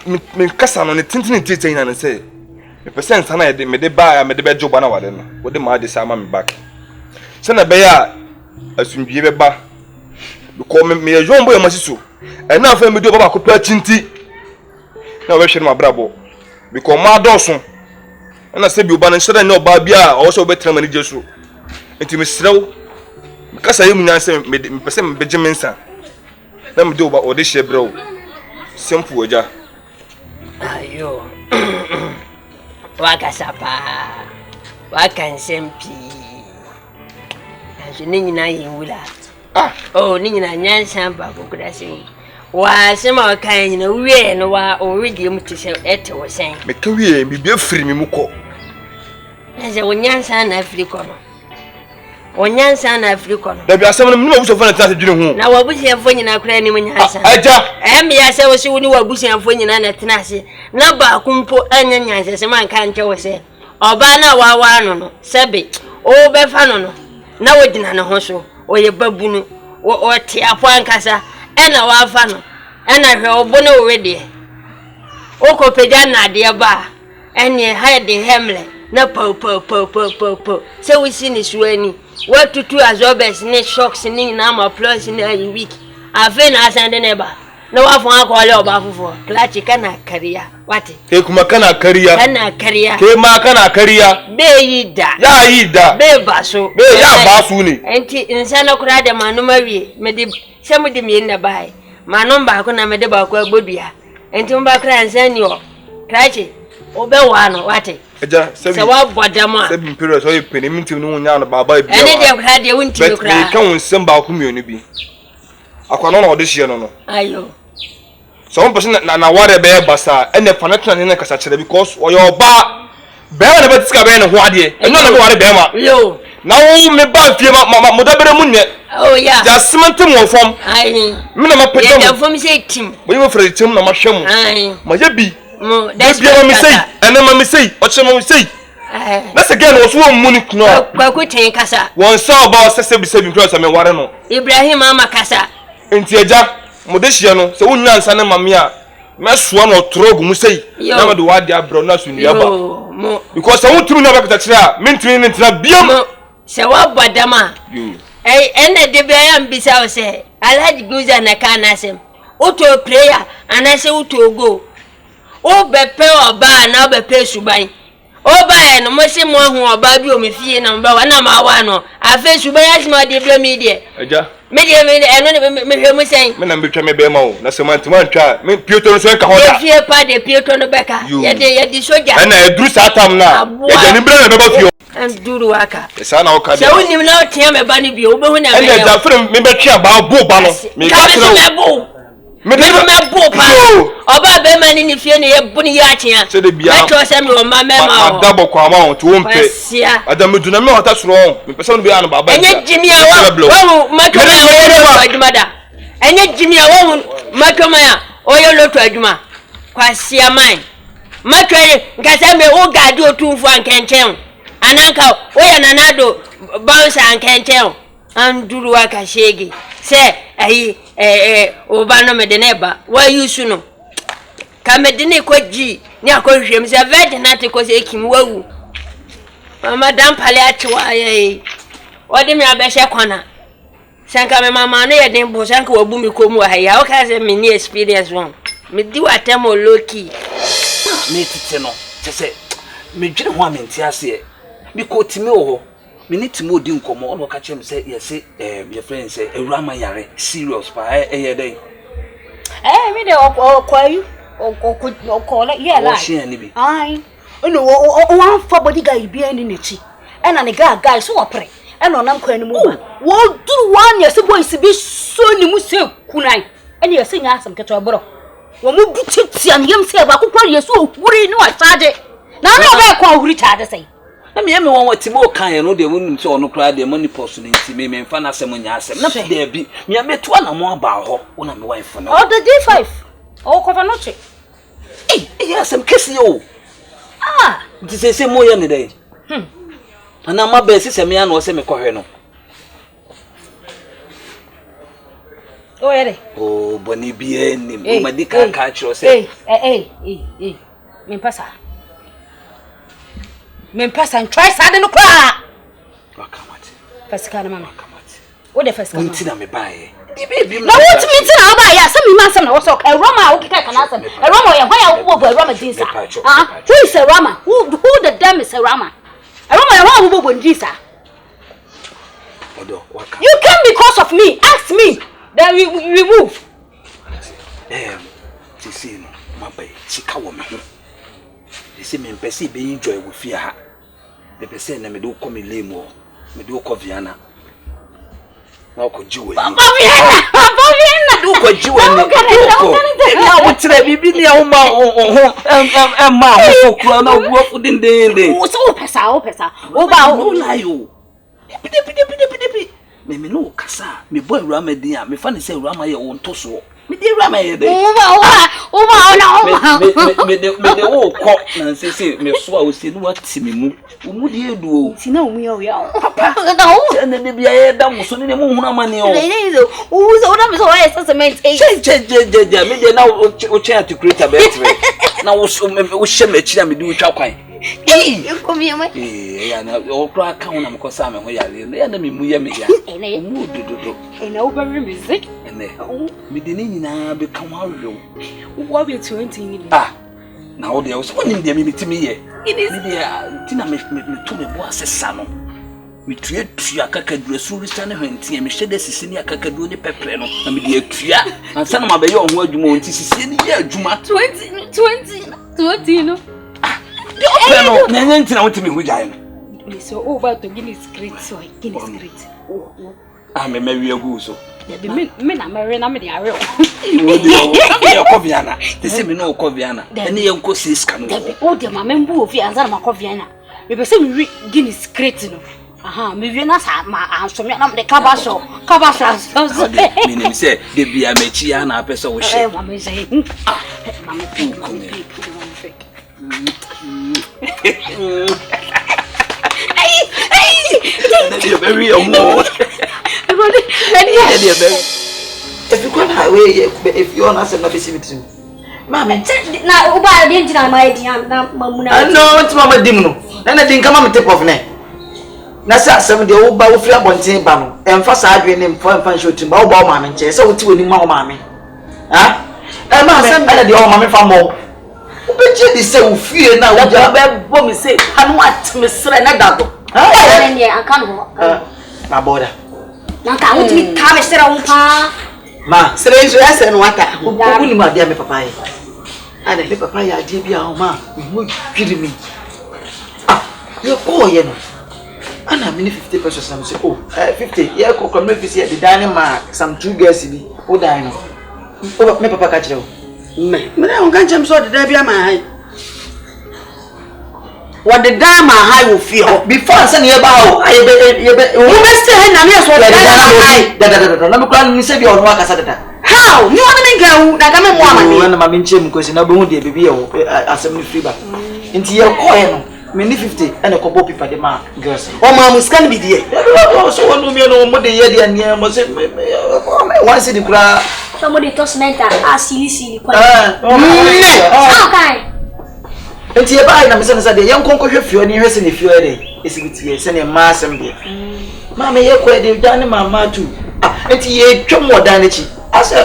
me kasa no ne tintin tete ina ne say me percent na me de ba me de be job na wade no wo de ma de say ma me back se na be ya asundwie be ba because me yombo ya masiso e na fa me do baba ko pa chinti na we hwe no abrabo because ma doso na se bi oba na nhyira na oba bia o so betra mani jesu enti me srew kasa yemu nyanse me pese me beje mensa na me do oba o de hye brew simple oja ayo wakasapa wakansempi ajo nyina yewula oh nyina nyansa ba kokudase wa sema wakan nyina wie no wa already mu tise ete wo sen me ka wie me bia firi me muko eze wonyansa na afriko no onyansa na afriko no da bia asem no me buso fa na tase dwene hu na wabusiafo nyina kra ni munyansa aja me ya se wo si woni wabusiafo nyina na tenase na ba kumpo anya nyansa se man kan che wo se oba na wa no sebe o be fa no na wodina ne ho so oye babunu o te apo ankasa ena wa fa no ena hwe obo na owede o ko peja na de ba ene ha de hemle na po se we see ni suani what to azobes ni shocks ni na ma plus ni ayi week afi na asande ne ba na wa fun akole oba fufo klachi kana kariya wati ke kuma kana kariya ke ma kana kariya be yida ya yida be baso be ya baso ni enti insana kura de manu mawie medi se mudi mi na bai manu ba ko na medi ba ko agbodua enti mba kura ansani o klachi obe wa no wati eja se wa bodama se bi period so yepeni mintim no nya no baba bi ene de kura de wunti kura be ka wonsem ba ko mionu bi akwa no de hye no ayo some person na ware be basa ene fanatna ne kasa kire because oyo ba be na be tika be ne ho ade eno na be ware be ma yo na wo me ba fie ma modabere mu nye oh yeah ja sementem wo fom ai me na ma pedam ya fom se tim bo yo frɛ tim na ma hwem ai ma ye bi mo that's why me say ene ma me say o che ma me say na se gen wo so wo mu ni kuno kwa ku ten kasa won sa ba sese bi se bi kura so me ware no Ibrahim ama kasa enti eja mo de hye no se wonya nsa ne mame a mesoa no trogu mu sei na me de wade abro na so ndia ba because se wotumi na ba kata kire a mentumi ne ntina biam se wa bodama ene de be am bisa o se Alhaji Guza na kana sem auto prayer anase auto go o be pe oba na o be pe suban o ba no mo se mo hu oba bi o me fie na mba wa na ma wa no afa suban asma de bla me de eja me de eno me hwe mo sen me na mbetwa me be ma o na se mantima ntwa me pieto no so enka ho da fie pa de pieto no beka ye de soja na edru satam na eja ni bra na be ba fie anduru waka esa na o ka de se wonim na o tia me ba ni bi o be hu na me eja frem me betwa ba bo ba no me ka tro me de me bo pa oba be ma ni fie ne ye bu ni ya tia se de bia me to se me o ma me ma o adabo kwa ma o to wompe adam duna me hota soro me pese no be an baba enye jimi a wo makoma ya wo lo adwuma da enye jimi a wo makoma ya o yo lo to adwuma kwasia man makwe nkasa me o gade otumfu ankenchen ananka o ya nanado bounce ankenchen anduru waka shege se ayi oba no me de neba wa yusu no ka me de ne kwaji ni akohwem se vege na te ko se kim wawu madam pale achiwa ye odi me abehye kwana sanka me mama no ye den bo sanka wabu mi komu ha ya o ka se me ni experience won me di watemo loki me tete no se me dwene ho amenti ase bi ko timi wo me ni timi odi nkomo o ka chem se ye se your friend se Awurama yare serious pa ye dey me dey okwayu okola ye la ai no o fa body guy bi ani nechi e na ne guy so opre e no nam kwani mu ba wo duru wan ye se boys bi so ni mu se kunai e ne ye se nya asam keto bro wo mu butitia ne yem se ba kokwa ye so ohuri ni wa charge na na ba kwa ohuri charge sai na me won watimo kan no de wonum se ono kra de money post no nti me mfa na asem nya asem na de bi me meto na mo aba ho wona me wife no o the D5 o ko fa no che yes am kesi o nti se mo ye ne dey ana ma be se me ya no se me kohwe no Oh, yeah. Oh, Bonnie be any medical catch yourself. Mempasa and try sad no cry. First kind of man. What the first kind of me buy? Now what means now buy ya some man some also a Roma okay can answer. A Roma why a Roma this. Who is a Roma? Who the damn is a Roma? A Roma who will this. You came because of me. Ask me. Then we move. See no my boy sika wo me ho. They say me pese be enjoy wo fie ha. The pese na me do come lemo. Me do ko Viana. Na ko jiwe. Papa Viana. Do ko jiwe ni. Na wo tire bibi ni a wo ma ma wo kura na wo fu din. Wo so pesa. Wo ba wo na yo. Pide. Me no kasa. Me boy Awurama din a me fa ne say Awurama ye won to so. Me dey Awurama ye dey. Me dey wo ko na say me so a wo si no wati me mu. Wo mu dey edu o. Si na wo mu ye o. Papa. Na de bia ye da mo so ne mu huna mane o. Wo so na me so why assessment 8. Je me dey na wo chair to create a better. Na wo hye me chi na me di wo twa kwan. Ya na o kra ka ho na me ko sa me ho yare. Ya na me mu ye me ya. Mu dododo. Na wo ba music. Me de ni nyina be ka ho awo. Wo be 20 ni. Na wo de wo so nim de me mitimi ye. Me de tina me to me bo asesa no. Me tua kakadura suru stane hwentie me hye de sisi ni akakadura ni pepre no na me de atua ansa na ma be ye ho adwuma onti sisi ni ye adwuma 20 no. No, nyanti na wotimi hujai no. So over to Guinness Crate so Guinness Crate. Me mawi agu so. Me na marry na me dey are. Wo dey ko Viana. They say me no ko Viana. Ene ye nko si ska no. O de ma membu ofi anza na ma ko Viana. Me be say me Guinness Crate no. Me wi na sa ma anso me na me kabasho. Me nim say de bia mechi ya na pese wo hye. Ma me say. Ma me pick. You're very old. If you go highway, if you're not saying nothing to you, Mammy, now Uba didn't my idea. I know it's Mamma Dimno. Then I didn't come on the tip of neck. Nasa 7 the old bow flap on Timbano, and first I dream him for a show to bow mammy and chase so to any more mammy. And I the old mammy from more. Ubeje say fear now what you be me say and what me sre na dado I can't na border na ka what me ka me sre un pa ma sre so ese no wata obu ni ma dia me papa yi ana le papa ya dia bia o ma mu twiri mi ye ko ye no ana me 50 pesos am say 50 ye ko ko Memphis ye the dining ma some 2 girls bi o dine no me papa ka kire o me na on kan chem so de da bia ma hai what the dama high will feel before send you about you be stay na me so the high da na me kwan ni se bi on wa kasa da how ni wona me ga da ga me mo amani na ma me nchem ko si na be hu de bibi e asem ni free ba nti ye ko he no me ni 50 and ko bo pipa de ma girls o ma mu scan bi de so wonu me no mo de ye de ania mo se one city kura somebody toss mental asili kwa okay enti e bai na me se de yen konko hwe fio ni hwese ne fio de esibitie se ne ma asem de ma me ye ko de dan mama tu enti ye twem wodan na chi ase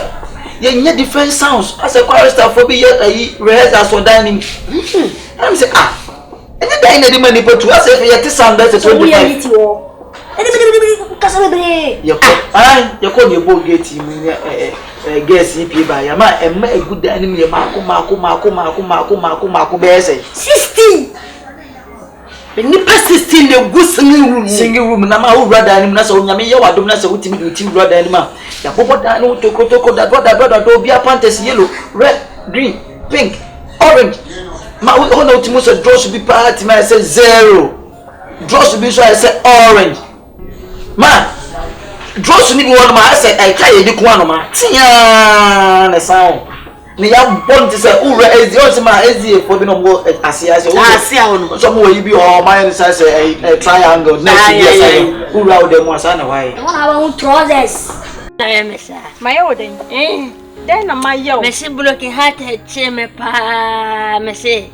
ye nya different sounds ase chorister for be ye rehearsal so dining am say eni dan na di mani potu ase ye ti sound that 25 ye ko ne bo gate mu guess if ba ya ma emma e good anim ye mako be say 16 ni pa 16 le go singing room na ma wo brother anim na so nyame ye wadom na so utimi do ti brother anim ya popo dan no toko da do bia panties yellow red green pink orange ma wo no utimi so draw should be party ma say 0 draw should be so I say orange ma Dross ni won ma say I try di kwa no ma tia na sound ni ya bon ti say ura ezi o ti ma ezi for bi no go asia no so mo yi bi o ma ni say triangle next year say ura o dem asa na why I want trousers I miss my old then my yo. Messi blocking heart head chimney pa Messi.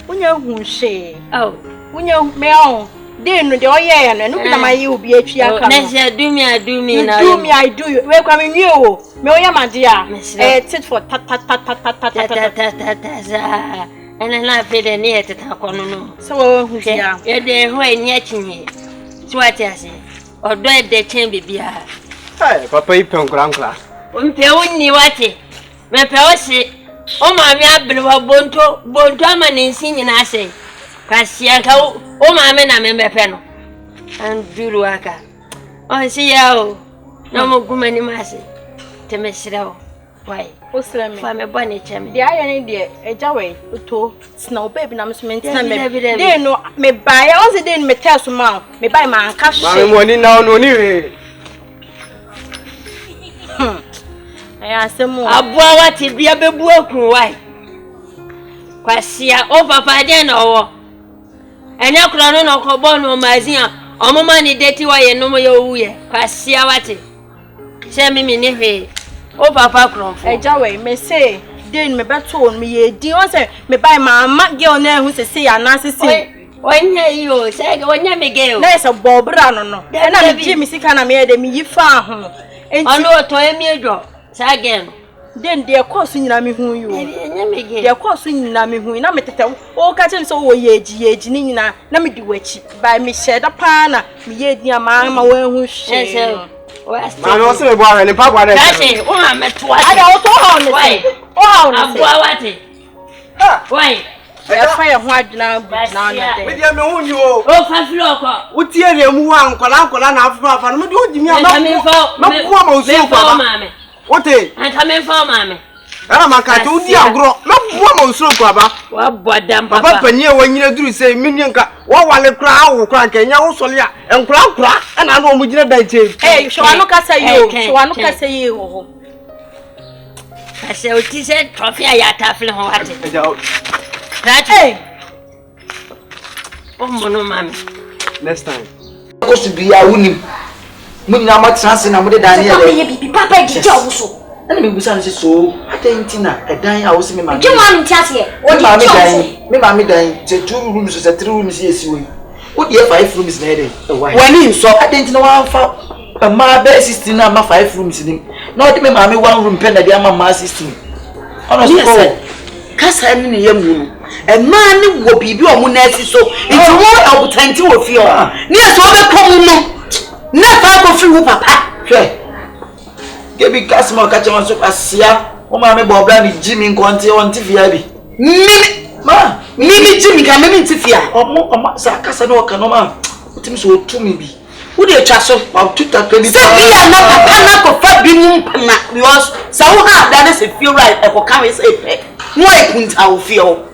When you say, Oh, when you mail, then the oil and look at my you be a chia. Do me, I do me, I do you. Welcome you, Moya, my dear. Miss, tit for tat. And I'm not feeling near to talk on. So, yeah, you're there when yetching ye. So what I say, or drive the chamber beer. Hey, Papa, you don't grandpa. When Peony Watty, my Peossi, oh, my Bonto, man in singing, I say, Cassiaco, oh, my men, I remember Penno and Juruaka. Oh, see you, no more woman in Massy to Miss Row. Why? What's the name? I'm bunny chimney. The iron dear, a jaway, to snow baby, I'm meant they know me buy all the day, me tell some mouth, me buy my cash. I'm money now, no need. I asked them more. I bought what it be a baby broken. Why? Quasia, oh, Papa, then, or and your crown of Cobono, my zia, or more money, dirty way, no more your way. Quasia, what it? Send me near. Oh, Papa, Crom, a jaway may say, then me better told me, dear, say, me buy my girl now who's a say, and Nancy say, when you say, when you make it, there's a bob run, and I'm Jimmy Sicana made me, you found him. And I know to me, draw. Say again. Then they are causing me who you they are causing me who in a metal. Oh, catching so ye, Nina, let me do it by me shed a pana, me, dear mamma, who she. I'm also a boy and a papa. Oh, I'm at twice. I don't know why. Oh, I'm going. Why? I fire white now, with your moon, you oh, 5 o'clock. What year you want, Colancola, and what do you mean? Mammy. What day? I'm coming for Mammy. I'm a cat, oh, dear, grow. No woman, so Papa. What damn Papa, near when you do say, Minion, what while a crowd crank and also, and crack, and I know we did a day. Hey, so I look at you, so I look at you. I say, what is it? Trophy, I have hey! Oh, no, mammy. Next time. Supposed to be a winning. Munna much chance in a mother Daniel. Papa, did you also? And me was so. I think Tina, a dying house in my mammy Tassie. What mammy dying? Me mammy dying. 2 rooms is a 3 rooms yes. What year 5 rooms needed? When you saw, I didn't know how a my best system, my 5 rooms in him. Not me mammy 1 room pen at the my system. Honestly, Cassa in the young. A man will be your monassi so it's more of 20 of you. Near so the common never go through Papa. Give me customer catching on super sia. Oh, mamma Bob Jimmy and Conti on TV. Ma, maybe Jimmy can make Tifia or more Casanova Canoma. What him so to me be. Who the chasso of 220? So we are not a panac of Fabian because so hard that is if you right, I will come and say, no, I couldn't how feel.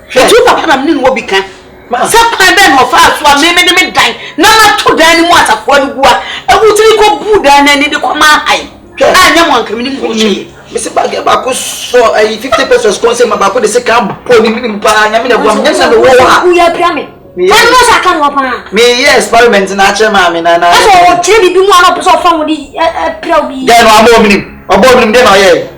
You papa na mni wo bika sa pan den ho fa so a me dan na ma to dan ni mu atafo ni bua ewutiri ko bu dan na ni de ko ma ai anya mo anka mni mu chi me se bag ba ko so 50 pesos ko se ma ba ko de se ka po ni mi pa anya me na bua me se me wo ha ku ya pia me kan no sa kan wo pa me yes experiment na che ma me na so o tire bi mu ana so fa mo di pra bi den no abo minim den no ye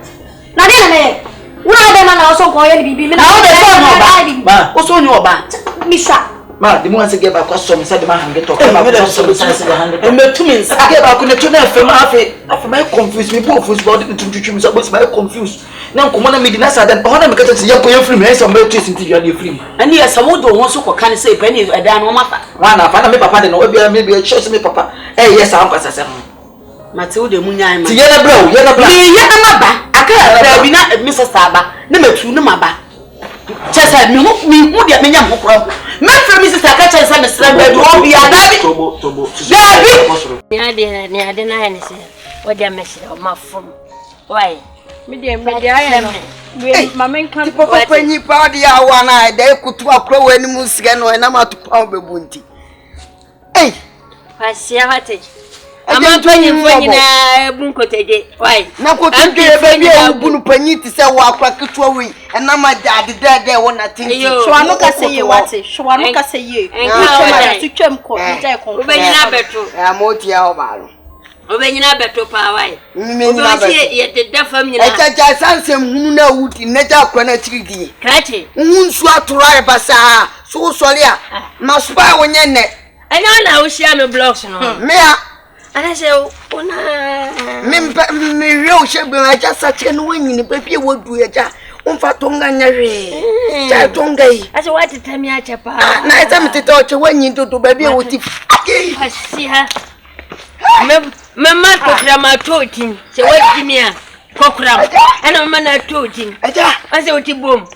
na den na Una de man also call you bibi. Now the phone oba. Ma, also you oba. Misha. Ma, the one say get back question say the man hang talk about some say the hand. E me to me say get back na to na fam afi my confused me both football dey to me say my confused. Na nkomo na me di na sa den. Ho na me ka say ya ko ya free me say me to sinti ya dey free. And yes some do won so ko kan say pe ni e dan no mata. Wa na fa na me papa dey no obi me be church me papa. Eh yes am kwasa say. Mate wo de munyan ma. Ti yena bro. Ni yena maba. Aka bi na Mr. Saba na matu no maba. Chesa mi hu de menya ho kro. Me fra Mr. Saka chesa me sra be do obi adabi. Tobo. Dabi. Ni ade na ne se. O de mesi o mafom. Why? Me de aye no. We mama kan papa panyi pa de awa na de kutu akro wani mu siga no na matopa obebunti. Eh. Pasia hate. Ama panyi mfanyi na bunkoteje. Why? Na koteje be bia bunu panyi ti se wa akwa ketua wi na ma dade wona tinti. So anu ka se ye wate. So anu ka se ye. Enka wa twem ko nja ko. Ubenyi na beto. Ya moti ya obalo. Obenyina beto pa wai. Me nyina beto. Ye de da fam nyina. Ejaja sansem hunu na wuti neja akwa na chiridi. Krache. Unsu atura basa. So sori a. Maspa wonye ne. Anya na wo share me blocks no. Me a ana se ona. Me hwe o shebu aja sache no wanyini papi wodu eja. Umfa tonga nyare. Cha tonga yi. Ase wati tami acha pa. Na esa mitete oche wanyi dodo baby woti. Asi ha. Me ma kokra ma totin. Se wati mia. Kokra. Ana mama na totin. Eja. Ase woti bom.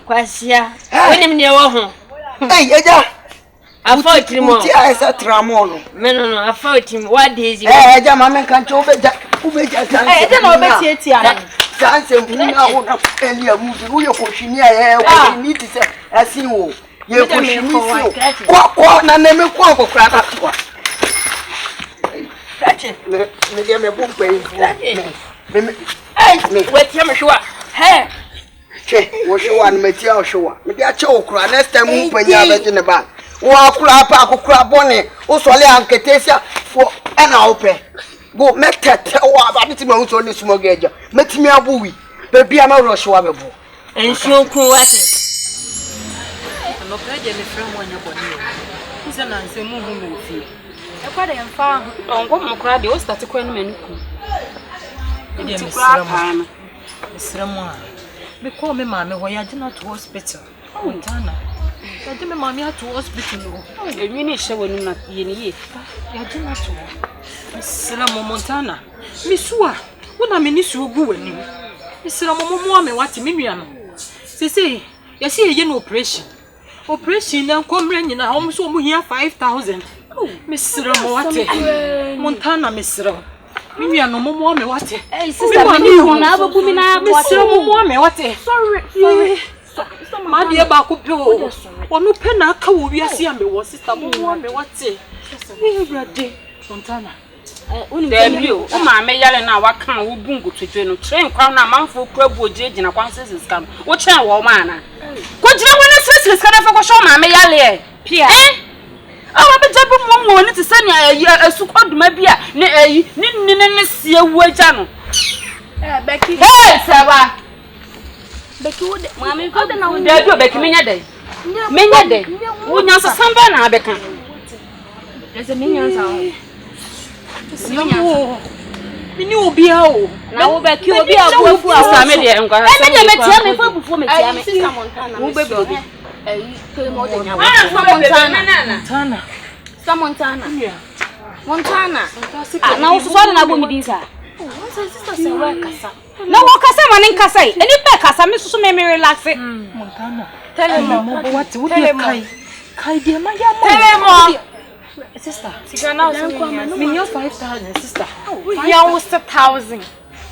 Kwasia. Woni me ne wo ho. Hey, eja. Afa otrimo. Uti esa tramolo. Me no afa otim. What days you? Eja mama kan cho ubeja sanse. Eja na obeti etia. Sanse muna wona elia mubi uyo koshini aye koshini ti se asin wo. Ye koshini si. Kwa na neme kwa kokra ta kwa. Krache. Me dia me bumpe info. Me Wait ya me shwa. He. che wo shwa na metia o shwa. Me dia che okra next time mu panya be je ne ba. Wo akura pa akura bone wo sole anketesia fo na ope. Go metete wo abati ma unso ni sumo geja. Metimi abuwi. Be bia ma ro shwa be bo. Ensu ku wate. No kaje me from wanya boni. Nse na nse mu hu me ofie. E kwa de mfa ongo mo kra de o start kwa no maniku. E de me sram a. Me call me mama ho ya gina to hospital. Montana. Ya de me mama to hospital no. E wi ni hye wonu na ye ni ye. Ya gina to. Me sram Montana. Me suwa. Wona me ni suwa gu wani. Me sram mo me wate me nua no. Sese ya si ye no operation. Operation na komre nyina hom so mo hia 5000. Misra mo wate. Montana misra. Mimi ano mo me wate. Hey sister, me hu na ababu mi na abo. Misra mo me wate. Sorry. Ma de ba ko pe o. Onu pe na aka wo wiase ambe wo sister mo me wate. Me brade Montana. Debio, o ma me yale na wa kan wo bungu twetwe no train kwa na manfo kura bu ogina kwanse scam. Wo chen wo ma na. Ko jira wona stress kana fa ko show ma me yale e. Pia. Awa be jabu mo ni ti sani asu koduma bia ne ayi ni sie wu aja no. Becky. Sawa. Becky wo de ma me ko de na wo. Debio Becky menya de. Menya de. Wo nya so samba na abeka. Ese menya sa. Mini obia o. Na wo Becky obi abuafu a me de nkwa. Me de metia me fa bufu metia me. Sister Montana. Wo be bi. Kelemo de nya. Montana. Yeah. Montana. Na wo so na bo mi din sa. Sister say wa kasa. Na wo kasa manin kasa e. Eni pe kasa me susu me relax. Montana. Tell me what wo dey kai dey ma ya mo. Tell me sister. Sister na me your 5000 sister. We here was 1000.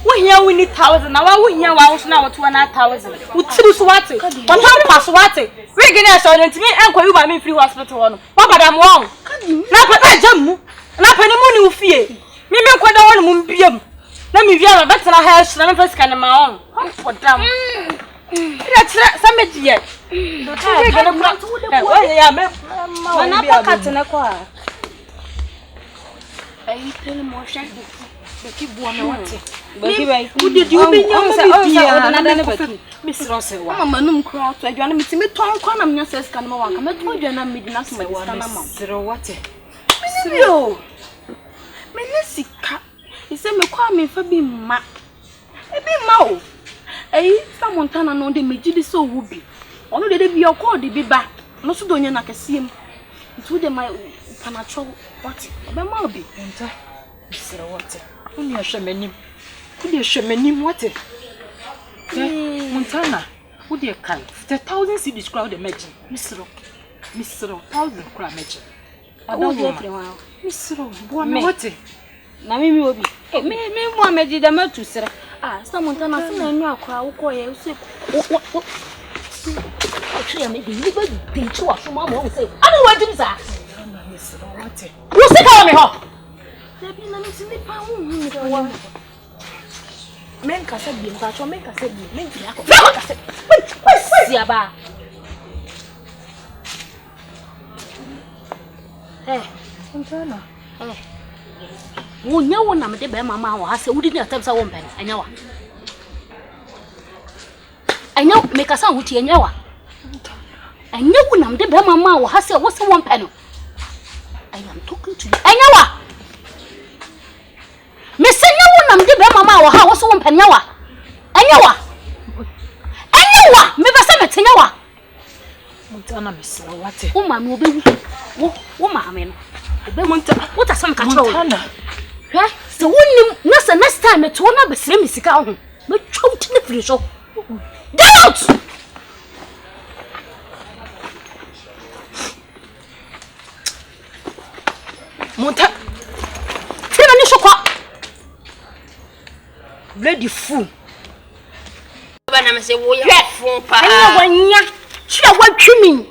We here we need 1000. Na wa we here wa so na what 1000. We tiri so what? What pass what? We gina so ntimi enko yu ba me free hospital wono. Wa badam won. Na pa jam mu. Na pa ni mu ni ufie. Me kwada won mu biam. Na me via ba tena ha na me first kan ma on. For dam. Ira tira sameji ye. Do tiri gana kula. We ya me na pocket na kwa. Ai tele mo shadi. Becky buame wate. Becky bai. Udi di obi nyam se o na na Becky. Misro se wa. Mama num kra to adwana mitimi ton kwa na mnya se ska na ma wa ka meto adwana midi na so ma ska na ma. Misro wate. Misro. Me ne sika. Ise me kwa me fa bi ma. E bi ma o. Sa Montana no de megidi so wubi. Ono de bi okọ de bi ba. No so do nya na kasiem. Ntu de ma panacho wate. Oba ma obi. Nta. Misro wate. Uni ahwemanim. Udi ahwemanim wate. Montana. Udi kai. 1000 cedis crowd the magic. Misro 1000 crowd magic. Ado de frewa. Misro bo me wate. Na mimi obi. Me mo ameji da matu sira. Sa Montana se na anu akwa wo ko ye use. O tria me bi ba di chu aso ma mo se. Anu wa dim sa. Misro wate. Wo se ka me ho. Debi na mi sini pa hu mi da wa. Men ka se bi nta cho men ka se bi men ti akọ. Men ka se. Si aba. Montana. wo nya wo na me de be mama wo ha se wudi na tam sa wo mpen anya wa anya me ka sa wuti anya wa anya wo na me de be mama wo ha se wo se wo mpen I am talking to you anya wa me se nya wo na me de be mama wo ha wo se wo mpen anya wa me ba sa me tenya wa Montana miss what? wo ma me obewu wo ma me no obe Montana what asam ka tro hwe se wonnim na se next time me to na be sire me sika ho me twuti ne firi so get out Montana tena ni sokwa ready fool bana me se wo ya fun pa anya wanya chia watwimi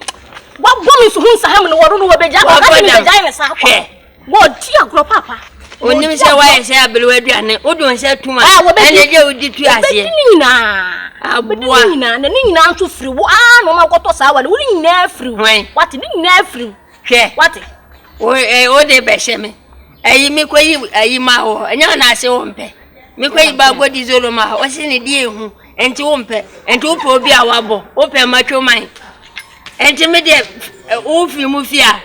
wa bomi so hunsa ham no woro no wabeja ka ka ni beja ne sa kwa wo ti agro papa onim se wa ye se abelu aduane odon se tuma ene je odi tu ase nyina abua nyina na nyina nso firi wo no ma koto sa wa ne wo nyina firi what ni nyina firi hwe what o de be she me ayi me koyi ayi ma ho anya na ase wo mpe me koyi ba godi zolo ma ho se ne die hu enti wo mpe enti wo pe obi a wabo wo pe matwoman enti me de wo fi mu fi a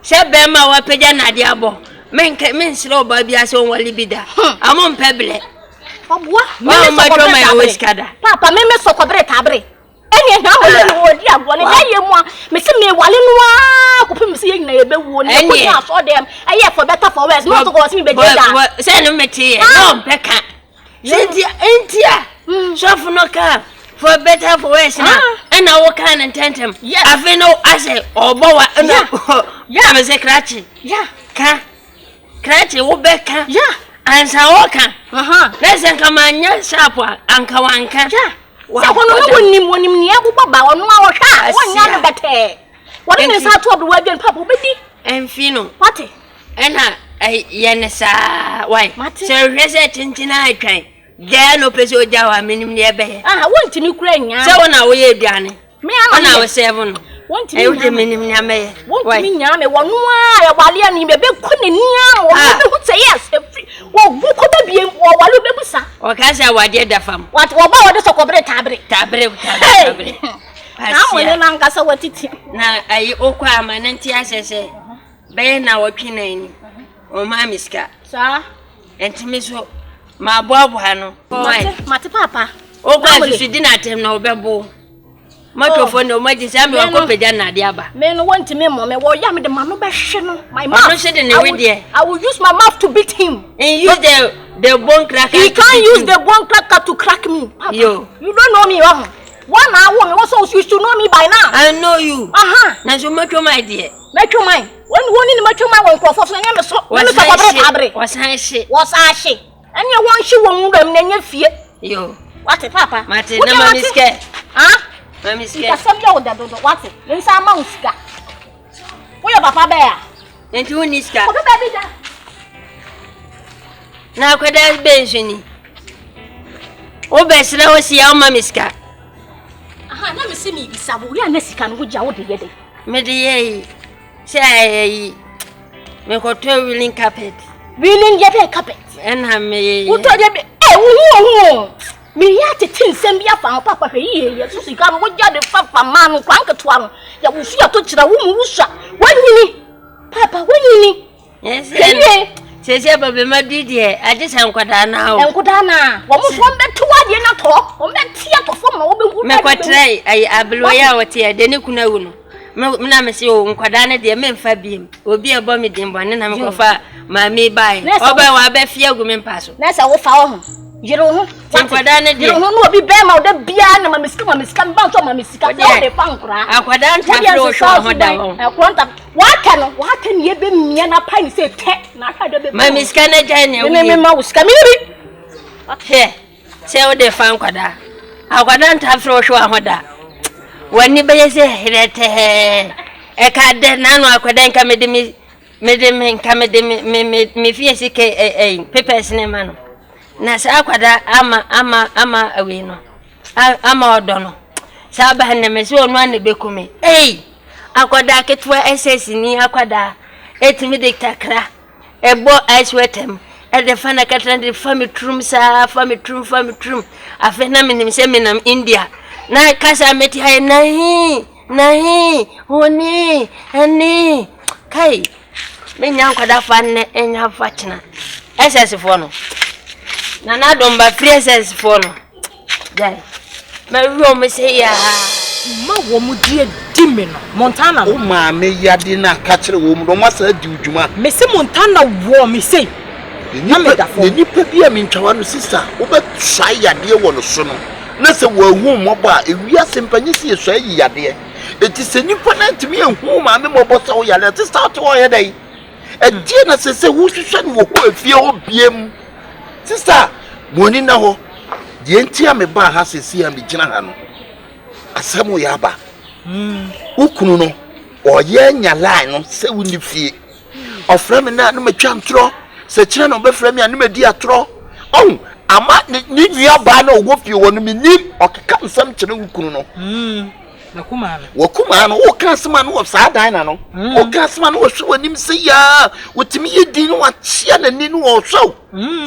se be ma wa peja na de abo men siro ba bia se won wali bida amon peble abua me matwoman wo skada papa me sokobre tabre eni na wole no odi abo ne ye mu a me se me wale no a ko pe me se ye nyina ye be wo ne ko ya so dem eye for better for worse not to go se me be da se no meti no peka Intia, so no car for better for worse now. And I walk on and tentem. Yeah, I feel no assay or boa. Yeah, I say cratchy. Yeah, cratchy, wo becca. Yeah, and Sawoka. Let's come on, yes, Sapwa, and Kawanka. Yeah, well, one him near Baba on my car. One young better. What is that to the wedding, Papa Betty? And Fino, what? And Yene sa why so reset tonight train there no place o jawa minim ne be want ni kura nya so na wo ye aduane me na wo 7 want ni minim nya me want ni nya me wonu a ya wale ni be ku ne nia wo be hu say yes wo bu ko be biem wo wale be busa o ka sha wade da fam what wo ba wode sokobre tabre na mo ne na nkasa watiti na ayi okwa amananti asese be na wo twinani o ma miska sa entimi so ma boaboa no mate papa o kwa susu di na tem na obebo microphone o maji sa me ko peja na de aba me no want me mo me wo ya me de ma no be hwe no my mouth I will use my mouth to beat him and use the bone cracker he can't use the bone cracker to crack me papa you don't know me one hour me also you should know me by now I know you na so metro my dear metro mine when one in metro my one crop na me so tabre was I she and you want she won dem na nya fie yo what papa mate na mami ske mami ske ka sem ya oda do what nsa ma usika wo your papa be ya enti woni ska ko be bi da na kwada benzini o be sere wo si ya mami ska na me se mi bisa bo ri ana sika no go ja wo de yede me de ye say me ko to willing carpet and me wo to de wo me ya tete nsem bia fa papa hwe ye so sika no go ja de papa man kwan keto ano ya wo fia to kira wo mu wusha wanyini papa wanyini yes se baba madidi ade san kwada na o enkoda na wo mu so beto ade na to o metia to fo ma wo be hu me ko try ay ablo ya wote de ne kuna wu no na me se o nkwada na de me mfa biem obi e bo me dimbone na me ko fa ma me bai oba wa be fia gu me mpaso na se wo fa wo ho yero ho nkwada na de yero ho no obi be ma o de bia na ma misika ba so ma misika o de fa nkura akwada nta fro sho ho da ho akwanta waka ne be mia na pa ni se te na ka de be ma misika na jane wi me ma usika mi bi he se o de fa nkwada akwada nta fro sho ho da wani be se hirete e ka de nanu akwada nka me fie sike papers ne ma no na sa akwada ama awe no ama odono sa ba ne me se onu ane bekumi akwada ketwa SS ni akwada etimi de takra ebo ice wetem at the fana catran the family trum sa family trum afena minim se menam India na kasa meti hay nahi honi ani kai menya kwada fanne enya fatina SS fono na domba free SS fono dai ma ro me se ya ma wo mu die dimi no Montana o ma me yade na ka kire wo mu do ma sa di udwuma me se Montana wo me se na me da fo ni pa bia me ntwa no sister wo be try yade wo no so no na se wo hu mobo a ewia sempanyi se so ayi yade eti se nipa na ntimi ehu ma me mobo so yade sister to wo ye dai e na se wo hwehwe no wo ko afie ho biem sister moni na ho die ntia me ba ha se si am gina ha no asamo ya ba ukunu no oye nya line no se woni fie ofra me na no matwa ntro se kire no be fra me anu medi atro ama ni nua ba na owo fie wonu me ni okeka nsam kire ukunu no wakuma no wo ka sema no sa dan na no wo ka sema no wo hwe wanim se ya wotimi yedi no wachia na ni no wo hwe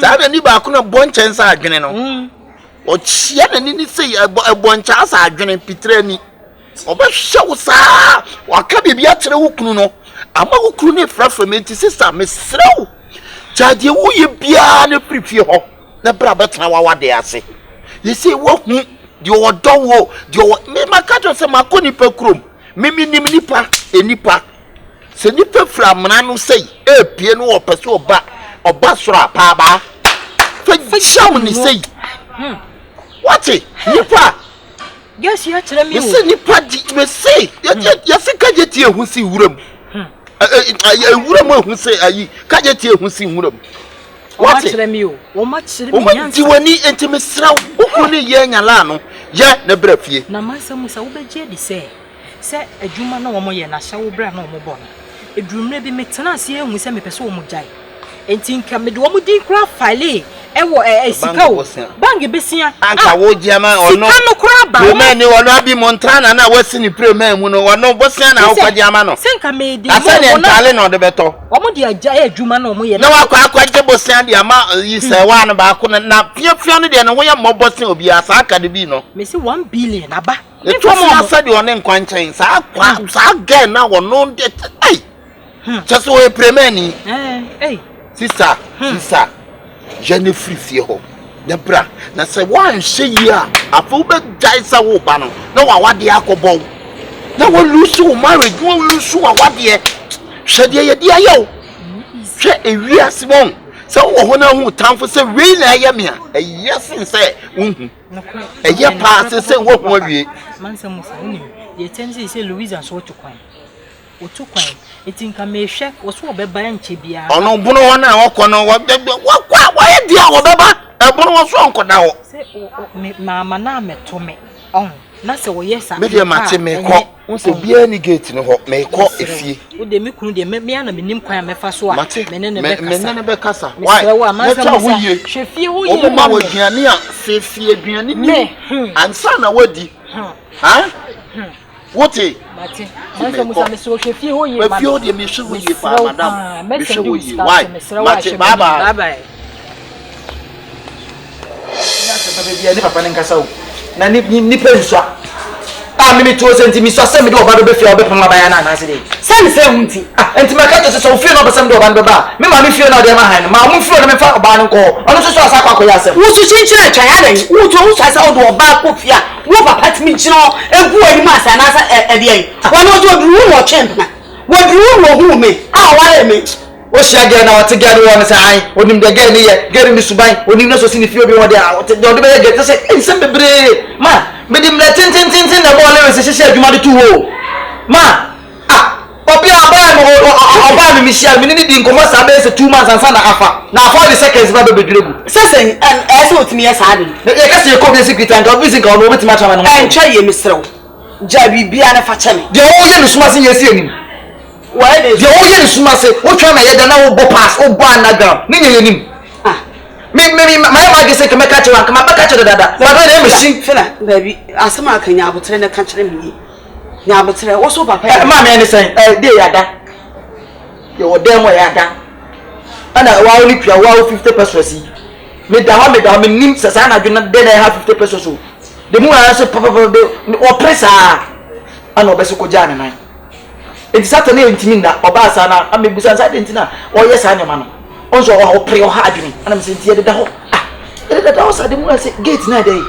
za na ni ba ko na bonchen sa adwene no o chia na ni se boncha sa adwene pitre ni oba hwe sa waka bibia akire ukunu no ama ukunu ne fraframenti sister me srew chade wo ye bia na prefie ho na bra betena wawade ase yesi wo hu di odowo di me makato se makoni pa krom mimi nim nipa enipa se nipa framna no sei epie no opese oba soro pa ba fa sham ni sei what nipa yes you tell me se nipa di me sei ya se kageti ehu si wuram wuram ehu sei ayi kageti ehu si wuram what tell me o ma tell me yan ti wani entime sraw ukuni ye nyala no ye na brafie na mansa musa wo beje di se adwuma na wo mo ye na hya wo bra na wo mo bo no edurumre bi metena ase ehu se mepese wo mo jai enti nka me de wo mo din kra file ewo sika wo bangi besia anka wo giama ono sika no kra ba wo me ni wo no abi Montana na wasi ni premier mu no wono bosia na wo kwa giama no senka me di asa ne ntale no de beto wo mo di aja adwuma na wo mo ye na wa kwa je bosia de ama yi se wa no ba ko na fiafia no de no wo ye mo bosia obi asa aka de bi no me si 1 billion aba eto mo asa de one nkwanchan sa kwa sa ga na wo no de ai just wo premier ni sister je ne frifie ho na bra na se wan hye yi a afu be jai sa wo ba no na wa wade akobo na wo lusu wo marriage wo lusu wa wade hye de ye dia yo hye ewia simon se wo ho na hu tamfo se we na ye me a yesin se unhu eye pa se wo ho awie mansa musa uni ye tenzi se Louise so tukwan otukwan etinka mehwe wo so obeba nche bia ono bunu wona akọ no wo kwa ye dia wo beba ebunu wo so nkoda wo se mama na metome na se wo yesa me dia mate me kọ wo se bia ni gate no ho me kọ efie wo de me kunu de me ana menim kwan mefa so a me ne be kasa why mansa musa hwefie ho ye ma wo duane a fefie duane ni ansa na wadi ha what Mate, mansa musa me so hwefie ho ye ma fie de me hwe ho ye pa madam me hwe ho ye why mate bye bye ya se bia ni papa nkasa o na ni penswa mimi to senti mi so se me do oba do be fie obe pon abaya na na se dey se se hunti enti maka to so fie no be se me do oba do ba me ma me fie na de ma han ma mo fie no me fa oba no ko ono so asa kwa ko ya se wo su chinchire twa ya den wo to wo sa do oba ko fie wo papa timi chino egu ani ma sa na sa e dey wo no do duru wo champ na wo duru wo hu me wa me wo shia ge na wote ge do won se ai onim de ge ni ye ge ni suban onim na so si ni fie obi wo de a wote do be ge se ensem bebre ma me dim le tin na bo le se se adwuma de tu ho ma obi aba no oba mi shia mi ni di nkomo sa be se 2 months ansa na afa na 40 seconds ba be bedregu sesen ese otimi ya sa de ye ka se ko be secret and obi sin ka no obi tima chama no encha ye misrew ja bibia na fa chame de o ye nsuma se ye si enim wa de o ye nsuma se o twa na ye da na wo bo pass o bo anagram ni ye enim me my say come catch one come back catch dada wa do na machine fina baby asema akanya abotre na catch me nya abotre wo so papa ma me ne say dey yada ye wo dem yada ana wa only pia wa 50 pesos me da me nim sasa na dwena de na have 50 pesos so de mu ara so papa o pressa ana obeso ko jane nan enti satane ntimi na oba sa na amebusa sa de ntina o yes anya ma no onso o pre o ha adwene ana me se ntie de da ho de da ho sa de mu ase gate na dey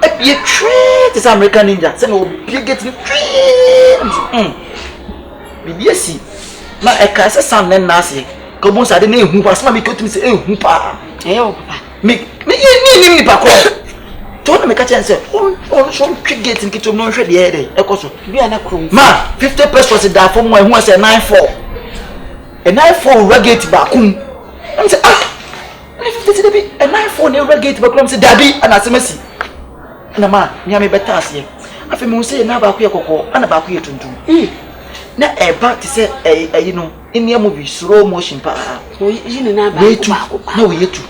e be tree this American ninja say no be gate ni bibiesi na e ka se san nen na ase ko bon sa de na ehu pa sama me kotumi se ehu pa o papa me ni pa ko to na me ka chen se on so gate ni kitom no hwe de de e ko so bia na krom ma 50 pesos da for mo ehu ase 94 e 94 ragate ba kum am se 50 de bi e 94 ne ragate ba kum se dabi ana se masi na ma nya me beta ase afi mo se na ba ku ye kokko ana ba ku ye tuntum na e ba ti se e no in your movie slow motion pa o yini na ba ku na we yetu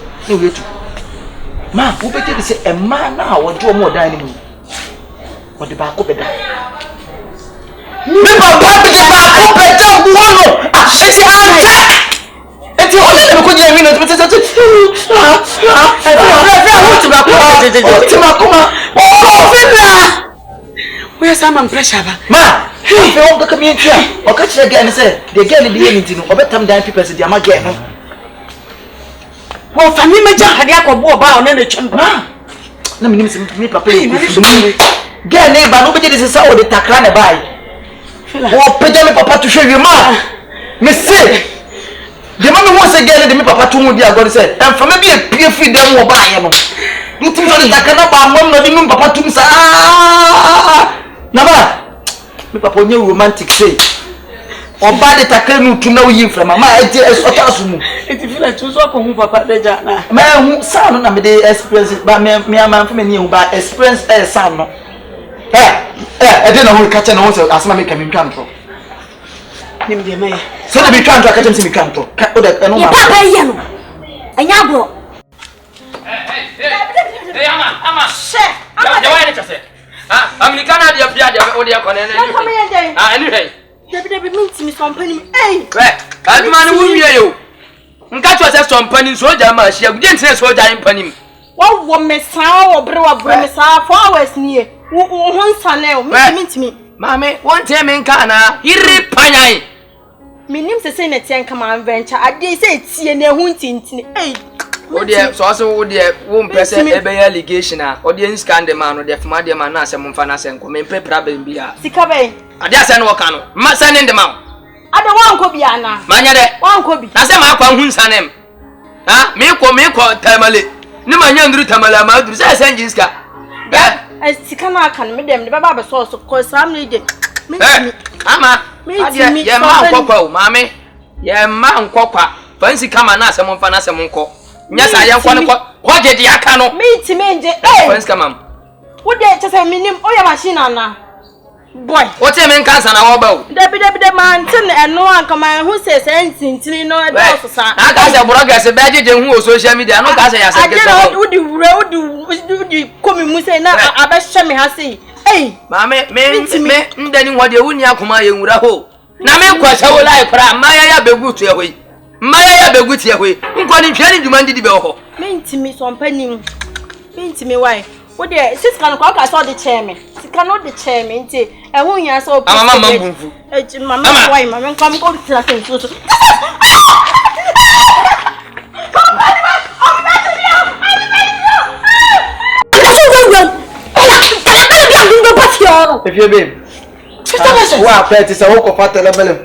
ma wo be te se e ma na wo do mo dan ni mu wo de ba ku beda me ba ba de ba ku beda wo no eti ante eti o le ko je mi no ti se ti ma ku ma o fina we sama pressure ba ma if you go come here o ka chere again say the girl dey here ntino obetam dan people say dia ma girl no wo fami meja hade akobo ba o na twem ma na minim se mi papa e girl ne ba no be dey say o dey takra ne bai o peja me papa to hwe ma me say de ma me wo say girl de me papa to mu dia god say em fama bi e pie free dem wo ba ye no ntim so dey takra ba mom no di me papa to sa na ba me papa onye romantic say oba de takra nu tum na wo yi frama ma eje esota asumu eti feel like so ko hu papa deja na ma hu sa no na me de experience ba me am fama ni hu ba experience sa no e de na ho ka che na ho se asema me kam ntwa ntro nim de me so na bi twa ntro ka che me kam ntro ka o de no ma papa ye no anya bro ama she ya wa ni chase Americana dia bia dia o dia kone na anyway David minti company aduma ni wunwie yo nka cho se company soja ma hia gudie ntine soja company wo mesa wo bre mesa 4 hours ni wo nsane o minti mame won tie me nka na iri panyan minim se na tie nka ma venture ade se tie na hu ntintini odie so odie wo mpese ebe ya allegation a odie scandal man no de fama de man na asem mfa na asem ko me pe problem bia sika be ade ase no ka no ma sane de ma ade wanko bia na manya de wanko bi na se ma kwa hu nsanem ha me ko tamale ni manya nduru tamale ma nduru se senji ska sika na aka no me dem de baba be so ko sam ni de ama ade ye ma nkokwa o mame ye ma nkokwa fansi kama na asem mfa na asem nko nya sa yan kwani ko je di aka no miti menje friends come wo de chese minim o ya machine ana boy o te men kansa na wo ba o de man tin eno anka man hu se sentintini no e do so sa aka se broadcast be je hu o social media no ka se ya se get so udi wura udi komi mu se na abehye me ha sei mame me ndani wo de wuni akoma ye nwura ho na me kwa se wo lai pra maya ya begutu ye hoi maya ya begutu ye hoi nko ni hwani dwuma ndidi be ho mentimi so mpanim mentimi why wo de siska no kwa ka so de chairman sika no de chairman nti ehun ya so mama mbumfu mama why mama come go to the so if you babe wa pet is a whole of father level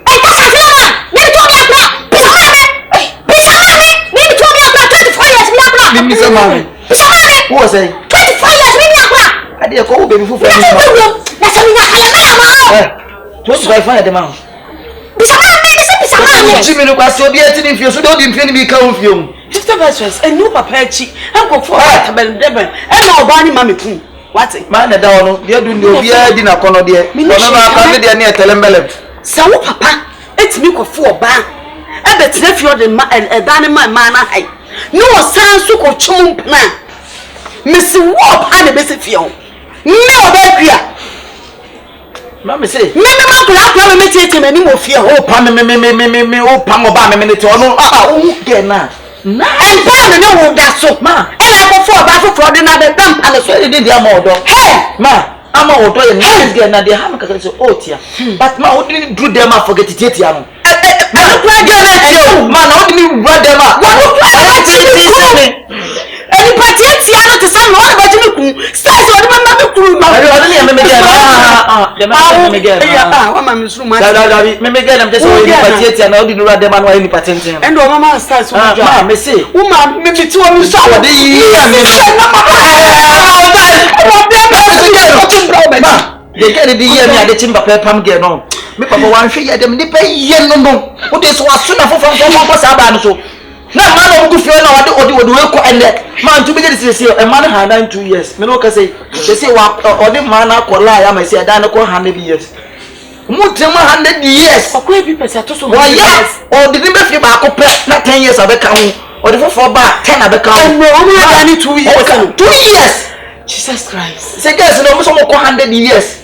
Mimi say mami. Who was saying? 24 years me akwa. Ade e ko baby fufu. Na se mi akala ma. 25 years de ma. Bisa ma. Jimi no kwase obi ati ni fie so do di mfie ni bi ka wo fie mu. 50 verses enu papa echi. Ankofo atabel deben. E na oba ni mami kun. What? Ma na da ono, de du ni obi a di na kono de. Ono na aka me de na etelembele. Sa wo papa etimi kofo oba. E betre fie o de ma dan ma na hai. No san su ko chum na mesi wo pa ne besi fie ho me obakua Mama say me ma kula me tiete me ni mo fie ho pa me o pa mo ba me ne te ono o ge na Na and ban no wo da so ma e na go for ba for de na de dam palace so dey dey am odo ma ama odo ye nice girl na dey ham kaka so otia but ma wo didn't do them forget it tia no na kwa je na ti o ma na wo didn't run them wo any party tia no te say no ba ji ku stars o de ma me kuru no ari odo ne me girl de ma me girl wa ma me suru ma da me girl am just wo any party tia na wo didn't run them no any party tia and o mama stars o ja ma me say wo ma me bi ti o mi so wo dey yi me the girl did hear me at the timber pam girl no me papa wan hwe ye dem ni pa ye no o dey so aso na fofo fofo saba no so na ma no go feel na odi we ko ende man to be dey say e man ha 2 years me no ka say they say wa odi man na kola ya ma say dan ko 100 years mu tem 100 years okwa bi pese to so wa yes o did be fi ba ko pe na 10 years abeka ho odi fofo ba 10 abeka ho no o ma ni 2 years 2 years Jesus Christ say guys no mo so mo ko 100 years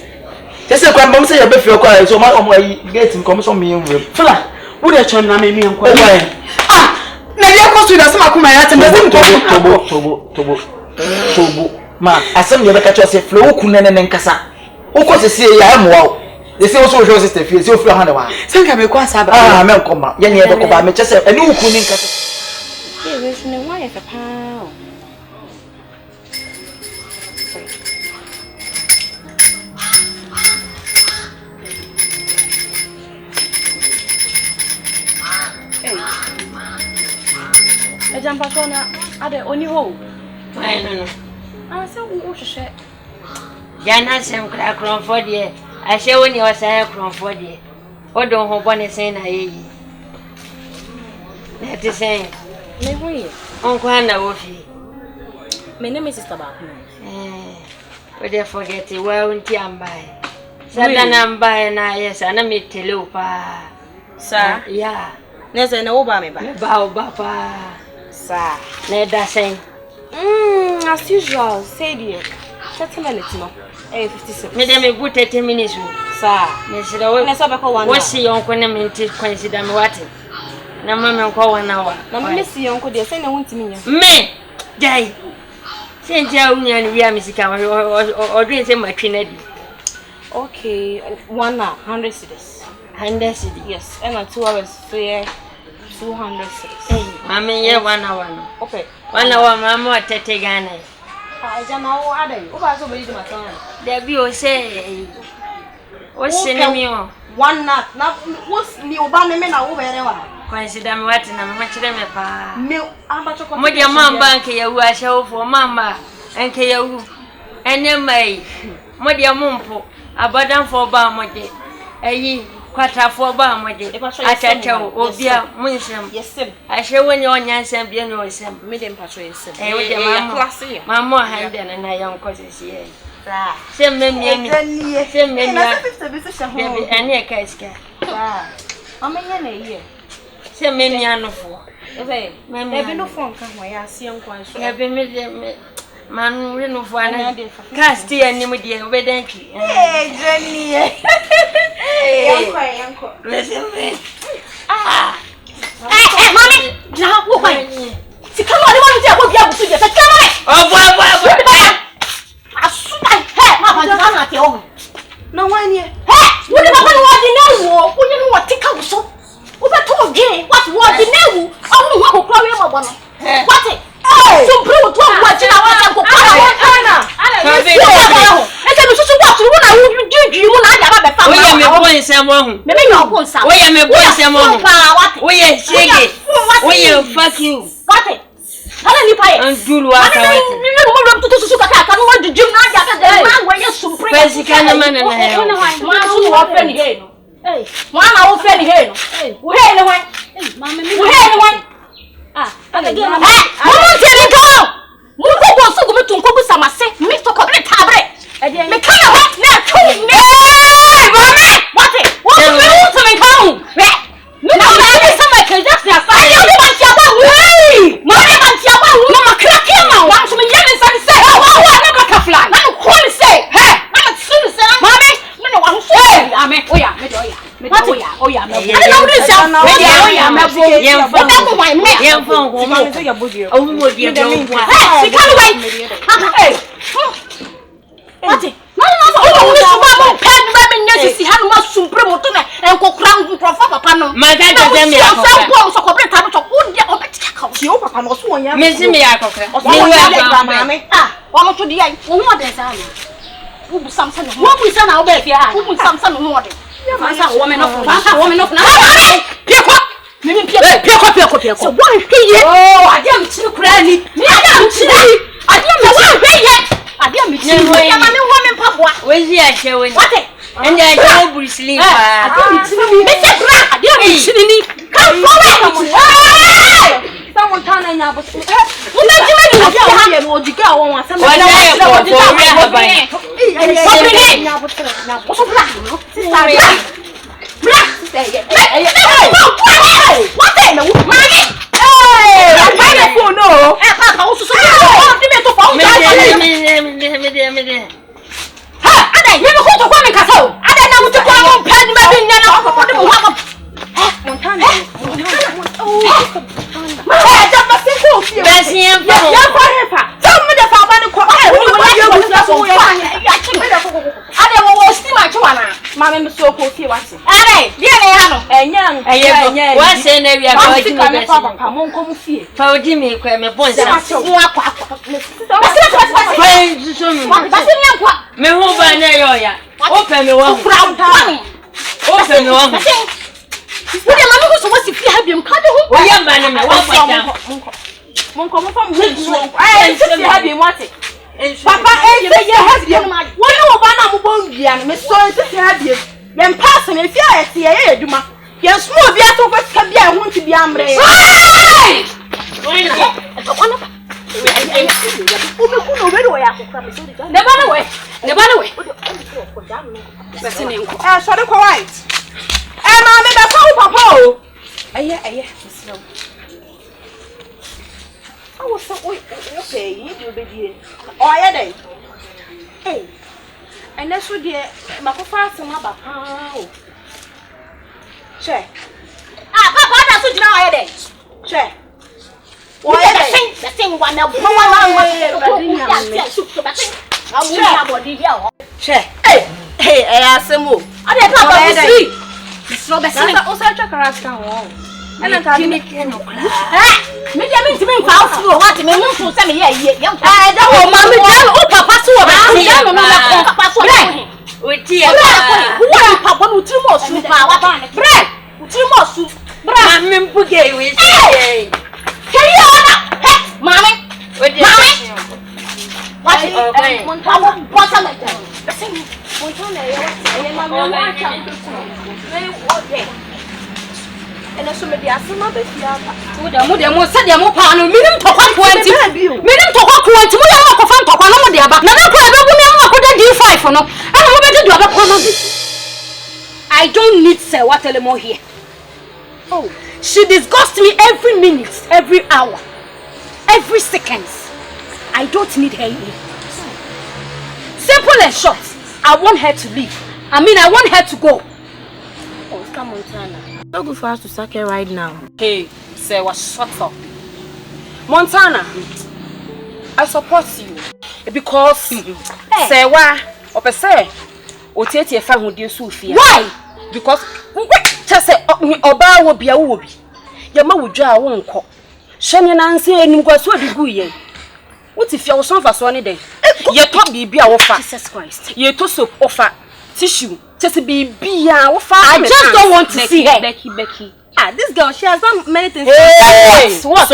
just say kwamba mo say you be fi ko so ma omo ayi gate nko so me enwure fula wo de chon na me mi enko na dia ko so da sama kuma ya tembe se tobo ma asem ye be ka cho say flow ku nene nkasa wo ko se sie ya mo wa they say also show sister fie say o fi ha na wa sen ka me ko asaba me nko ma ye ne be ko ba me che say eni wo ku ni nkasa ye we shine wa ye papa Jampa sona ade oni ho ai no se wo hwehwe yana sem kra kronfo de a se woni o sai kronfo de o don ho bone sen na yeyi na te sen me ho ye onko na wo fi me ne me sister ba we dey forget it well unti ambai sada na ambai na yes ana me tele pa sa ya neze na wo ba me ba ba pa sa na da sen as usual say dear 30 minutes no 57 me dem me good 30 minutes sa me sira wo na so be ko one wo si yonko na me nti consider me wate na mama nko wana wa na me si yonko de say na wontimi nya me jai senja unya ni ya misika o dream say matwe na di okay 1 hour 100 cedis 100 cedis yes and 2 hours fair 200 cedis mama ye 1 hour no okay 1 hour mama watete Ghana jana wo adai o ba so be di matana there be o say o sene mi o 1 hour na wo ni o ba me na wo bere wa consider me wate na me chire me pa me amba choko mo dia mamba nke ya wu ahia wo mamba nke ya wu ene mai mo dia mumpo abadan fo ba mo de eyi kwatafo ba mo de atachawo obia munsem yesem ahia woni onyansem bia no nsem me dem patro yesem wo de classe mama hande na ya nko sisi e sa sem me mi sem me mi na 50 bi se ho baby ene ka iska sa mama nya na ye sem me mi anofo ebe ebi no phone ka ho ya asie nkwan so ebe me de man we no fo ana cast ya ni mu de obedantwi Jenny yanko listen me mami na wo kwa si kama ni wanu ti abo bia busu je se kama bo asuta ma ba na te o na wani wo ni baba ni wo di na wo ni wo tika wo so wo be to gye what wo di na wo onu wo kokra we mo bo no what so bro to wo ti na wa ko kwa wa kana ese mi susu wa turu na wo juju mu na ada ba be fa wo ye me bo nsem ho me me yo ko nsa wo ye me bo nsem ho pa what wo ye shege wo ye fuck you what hala ni pa ye andulu aka what ni mo lo to susu ka ka no wa juju na ada ka de ma wo ye sumpre pesi kana mana na he ma su wo fe ni he no mama wo fe ni he no wo he ni wan mama mi wo he ni wan aga ge mama mo ti ni ko mo ko ko so go me tun ko bu samase mi to ko bre tabre me kana ho na tu ne mama what wo to me ka hu me na me sama ke just ya fa ayo ni ban ti aba wi mo ni ban ti aba wi mama kra ke ma wa so me ye me san say wa na butterfly na ko ni say na tsu ni say mama me no wa so ame oya me do oya me do oya me I know this me oya me bo ye fo fine. Yeah, phone. Oh, my dear. She can't wait. Hey. What? No. Si hanu ma sumpre moto na enkokra nkrofo papa no ma ga ga me akokra so kobre ta no to wodi obetika ka si o papa no so wonya me si me akokra me wa mama wono to di ai wo ho de sa na wo bu samsa no wo bu sa na wo be fi ha wo bu samsa no ho de fa wo me no na pie kwa me pie so wo hweye oh ade am chiri kura ni me ade am chiri ade am hweye ade am chiri ya ma me wo me mpaboa we ji a che we what and I don't breathe sleep. I don't come forward. Someone turn in your bus. You go to Kwame Castle. I don't know what to call pen maybe now. Montana. Me who ba na yo ya. Open me one. Open me one. We dey mama go so what if you have him card ho. O ya ma na me wa pa. Monko mo fam ho. Eh, if you have him what? Papa, eh, say you have him. Won no ba na mo bon bia no. Me so if you have him. Dem pass me if you are tie e aduma. Dem small bia to ko ka bia ho nti bia amre. Sorry, quiet. Mammy, that's how Papa. Aye. I was so okay, you be oh, yeah, hey, and that's what dear Macofa, some other pound. Check. Papa, that's what you know, I did. Check. Why the thing one now? Hey, I asked him. I didn't know see. It's not the same. I was such a character. And I can't make it. Maybe I mean to me, what to me, to send me here. I don't want Mammy, oh, Papa, so I'm with tea. Papa, who 2 more soup, bread, 2 more soup, bread, and Bouquet with Mommy, what is and so maybe I said, Mother, you said, you're pan, minimum to 20, minimum to walk 20, more of Papa, no, dear, but never could do 5 for no. I don't want to do other corners. I don't need Sir Water more here. Oh, she disgusts me every minute, every hour, every second. I don't need her here. Simple and short. I want her to leave. I want her to go. Oh, come on, Montana. So good for us to sack her right now. Hey, say what shut up. Montana, I support you because say why or say or take your family dear Sophia. Why? Because just say Oba will be a wobby. Your mother would draw one call. Shania Nancy and you got so good. What if your son for Swanny day? You thought be our offer. Jesus Christ. You to soap offer tissue. Just be offer. I just don't want to see her. Becky. Ah, this girl, she has done many things. Hey, What?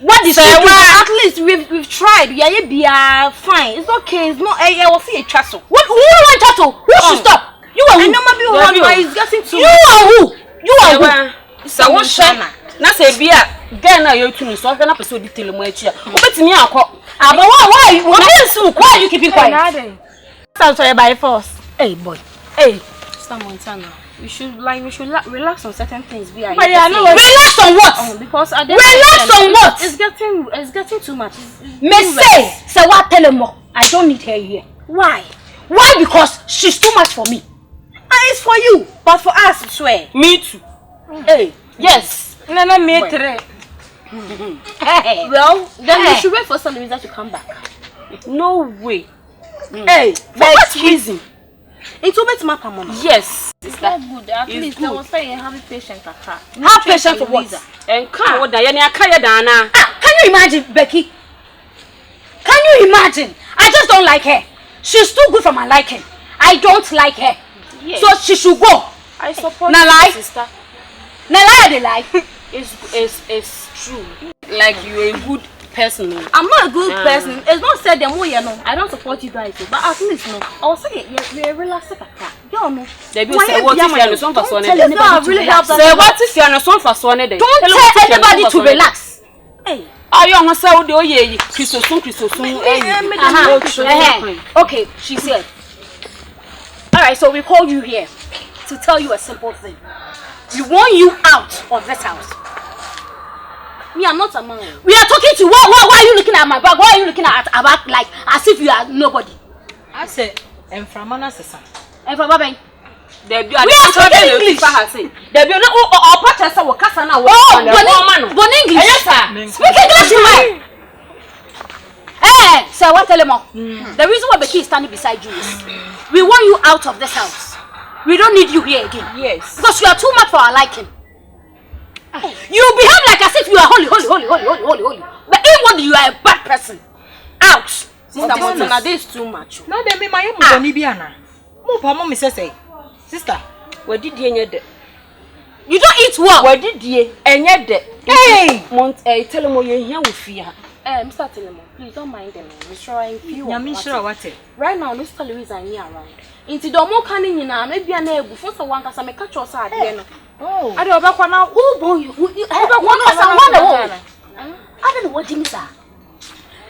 What is it? At least we've tried. Yeah, fine. It's okay. It's not. I will see a tussle. What? Who want tussle? Who should stop? You are who? I know maybe one is getting too. You are who? You are who? So what shana? Na say bia girl na you tunu so hwe na person detail mo achi a obetimi akọ But why you keeping quiet? Sounds sorry by force. Hey boy. Hey. Mr. Montana. We should relax on certain things. Relax on what? Because relax on what? It's getting too much. Say what? Tell him more. I don't need her here. Why? Why? Because she's too much for me. It's for you, but for us, swear. Me too. Hey. Yes. Nana me 3. Well, then we should wait for Louisa to come back. No way. Hey, for what reason? It's over to my mama. Yes. It's not good. At least I was saying have patient kaka. Have patience for what? And come what Diana Akaya Dana. Can you imagine, Becky? Can you imagine? I just don't like her. She's too good for my liking. I don't like her. Yes. So she should go. I support you, sister. Nala they lie. It's true. Like you're a good person. I'm not a good person. It's not said them way, no. I don't support you guys, but at least no. I was saying you're relaxed. You know. They be say what if you are not for so Don't say what if you are not for so Don't tell anybody to relax. Hey. Are you on say o de oye Christosun Okay, she said. All right, so we called you here to tell you a simple thing. We want you out of this house. Me, I'm not a man. We are talking to why are you looking at my back? Why are you looking at our back like as if you are nobody? I said, I'm from Manasa. And from Baba. We are speaking English. There be no purchase our casa now. Bon English. Yes, sir. Speak English, man. Hey, so what tell him? The reason why Becky is standing beside you is we want you out of this house. We don't need you here again. Yes. Because you are too much for our liking. You behave like as if you are holy. But inwardly you are a bad person. Out. Sister Montana, this is too much. No, they be my own Bibiana. Move, Miss say. Sister, where did you eat? You don't eat what? Where did you eat? Hey! Tell them what you're here with fear. Mr. Telemo, please don't mind them. I'm sure I'm few. I'm sure what it. Right now, Mr. Louisa is around. Into the more canning in an Arabian able for the one because I may catch your side. Oh, I don't know about now. Oh, boy, you have one of us. I don't know what Jimmy said.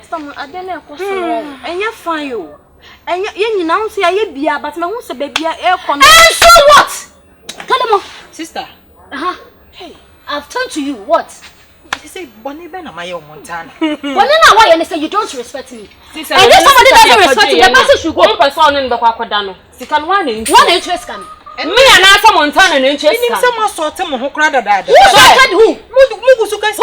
Some I don't know. And you're fine. And you now say I be a but my own baby air con. And so what? Tell them, sister. Hey, I've turned to you. What? You say Bonnie Ben my own Montana. Bonnie, why you say you don't respect me? And if somebody doesn't respect you, the person should go. One person in the Quaquadano. She can one interest can. Me and I some Montana and interest. Someone saw them who cried at who sorted who? Who sorted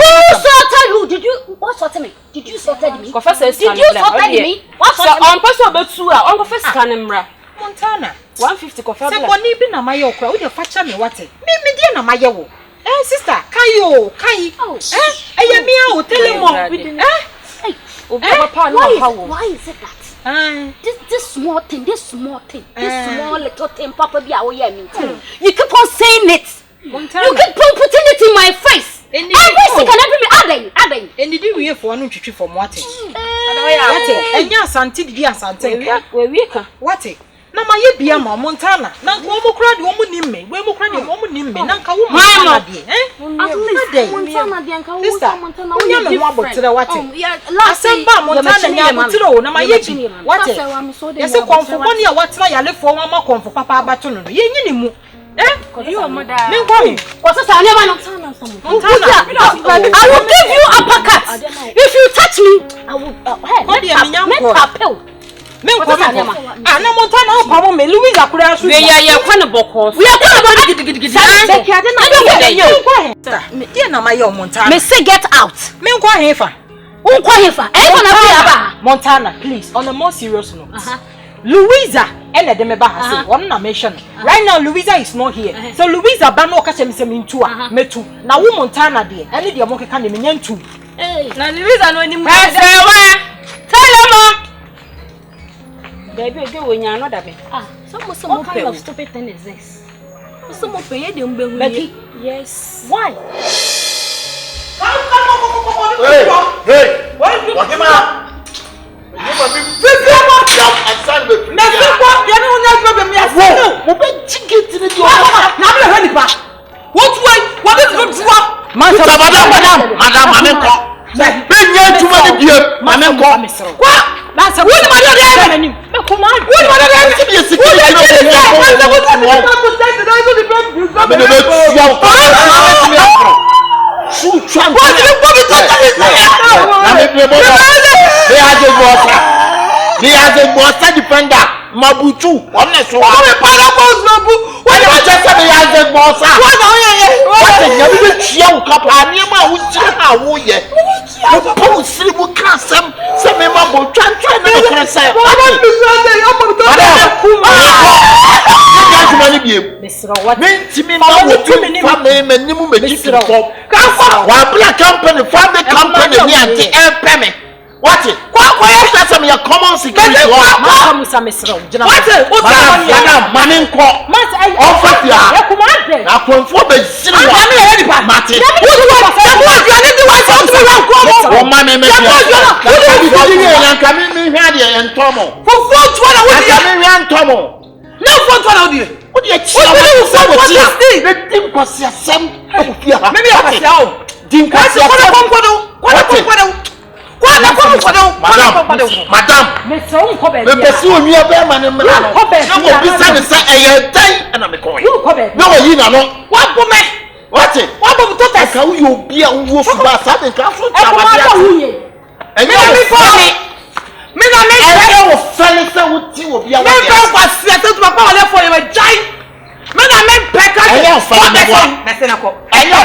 who? Did you what sorted me? Did you sorted me? Did you sorted me? What sorted me? On person about 2 hours. On first canimra. Montana 150 coffee. Say Bonnie be na my okra. We dey facha me what? Me dey na my yawo. Sister, Kai. Me out tell him. Why is it that? This small thing, this small little thing, Papa be our year. You keep on saying it. You keep on putting it in my face. Every second, every adding. And did you for one tree from what? And yes, Auntie, yes, Auntie. What? Na ma ye bia ma Montana na wo mo kra de wo mo nimme we mo kra de wo mo nimme na nka wo Montana de at least Montana de nka wo Montana wo ye mo abotre what asem ba Montana nya abotre o na ma ye bi what ye se konfo boni ya watena ya le fo ma konfo papa abato no ye nyini mu you mother me ngwa o se sa ne ma no Montana I will give you uppercut if you touch me I will make papel. Me ko ana Montana o pamo me Louisa kura so we ya kwana bokos we are kwana gidigidi me dey na my Montana me say get out me nkwa hefa Montana please on a more serious note Louisa ene de me ba ha say one na mention right now Louisa is not here so Louisa ba no ka che me se me ntu a metu na wo Montana de ene de mo keka ne me nya ntu na Louisa no ni mu tell baby, do when you're not a bit. What kind of stupid thing is this? Some of you, Becky. Yes. Why? Hey! What do you want? That's a woman. He has a defender. Mabuchu. What just say me as a boss. What is your young couple? I near my would see how we ye. Oh, sleep will cast some memorable try to say. What meant to me, my minimum company, family company, payment. What it? What that's some your common security law. What it? Money call. Offer ya. Now conform the cinema. Martin. Oh, money make you. Coming here and Tomo. For 4 coming here and Tomo. No 4 what do you say? The thing was your son. Maybe I say, Dink was your son. Madam, the person you are man and man. No, besides, I die and I'm a coin. No, you know what woman? What it? What about how you be a wolf about something? And you for me. I was selling some with you. I was settled to my power for you a giant. Men are men pecker. I know Bessenaco. I know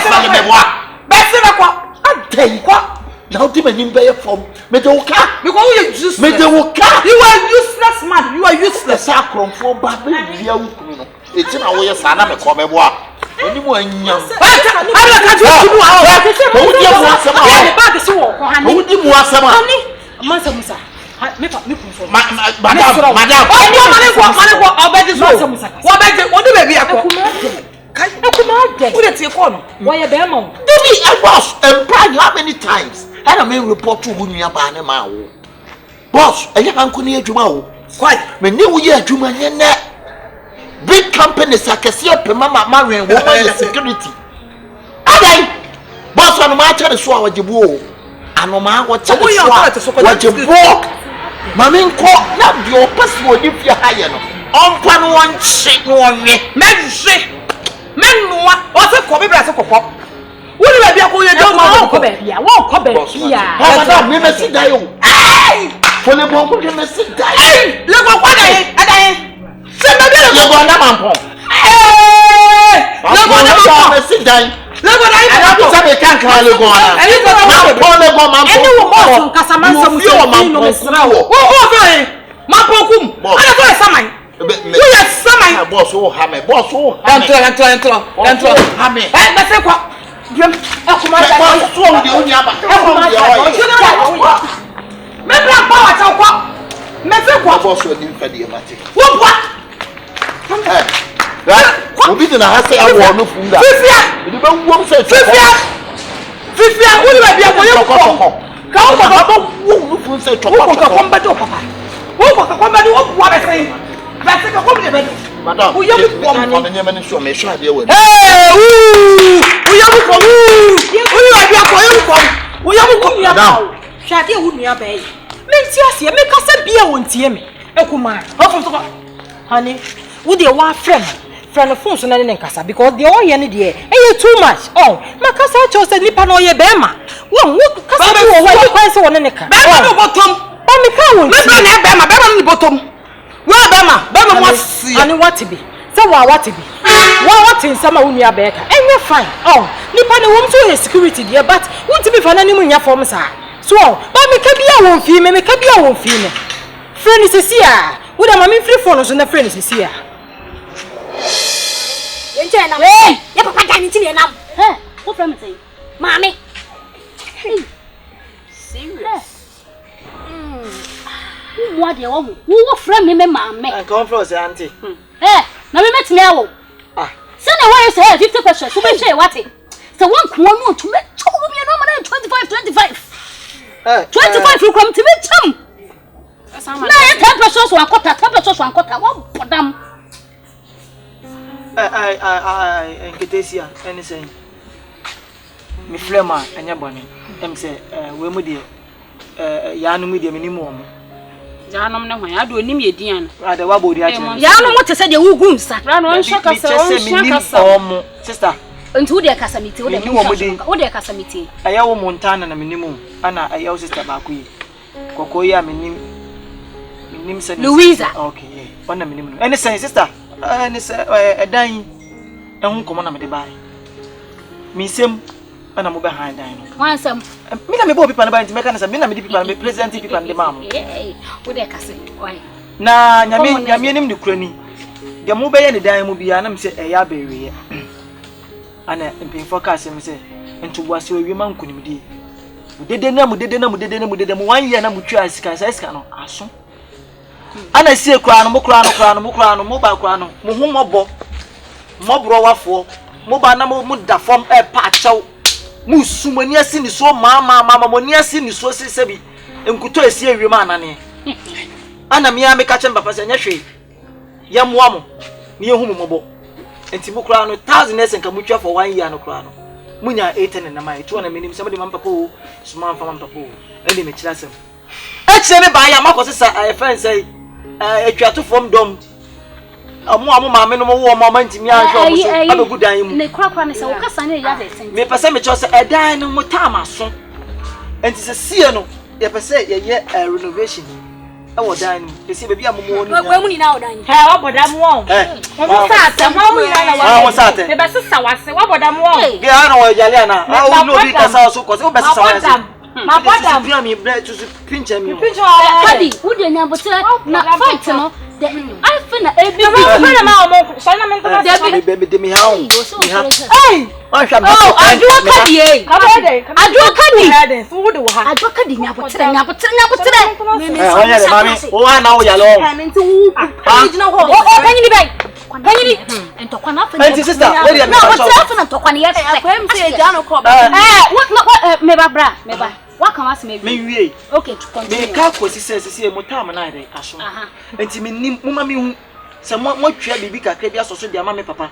Bessenaco. I tell you what. Now, demon bear from Medoka. Because you just Medoka. You are useless, man. You are useless. Sacrum for Baby. It's in our way, son. I'm a common walk. Anyone young. Who did want some honey? Master. Madam, how many times? I don't mean report to who you are by now. Boss, I have Uncle Juma. Quite when you hear Juma big companies I can see up Mama Marian woman security. Boss on my turn to swallow the bull. I know my what you walk. Mammy call not your password if you're higher. On one shake one men shake. Men what's a copy brass of pop? What do I be a boy? I don't know. I won't come back here. Madame, we must sit down. For the bomb, we must sit down. Look what I send a bit of one amount. Look what I sit down. Look what I can't call you go on. And you got a polygon. And you were born Casaman, Mapokum. I don't know. You have some boss who have a boss who have me. That's a what? Madam, who you want to name and show me? Show you with. Hey, who you from? Who you from? Now, shall you with me? Obey. Mentia, make us a beer won't hear me. Ekuma, honey, would you want friend of phones and any casa because the oil any day, and you too much. Oh, my casa chose a nip and oil bema. One, what casa you quite so on any car? Bottom, on the cow, Bema, Bema, bottom. Well, Bema must see. And what to be? So, what to be? What in summer when you are better? And you're fine. Oh, Nippon won't do his security, dear, but won't be for any money for me, sir. So, but me can be a one female, me can be a one female. Friend is a seer. Would I mean free phones and the friend is a seer? Hey, your papa can't see them. Huh? What from say? Mommy. Serious. What you want? Who friend me, mammy? I come from the auntie. Eh, now we met now. Send away your hair 50 questions. So we say what it? So one corner to make 25. You come to me, chum. Now, 10 pesos one quarter, 10 pesos one quarter. What for them? I get this here. Anything. Me flema and your bonnet. Say, we would Yanu media minimum. Janum no I do nim yedian. Rather what body Yanu what to say the wugum sa. Rano shaka sa. Sister. Until their casamity, what their casamity. I have Montana and minimum. Anna, I also sister Bakui. Cocoya minim Louisa. Okay, on the minimum. And the sister, and it's a dying. ehun komo na me de bai me sem ana mo be hand dan no wan sam me na me bo pipa na bai nti me ka na say me na me di pipa me president pipa na de ma mo wo de ka say why na nyame nim de kurani de mo be ye ne dan mu bia na me say eya be wiye ana mpinfo ka say me say ntu boase owie man kunimdi mudede na mu 1 year na mu twa sika no aso ana sie kura no mo ba kura no mo hu mobo mobro wafo mo ba na mo da form pa achew mu sumani asi ni so mama moni asi ni so sesebi enkuto esi awie ma anane ana me ya me ka chemba pase nya hwe ya moa mo ni ehu mo mobo enti mo kura no 1000 esen ka mu twa for 1 year no kura no munya 8 na mai to na menim somebody man papa o suma man papa o ende me kira sem e kire me ba ya makọ sesa friend say etwato from dom amu maame no wo mo mantimi ahwe o so abegu dan mu ne krakra ne se wo kasa ne ya de sen me pese me cho se edan no mo tama so enti se sie no ye pese ye renovation e wo dan mu pese be bia mo mo ni we mu ni na wo dan he wo boda mu won mo sa ate mo mu ni na wo sa ate me be sesa wase wo boda mu won ge ana wo yale na o no bi kasa so ko se wo be sesa wase ma boda bia me bre to pinche me kadi wo de nya botre na fight no I finna ebi na ma o mo so na me nko be de me ha o hey oh adwo kadi e adwo kadi so wo de wo ha adwo kadi nya botre me onya le mami o wa na o ya lo nti wo original ho o kanyini bai kanyini entokwa na afa anti sister where you na botre afa na entokwa ne yes akwem se ja no ko me ba What can I say? Me okay, to continue. Me ka kwesi sese mo tam na ide aso. Enti me nim mo ma me hu se mo twia bibi kakra bi asoso de ama me papa.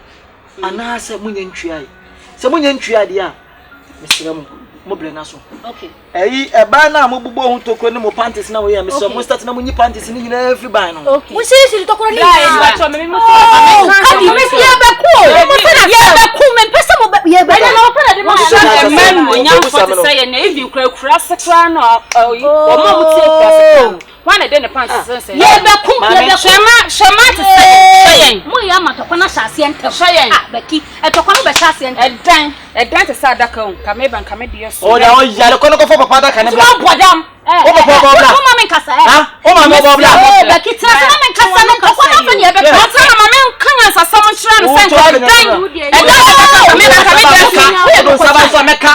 Ana se mo nya ntwia yi. Se mo nya ntwia de a me sere mo bre na so. Okay. Eyi eba na mo bubo hu tokro ne mo panties na wo ya me so mo start na mo nyi panties ni nyina every buy no. Okay. Mo sisi tokro ni. Ya cho me mo so. Kadi me se ya be cool. Ya be cool me pesa mo ya be. Na mo pala de mo so man mo nya for say na even kura sekra no o mo mo tie kura sekra. One day the pants say. Ya be cool. Shema to say. Mo ya matokwa na shase ntem. Ah beki. Etokwa no be shase ntem. Edan te sa daka on. Kame ban kame de so. O ya o ya ko no ko papa da kan bla. Mo bodam. O papa bla. O mama nkasa ha? O mama bla. Beki tina na me nkasa no ko na fa ni e be. Asa na mama kan asa so mo kira no sen. Edan saba meka.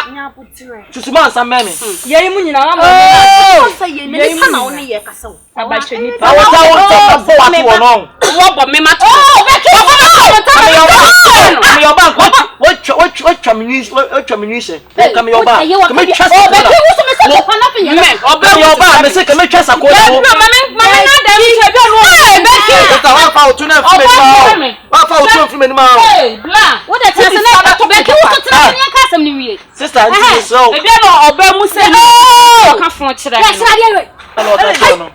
Susuma nsa meme. Yeri mu nyina mama. Kasa ye ne sa na oni ye kasa. Abache ni pa. Wo no. Wo bo me ma. Beki. Come your bank. What communication? Come your bank. Come trust. Beki wo so me say kwa na fa ye. Come your bank. Me say come trust akodo. No mama na dem che be no. Beki. Ota wa fa otu na fime. Wa fa otu fime ni ma. Bla. Wo de tese na Beki wo so tena ni ka asem ni wie. Sister, this is so. E be no oba mu say no. Ka fon kire. Yes, na dey. Hello, that's no.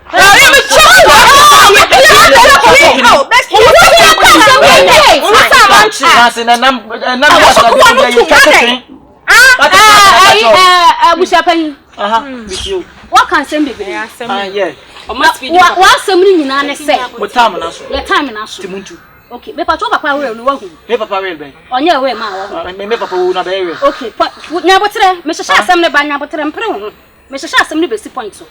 What can send me? Yeah. What somebody in an essay? What time na so? Your time na so. Okay, me papa papa we no wahu. Me papa we be. Onye we ma wo. Me papa wo na be we. Okay, nya botre, me hye asem ne ba nya botre mpre ho. Me hye asem ne be si point so.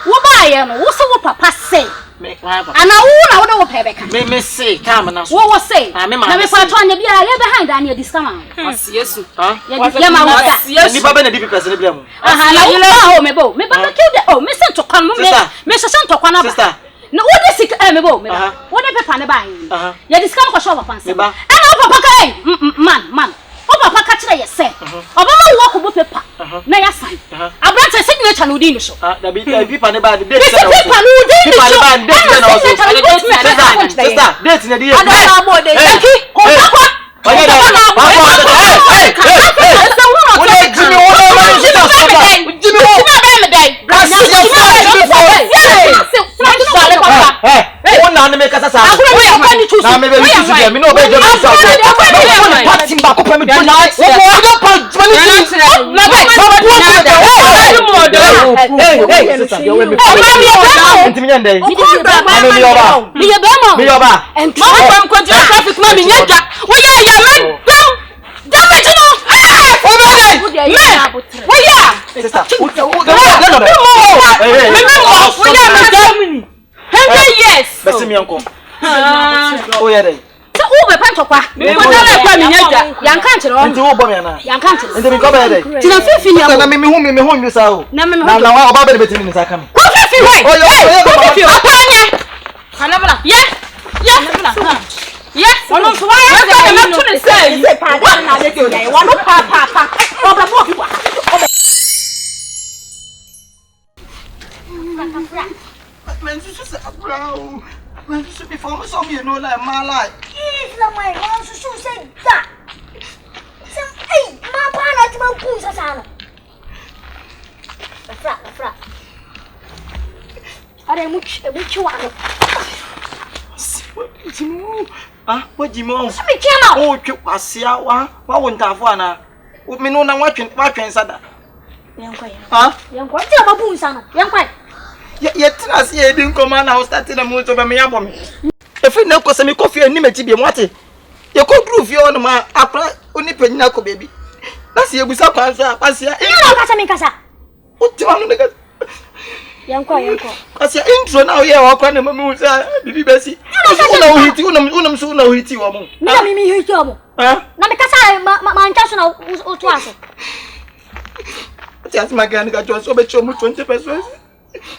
Wo ba ye no, wo so wo papa say. Me papa. Ana wo na wo de wo pebe Me say time na so. Wo say. Na me papa anya bia ye behind and ye discover. Yesu. Ye ma wo sa. Ni baba na di person be am. Aha, na wo ho me bo. Me papa kill the me say to kwan mo me hye ntokwa na ba. Sister. No, what is it? Me bo, me ba. What the paper na buy? You discount for sure papa say. And papa kai, man. O papa ka kire ye say. Obama wo ko bo paper. Na ya sign. Abrante signature no di ni so. Da bi paper na ba date na. Paper no di ni so. Date na so. Sister, date na di. Ada mo de. Ko papa. Damage no. Sister. Yes. Besi mi anko. Oh yeah then. So who be pan tokwa? Me ko dala kwa mi nyaja. Yan kan kire o. Nti wo bo me na. Yan kan kire. Nti mi ko be dey. Tina fifi ni Na me hu mi sa o. Na wa oba be betimi ni sa kam. Ko fifi we. Oh yo. Apanya. Kanabla. Yes. Yes. Ono so wa ya se na to ne say. Say pa na de ti o wa no pa. O ba mo ki wa. Man, this is a bro. Man, this is before some you know like my life. If la mai wa su say that. Say hey, ma pa na ti ma ku sa sa no. Fra. Are mu chi wa no. Jimu. Ah, what Jimu? Me chema. Oh, twa asia wa wontafo ana. Me no na watwen sada. Yankwa. Ah? Yankwa ti ma bu nsa no. Yankwa. Ye tina si e din koma na ho start na mo so be me yabo me. E fi na ko se me kofi ani mati bi mo ate. Ye ko proof ye on ma apra oni panyina ko baby. Na si ebusa kwan so apasia. Ina na kasa me kasa. Uti wa no de kasa. Yankwa. Kasia intro na ye wa kwa na me usa bibi besi. Una uhiti unam so una uhiti wa mo. Na mi hiti o mo. Ah? Na me kasa ma ncha so na o to aso. Ati asma ga ni ga jo so be chomu 20 pesos.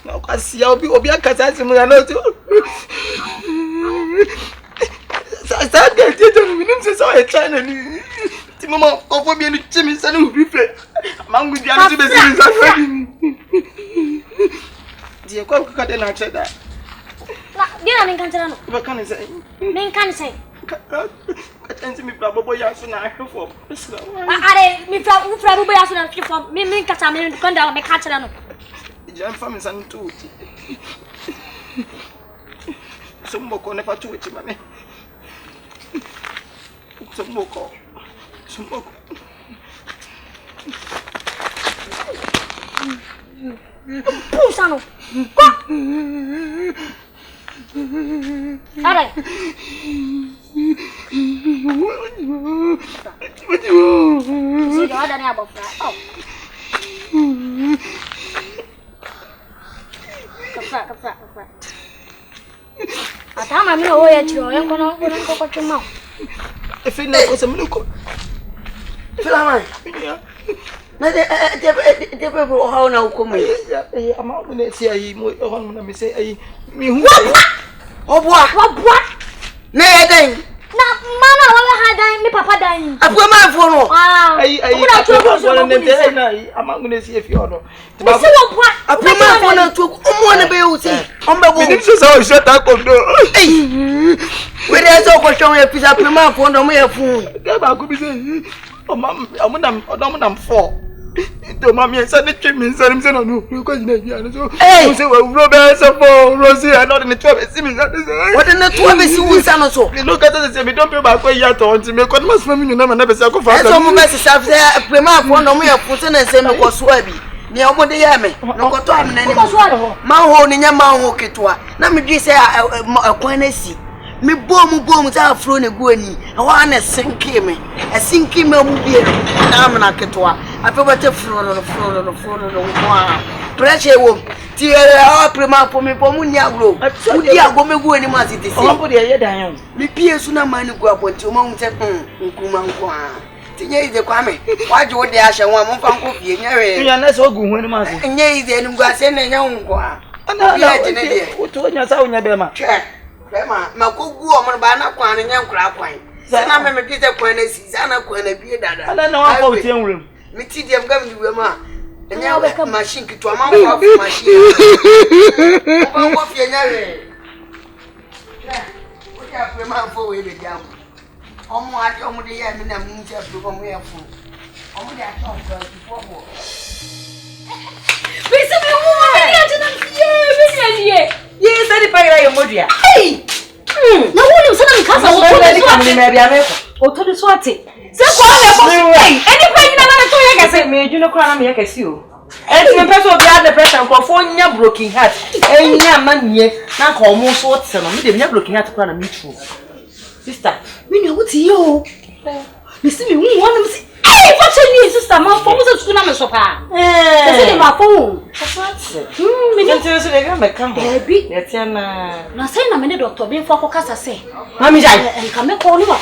Na kasia obi akasa asimu ya no to. Sa ga ti to mi nim se so e chana ni. Ti mama ofo bi ni chimi sa no replay. Mangu dia no be siri sa fa ni. Di ko ka de na cheda. Na dia na nkan no. Ba kan se. Men kan se. Ka tanti mi bra bobo ya so na ahwefo. Are mi fra bobo ya so na ahwefo. Me kasa me kan da me ka chera no. Jam family san tuti. Sumboko ne fa tuti mame. Sumboko. Pusa no. Ko. Are. Si do ada ni abofra. Oh. Kapsa. Atama mi o ya chiro yan kono ko chuma. E fi na ko se mi ko. Fila man. Na de o ha na ko mo. Ama mo ne si ayi mo o na me se ayi mi hu. Obua. Na ye den. Na mana wala ha dan mi papa dan. Apo ma fo no. Ayi. Kuna chiro so ne de na ayi ama mo ne si e fi o no. Ti ba bua. Apo ma fo na to o na be u si. On be bo. Mi so sa o shota ko do. Ei. We dey so ko shon e pisa apo ma fo no mo ye fun. Ga ba ko bi se. O ma am 4. To mami e say twi mi nsarim se no ko jina bia no so o se wa wuro be se for rosi and not in the 12 see me that is what in the 12 see we say no so me look at say me don pay back wey ya to until me come mas family na na be say ko fa so mo be se say prema for no mo ye fun se na say me ko so abi ni omo de ya me no ko to am na ni ma ho ni nya ma ho ketwa na me dwi say akwan na si me bom za afro ne gu ani wa na sinki me mu bie na am na ketwa afebate fro no kwa pressure wo ti e prema po me po mu nya bro udi agome gu ani ma sitisi o mpo de ye dan yo me pie su na mani gu aponti o ma hu se nkuma nkwa ti nye ide kwa me waje wo de ahye won mo fa nko fie nya we nya na se ogu hu ani ma se nye ide ni gu ase na nya nkwa ana na o to nya sa o nya be ma Bema makugu o ba na kwan nya nkura kwan se na me dite kwan na si se na kwan na bie dada ana na wa fa tie nwrem mi ti dem gam di wem a nya we machine kitu ama wa machine ko ko fie nya we o ja pre ma fo we be jam omo ade omo de ya mi na mu ntia pre omo ya fo omo de ato ko fo fo Bisa me wo ni ate na ye Yes, I did your modia. Hey! Na woni so na nkasa wo to be so ate me bia me ko. O to de so ate. Se ko le ko hey, any pain na na to ye ka se me dwuno kra na me ye ka si o. E me person obi had the pressure ko fo nya broken heart. E nya manie na ka o mo so ote no me de nya broken heart kra na me true. Sister, me no wuti yo. Me see me one say, "Hey, what's your sister? My phone was school na me so pa." Say my phone. Me don't say they go make come. Baby. Na say na me ne doctor be for kasa say. Mami jai. Enka me call ni wa.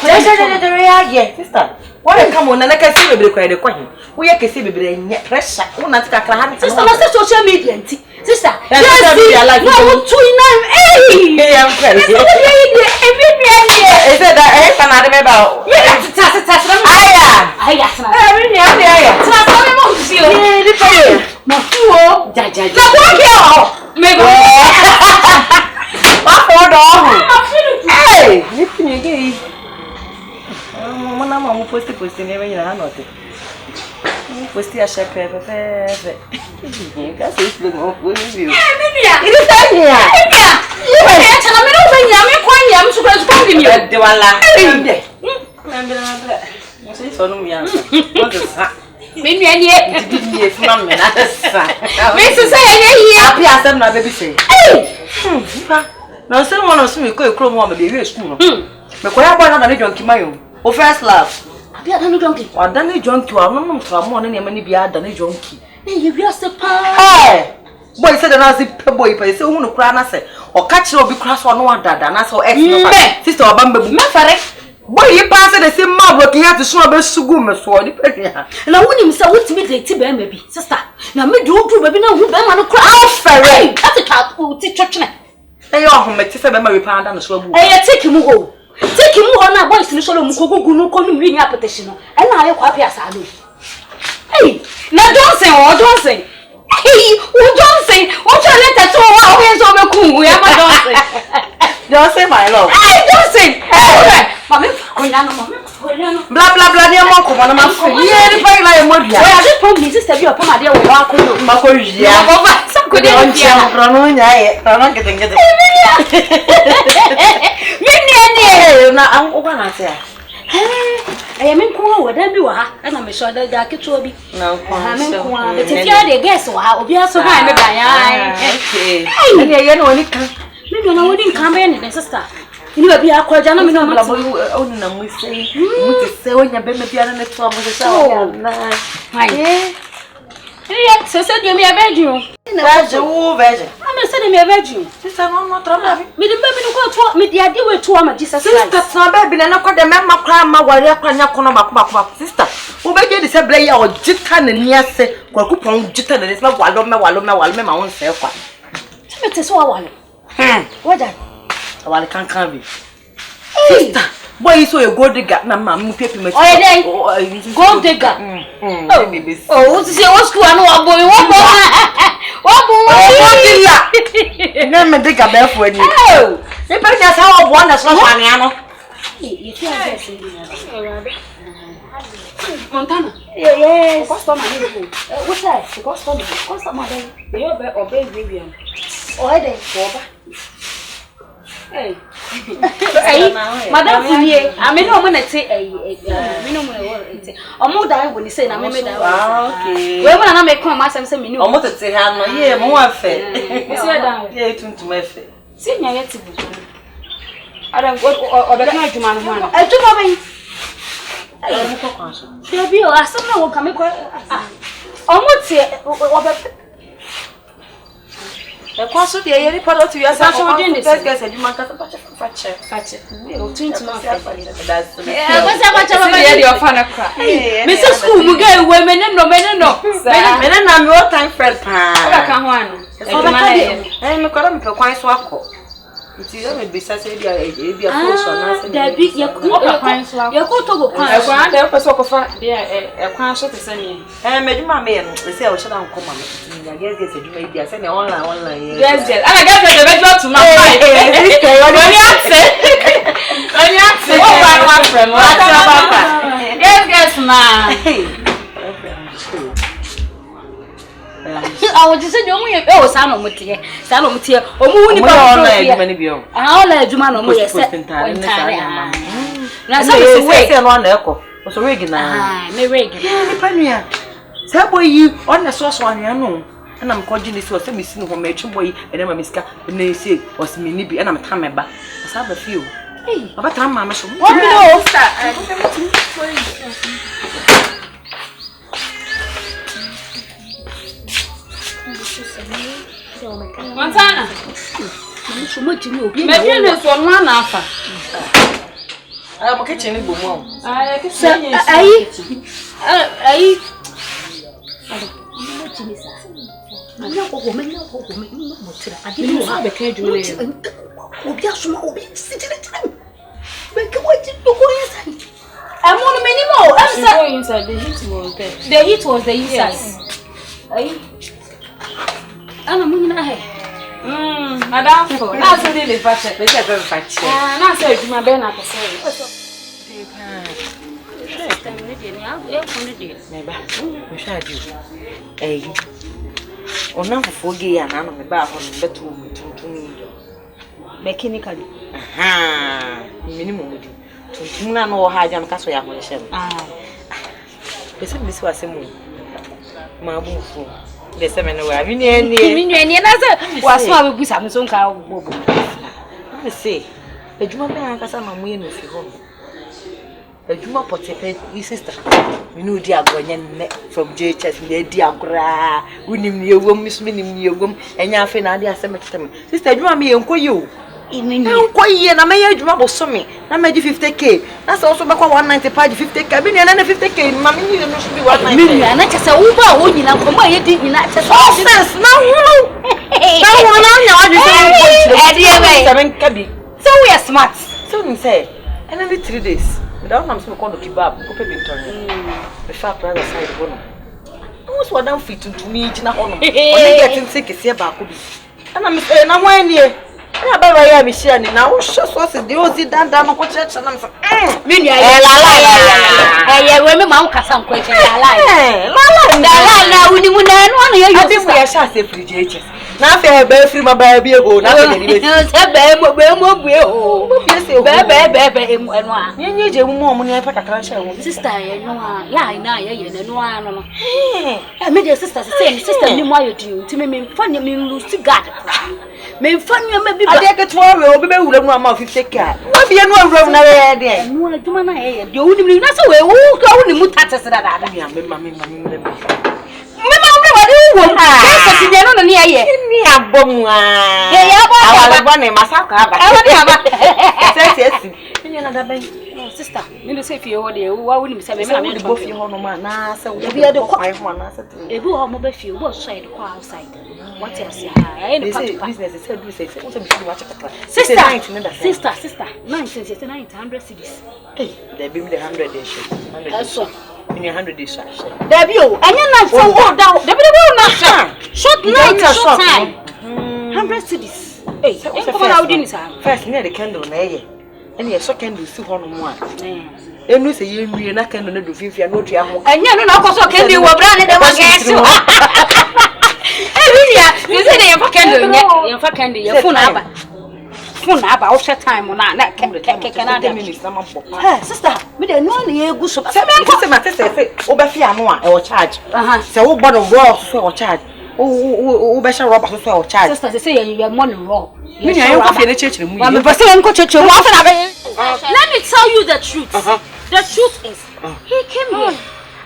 Sister. Why come on na ka see bebre kwa de kwa hin. Wo ye kese bebre nye pressure. Wo na tika kra ha. Sister, na say social media nti. Sister, yes, no, two in nine. Hey, I'm crazy. Is it that I can't remember? Yes, I Posti a chefe perfeito. Casi isso não foi viu. Ele tá aí. Eu tell me no when you me kwanya am so go come me. De wala. Não sei só não me anda. Me nua nie. Bibi e fuma me na sa. Me so say ye here. Api asem na baby say. Não sei mo no so me ko ekro mo ma be wi school no. Me ko ya boy na na John Kimayo. O first class. Abi adani donkey. Adani jonki wa no mfa mo ne ma ne bia adani jonki. You wi ase pa. Boy said na se boy pa se hu no kra na se o ka kire obi kra so no adada na se o ex no pa. Sister oba mbabu. Me fare. Boy yi pa se de se ma bro kin ya to so be sugu me so ni pa ya. Na woni se wotimi date be ma bi. Sister, na me do be na hu be ma no kra. Aw fare. Ati ka o ti twetwene. E yo ho me ti se be ma we pa anda no so abu. E ye take mu ho. Take him on a boys in solo mukogu no kono wi nya petition and na ye kwa pia sa do. Hey, na don't say. Hey, don't say. What your letter to how we so be ku ya ma don't say. Don't say my love. Hey, don't say. Hey, mama ko ya no mama. Bla bla bla ni mo ko na ma fu. Ye ni pa ila ye mo bia. We are just from me sister bi o pama de wo wa ko no. Ma ko jia. Ma ko ba sam ko de on dia. Prono nya ye. Prono ngete. Na an ko na se I mean, cool, what I do, and I'm sure that I could be. No, I'm cool. But if you are the guest, I'll be so high. Hey, you know, maybe I wouldn't come in, sister. You will be a quite gentleman. Only no, we say when you're baby and the trouble is so. Yeah, so said you may have read you. I'm sending me a virgin. Sister, I'm not trouble. Me the baby go to me, the idea with 2 hours. Jesus, that's not baby, and I got the mamma cram my warrior Panya sister. Who may get this a blade or jitan and near say, Coupon jitan and it's not while my own self. It is so one. What that? Well, I can't come in. Sister. Boy, so you go digger, Mamma, paper. Go digger. Oh, to say what's going on, boy? What boy? Never dig a bell for you. Oh, they put us how I want us, Montana. Yes. What's that? What's that, mother? You obey Vivian. Oh, they Hey, Madam Funier, I mean, no one say a minimum. Or more than when you say, I made that. Okay. Well, when I make come, I say, me, almost at say, I'm not here, more fair. Yeah, to my face. See, I get to be. I don't go or the night, man. I do not mean. Be or someone will come. Almost here. The course of the year report to your son, doing this guess, and you might have a patch. Mrs. School, you get women and no men, no. Men and your time friend. I can't one. I'm a column for quite swap. It's either be such a Debbie, you're going to go. I want to help us offer a conscious to send me. And made my man, they say I should not come. I guess you may be sending online. Yes, and I got the regular to my yes, ma. I was just saying, oh, Sam, with you, Sam, with you, or moving on. I'll let you man on my second time. Now, some is away on echo. Was a regular. Me regular. Say, you on the sauce one, you know. And I'm calling this was a missing from Match Boy, and I'm a miska, and they say, was me, and I'm coming back. Let's have a few. Hey, about time, Mamma. So, What no, Montana. Maybe this one after. I'm a kitchen in Boom. I'm on many more. I'm inside. The heat was there. The heat was the inside. I'm Madam, that's really fast. Let's have a fight. Now, sir, my Ben at the Hey, or now for 4 years, and I'm a bar on the bedroom to me. Mechanically. Aha, minimum. To know how I'm Castle. This was a move. My boo. The seminary, I mean, was why we have some cow. I say, a Juma Casama win with you. A Juma Potato, sister. You know, dear Gwen from JHS, dear Gra, winning your room, Miss Minning your room, and your friend, I cemetery. Sister, you are me and you. In quite and I may drop so me. I made 50K. That's also back 195, 50K. I've been another 50K. Mammy, you should be 1 million. And I just say, oh, you know, come on, you didn't not just all sense. No, so we are smart. So say, and every 3 days, without I'm so called to keep up, go pay Victoria. The sharp rather side of one. I was one down fit to me in a home. Getting sick is here back. And I'm 1 year. I buy my share now. Just was the Ozi down on church and I'm so. Meaning, I remember my Cassam question. Now, when you went on here, you think we are shall say free JHS. Now, fair baby, my baby, oh, nothing. You need your more money. I put a crash. Sister, line, no. I made your sister say, sister, you might do to me funny, me lose to God. Me funny, maybe I get 12 will be able to run my 50K. What be a no room there? You want to do my hair. You wouldn't that's away. Who go in the mood tatters that I am, Mammy. Sister, you say if you order, why wouldn't you say both your home? So we are the quiet one. If you are mobile, you will say the outside. What else? Business is sister, 900 cities. Hey, they be the 100 days. In 100 days, debut, and you're not so old down. Short night, short time. 100 cities. Hey, first near the candle, and you're so candle, see one more. And we say you and I can do 50 and no trial. And you're not also can do what brand and you say they are candle, you're fucking your phone about time on that can sister, we don't know any good so or charge. So what of raw or charge. Oh, better rob or charge. Sister, say you are money raw. You are in the church. Let me tell you the truth. The truth is, he came here.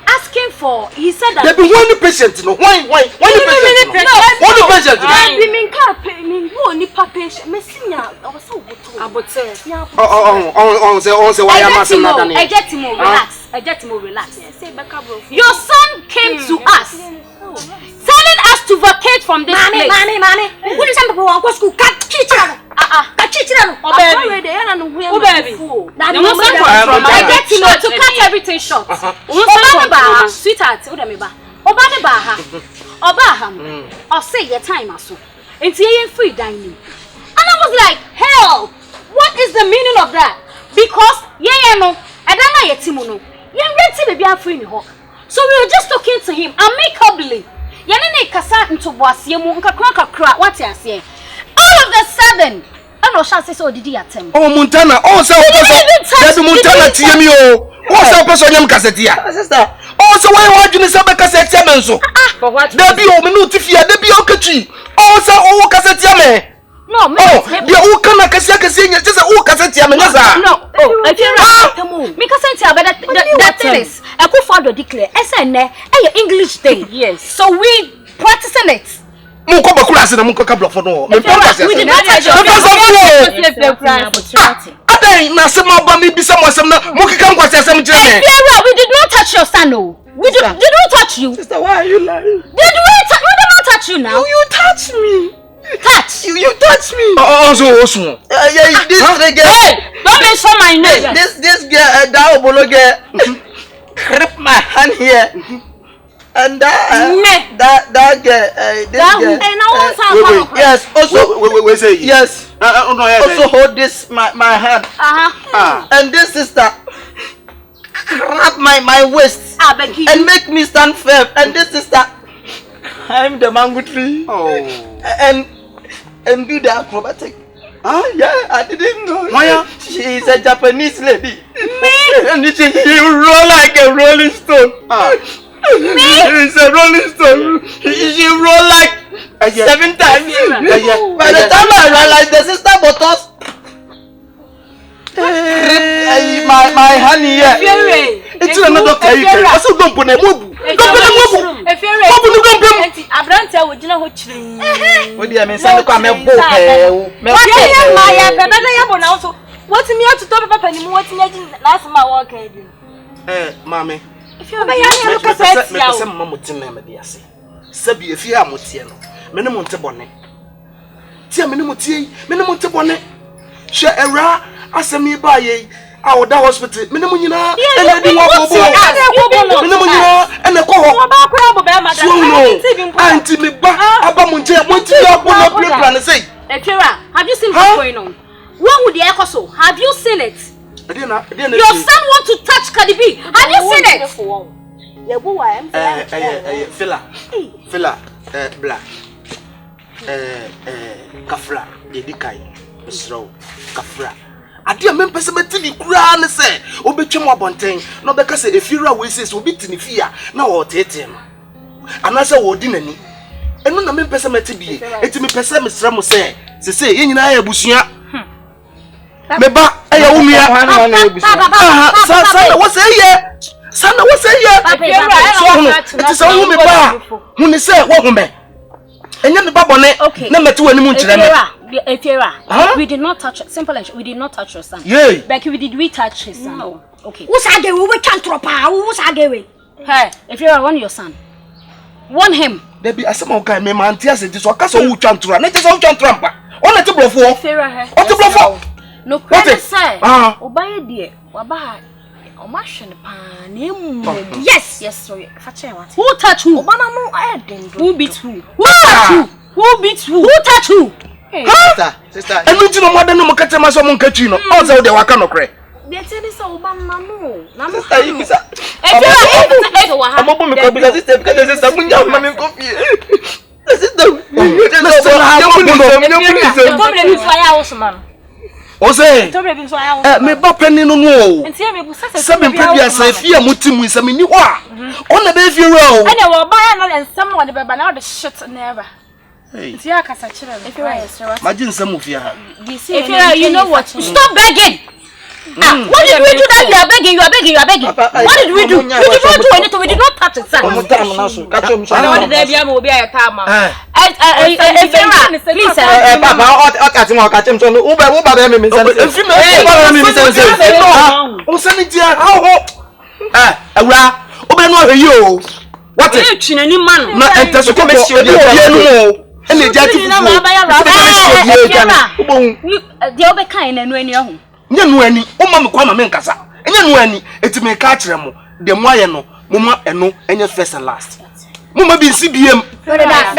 Asking for, he said that there be one patient, no. Why the patient? No, one patient. I mean, can't pay me. Only patient. Messiah, I was so good. Say why am I saying that? I get him relax. I get him relax. Your son came to us, telling us to vacate from this place. Money. Who is somebody who wants to school? Kitchen. I get to cut everything short. Sweetheart, Obaham, or say your time or so. And see free dining. And I was like, hell, what is the meaning of that? Because, no, I don't know yet, Timono. You're ready to be free. So we were just talking to him amicably. Yanene kasa into boss, what you saying? All of a sudden, I know shall say so did he attempt. Oh, Montana, also, Montana, TMO. What's up, person? Sister. Also, why you say cassette? For what? There be old Tifia, there be Okachi. Also, cassette. No, the Okana kasi nya just who can say me nasa. No. Oh, if you right. Me can say that thing is. I could follow declare. SN English day. Yes. So we practicing it. Mo ko ba class na mo ko ka block for no. Me practice. We did not touch your Adan na se ma ba me bisa mo asem na mo kika nkwase asem kire me. We did not touch your son, no. We did not touch you. Sister, why are you lying? We did not touch you now. You touch me. Touch. You touch me. Also. Yeah, this girl. Hey, don't mention my name. This girl, that Obolo girl, grip my hand here. And that girl, this girl. Yes, also. Wait, say. Yes. Also hold this my hand. And this sister grab my waist and make me stand firm. And this sister climb the mango tree. And do the acrobatic. Yeah, I didn't know. Maya, she is a Japanese lady. And she roll like a rolling stone. She's a rolling stone. She roll like 7 times. By the time I realized the sister buttons my honey here. It's another Kyekyeku. Also don't put a move. If you're ready, Abrante would you know what you what do you mean? Some come a book. What's me out to talk about any what's making last my walk? Mammy, if you're a some mammutin, dear. Sabi, if you are Mutiano, minimum to bonnet. Tia minimum bonnet. Share a ra, as a me by ye. Our hospital, minimum, and I do and the call Auntie me back about plan say. Have you seen what's going on? What would the echo so? Have you seen it? Your son want to touch Cardi B. Have you seen it? Fila, black, Kafra, Dedikai, Misro, Kafra. Adia Memphis me kura say obetwem abonten no beka say efira we say obetini fia na wo tete no anase wo di nani enu na Memphis meti bie etimi pese mesra mo say se ye nyina ya busua meba eya wumia sana wo say ye so it say wo me ba hu ni say wo hume enya me babone na meti wani mu nkire me. We did not touch. Simple and we did not touch your son. Yeah. Becky, did we touch his son? No. Okay. Who's again? We can't drop her. Who's again? Hey, if you want your son, want him. There be a some guy me man tia say this waka so who chantura. Na just who chantura mpa. On let blow for. What to blow for? No credit say. Obaye die. Waba. Omashin pan. Yes, sorry. Who touch who? Obama no I didn't. Who beat who? Who touch who? Who beat who? Who touch who? Sister. And you know what no makata maso mo nkachi no. O say de waka no kre. They say this Obama no. Na mo. Amobo me ko because sister because sister munya ma me ko fie. Sister. O say. Me ba pani no no. Se me pebia say fie mutimu se me ni ho a. O na be fie ro. And we buy na ensam no de be ba na the shit never. If you are imagine some of you. You know what? Stop begging. What did we do that you are begging? What did we do? We did not do anything. We did not touch his son. And the judge Nyanu umma kwa mama nkasa nyanu ani etime ka kire mo de mo aye no moma eno enye first and last moma bi nsi biem da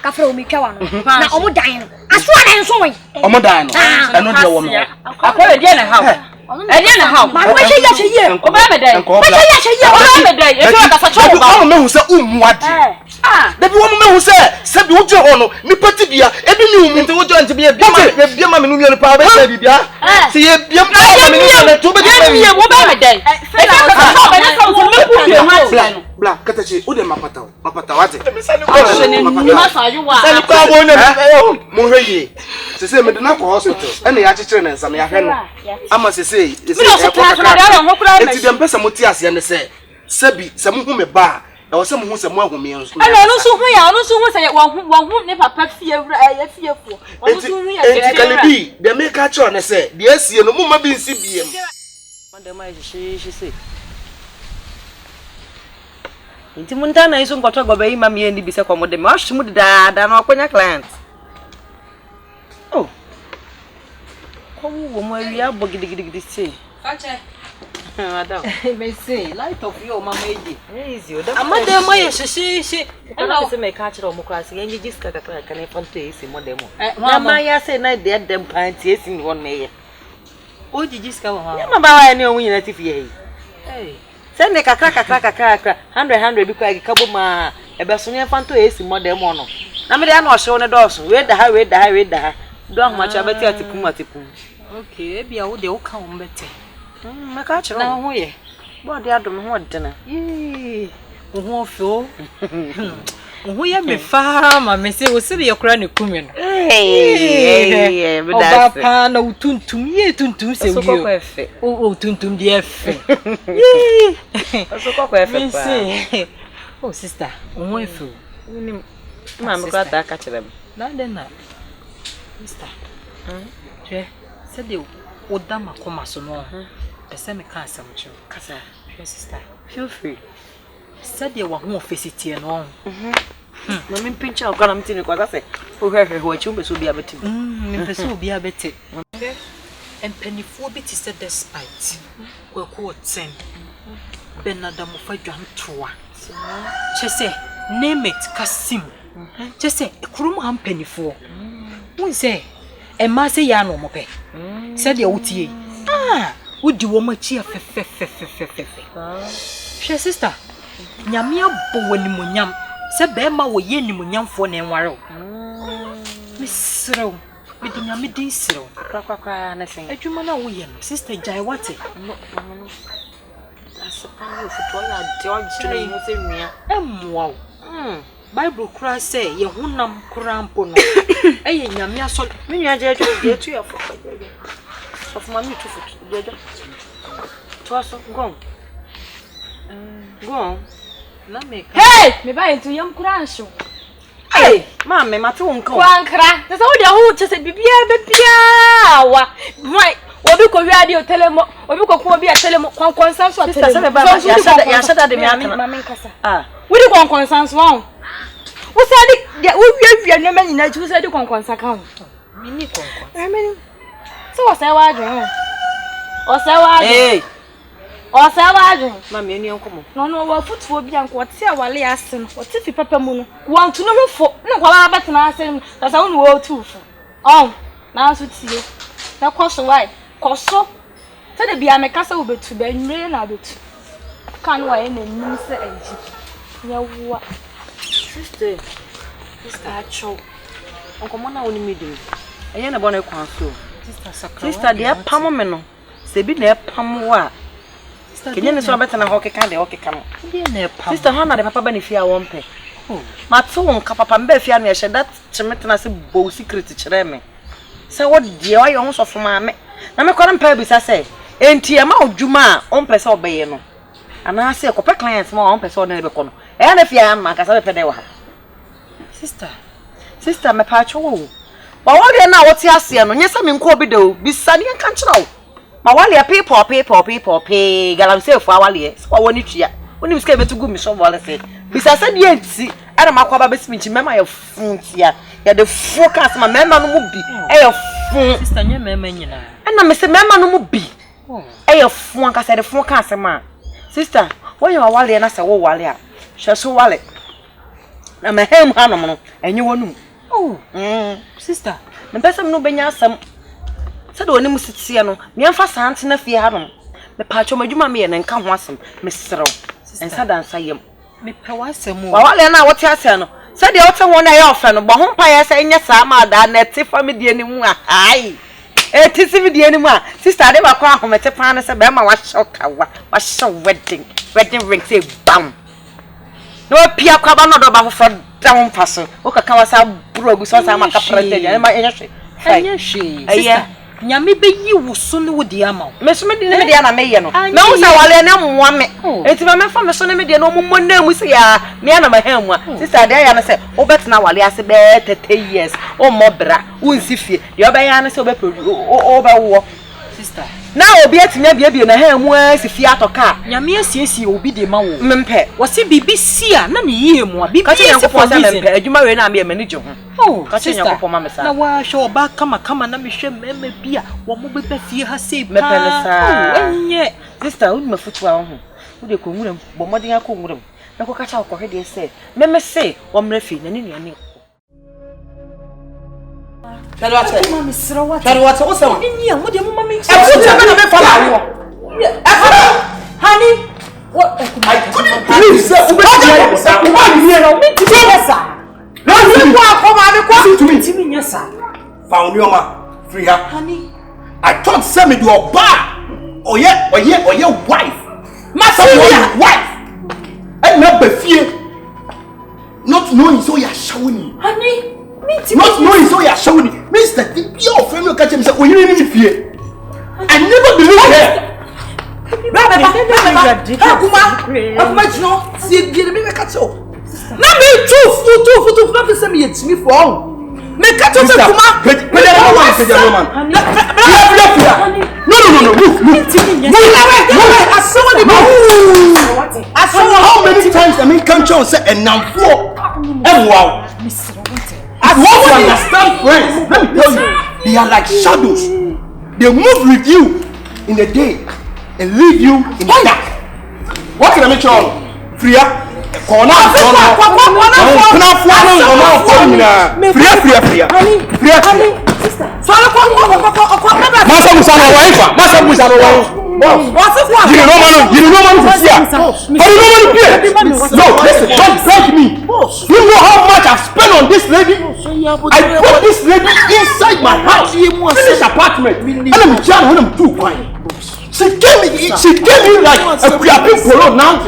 ka fra omi twa no na omo dan no aso dan so wen omo dan no eno de wo me akwa de na how ede na how ma we hye oba me dai oba me dai e ka fa cho ba o me hu se umu ade Debi wo me hu se bi wo je ho no ni pati bia ebi ni umu nti wo je nti bia ma me nu mi pa ba se bia se ye bia ma me nu na to be ye wo ba me dai e ka fa cho ba na ka wo me pu ye ha bla katachi o de mapata wate mo hweye sese me de na ko hospital ene ya chechire ne nsam ya hwe no ama sese eti dem pesa moti ase ne se sabi se mo hu me ba e wo se mo hu se mo ahumi nso ana no so hu ya no so hu se wa hu ne papa fie wura ya fie fo no so hu ya eti kalebi de me ka cho ne se de asie no mo ma bi nsi biem mande mai shi se Inti munta na iso ngotwa gobe yi mami ndi bise kwa mode ma hwe mu da na akonya client. Oh. Ko wo mo awia bo gidigidi se. Fache. Madam. Me say light of you mama eji. Easy o da. Amade mo ye shi. Ana se me ka kire o mo kwase yenji jiska kakra ka ne fonto esi mode mo. Na ma ya se na de dem panti esi ni won me ye. O jiska wa. Ya ma ba wa ni o nyina tifie yi. Eh. Send the kakra 100 bi kwa gikabo ma ebesonya fanto esi model mo no na me de na ohwe ne doso we da ha do ahoma cha beti atipum okay e bia wo de wo ka wo mbete maka chiro na ho ye bo de adom ho de na wo ho fo wo ye me fa ma me se wo sire ye kura ne kumi no me da se pa na utuntum ye tuntum se wi o tuntum de efe so ko efe pa oh sister wo efe ni ma me kura ta ka chire na de na sister je se de o da makoma so no ese me ka asam cho kasa sister feel free se de wa ho ofesitie no no me pincha o kana mtini kwa sase o hwehwe ho achumbe so bia beti me pese obi abeti empanifuo bi ti se despite kwako 10 benada mo fa dwan toa chese name it kasim chese kurum ha empanifuo won se e ma se ya no mo pe se de wotie wodi wo machi afefefefefefe hwe sister nyame abo wani monyam se be ma wo ye ni monyamfo na enware misrew me nyame din srew kwakwa na sen adwuma na wo ye no sister jai wate asapa wo futo ya de ogire mu se nua emwa Bible kura say ye hunam kura mpo no eye nyame aso me nua je je tu ya fo of mami tu futo je je to aso gon na me hey me ba into yam kura ansho hey mama mate won kan kwankra se wo de ho chese bibia wa mai obi ko wi ade o telemo obi ko ko bi a telemo konkonsan so telemo sister se ba ya shada de me atana mama nkasa we di konkonsan so won wo se de wo wi no ma nyina ju se de konkonsan kan mi ni konkon so wo se wa adwen o se wa adwen o se wa adwen mama eni enkomo no wa futuo bi anko te awale ase no o te fi papa mu no wan tu no hwefo ne kwa ba betena ase no ta sa wonu wo tufu na so tie na koso wai koso te de bia me kasa wo betu ba nwere na betu kan wa ye na nim se anji nya wa sister acho onkomo na woni medim enye na bona kwa so sister de pam me no se bi na pam wa Kenya ni so betana ho keka de ho keka no sister ha na de papa ba ne fia won pe ma to won ka papa mba fia no ye that chemetana se bow secret kire me se wo de wa yo so foma me na me kwara mpa bi sa se enti e ma odwuma on pese obeye no ana se ko pe client ma on pese o na be ko no e na fia ma ka sa be de wa sister me pa cho wo ba wo de na wo ti ase no nyesa me nko obi de o bi sa ne kan kira wo ma wale ya people galamse fu awale so woni twia woni miska betugu mi so wale se bisasa de enti era makwa ba besimi mema ya funtia ya de focus ma mema no mu bi e ya fun sister nye mema nyina na me se mema no mu bi e ya fun aka se de focus ma sister wo ya wale na se wo wale a hwe so wale na me hem hanom no enye wonum sister me pesa no benya asam se do onim sitie no me amfa sante na fie hanom me paacho madwuma me ye na nka ho asem me serew ensa dansa yem me pewasem wa wale na wote ase no se de wote ho na ye ofe no bo ho pa ye se enye sa ma da na ti family enimu a ai ti family enimu a sister de ba kwa ahomete pa na se be ma wa shoka wa show wedding ring say bam No pia kwa ba no do ba fofo down paso. O kaka wasa bro gu so sa maka prete ma enya hwe. Anya hwe. Sister, nyame be yi wo so ne wo di ama. Me so me di ne me di na me ye no. Me wo sa wale na mwa me. Enti ma me fa me so ne me di no mo na mu se ya me na ma ha mu a. Sister de ya na se o betena wale ase be 30 years. O mo bra, wo nsi fie. De o be ya na se o be produce o be wo. Sister, na obi atinya bia na ha mu a sifie atoka. Nyame asiesie obi de ma wo. Mempe. Wo se BBC a na ne yie mu a. BBC for mempe adwuma we na me mani je ho. Oh, ka che nyakopɔ ma me sa. Na wa hwe oba kama na me hwe mema bia wo mo beba fie ha sei pa. Mepe ne sa. Enye. Sister, wo ma futu a ho. Wo de ko nwuram, bo modin akɔ nwuram. Na ko ka cha ko hwede se. Meme se wo mra fi na ne nuane. Tell what? Mama sira what? Tell what? What's that? Enye a mo de mo mama. E put me na me follow. Honey, what? I couldn't believe sir. Ube here now. Me ti sir. No, you come and come to me. Ti me sir. Found your ma free her. Honey, I thought send me to a bar. Oh yeah, wife. my Wife. And not be fear. Not knowing so you're showing. honey, me ti Not knowing so you're showing. Mr. T, your family catch him say, "Oh, you need fear." I never believe her. Akuma jino si bi me catch up. Na me truth na say me yet me for. Me catch up kuma. No. I saw how many times I mean come church say and now for. And wow. I want to understand friends. Let me tell you, they are like shadows. They move with you in the day and leave you in the dark. What can I make sure? Freya. Corner. You know listen, don't beg me. You know how much I've spent on this lady? I put this lady inside my house. Finish apartment. And I'm trying when I'm too quiet. She came in like a crappy polo now.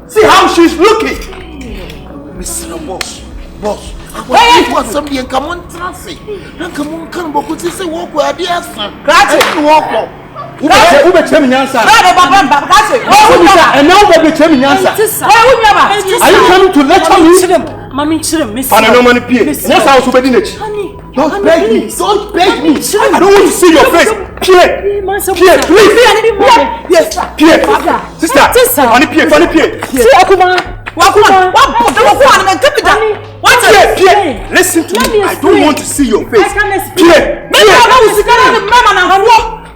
See how she's looking. Mr. Boss. Hey, what's somebody and come on traffic? And come on, because you say walk where they are. Walk. Ube chemi nyansa. And now baby chemi nyansa. Are you coming to lecture me? Mami chirem miss. I no money pay. Yes, I was obeying it. Don't beg me. Don't beg me. I don't want to see your face. Pierre, please. Yes, Pierre. Sister, funny Pierre. See Akuma. Pierre, listen to me. I don't want to see your face. Pierre.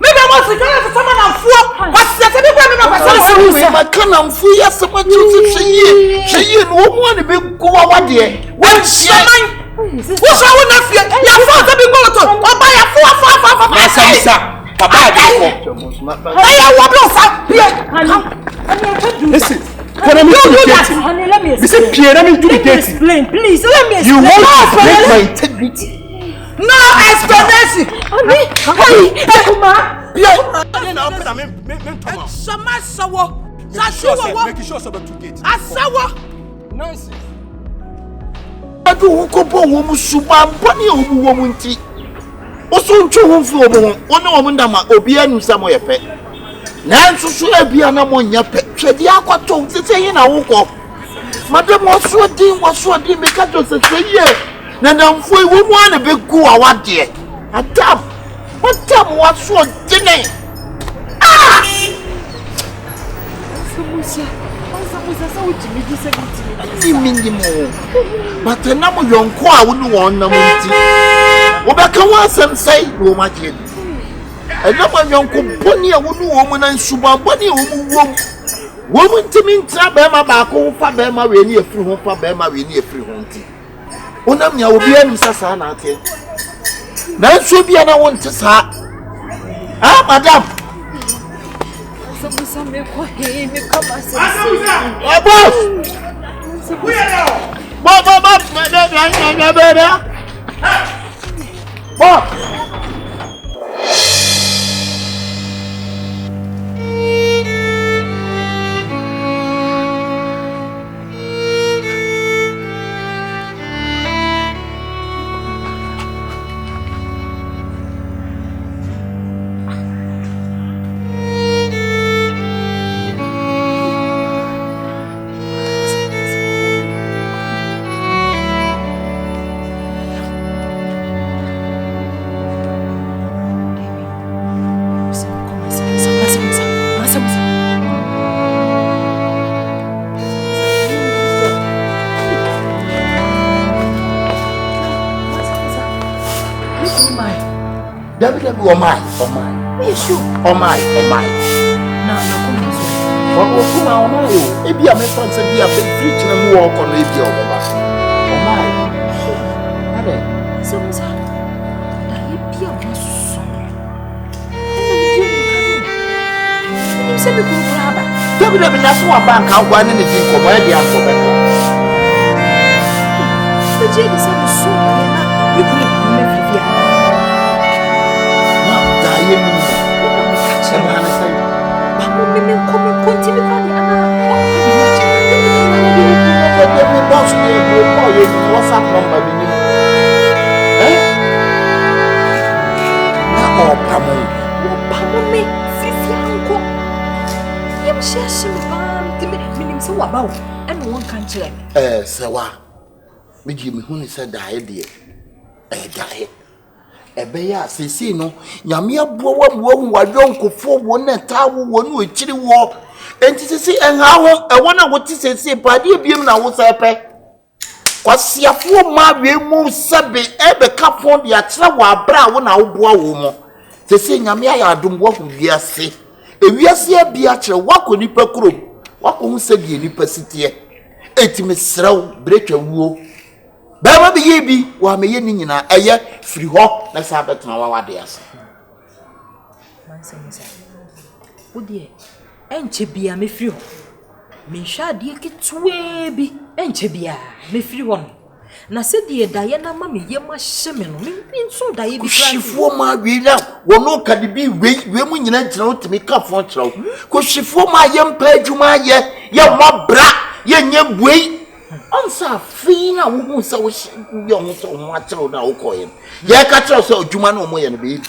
Maybe I want to go to someone and fool. What's that? My cannon for yes, so much she no one to be go out there. When she what's our nephew? Your father be going to buy a four. Listen, let me listen, Pierre, let me do the dating. Explain, please. Let me explain. You want to break my integrity? No explanation. Hey, Akuma. Nonsense. I don't go home, Suba, Bunny, woman tea. Also, two home for one woman, Obian, somewhere pet. Nancy should be an among your pet. The aqua told to say in a walk. Madame was so dim because of the say, Now, we want a big go out there. A damn, what damn was so dinner? But the number young choir wouldn't want no money. Obaka was and say, no, my dear. A number young company, a woman and Suba, bunny, woman to mean Trabema back home for Bema, really a free home for Bema, really a free home tea. Onamia will be an Sasana. That should be an I want to say. Ah, madame. David, oh my. Issue. Oh my. No. What was my own? If you are my friends and you have been preaching and walk on the job. Oh my. So, Miss, I be a son. You said we could grab it. David, that's what bank out one anything for my dear for me. The jade is so you could make it. Now, dying. I'm going to say, Papa, come continue. boss, what's up, number? Now, Pamon, me, Fifianco. You share some meaning so about, and one country. Sawa, me Jimmy Honey said, die, dear. Die. Ebeya sisi no nyame aboa wo wa yonko fo wo na tawo wo no ekiri wo enti sisi enha ho ewo na woti sisi pade biem na wo sepe kwasiafo ma we mu sebe ebe ka fon dia kira wo abra wo na wo boa wo mo sisi nyame ya adom wo hu wiase ewiase abia kire wakoni pakuro wako hu sebe nipa sitie enti mesraw bretwa wuo Baba be ye wa me ye ni nyina eye firi ho na sa betena wa wade ase. Manse. Wodie enche bia me firi ho. Me hwa de ketwe bi enche bia me firi ho no. Na se de daye na ma me ye ma hye me no. Me nso daye bi kra. Shifo ma wi na wono ka de bi we mu nyina gyina wo temi ka fon kyerɛw. Ko shifo ma ye mpa adwuma ye mo bra ye nya buei. Ansa fina wo se wo yo so mo atero na wo koye ye ka tero so adwuma na mo ye no be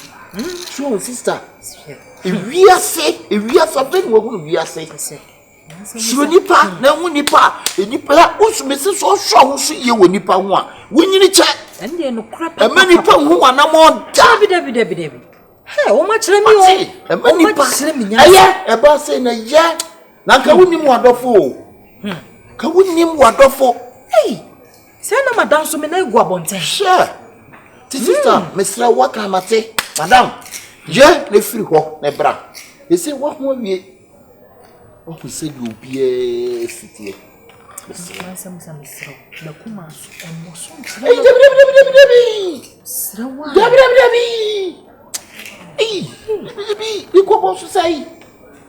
so sister ewiase be wo hu wiase so nipa na hu nipa nipa usumese so ho so ye wo nipa ho a wunyini che ende no kra pa e nipa hu ana mo David he wo ma kire mi o e nipa eye e ba se na ye na ka wunim wadofo ka wunim wadofo say na madam so me na egu abonten sure sister mesra waka mate madam je na firi ho na bra e say wo ho wie o ku se di obie sitie mesra na kuma so emmo so iko so sai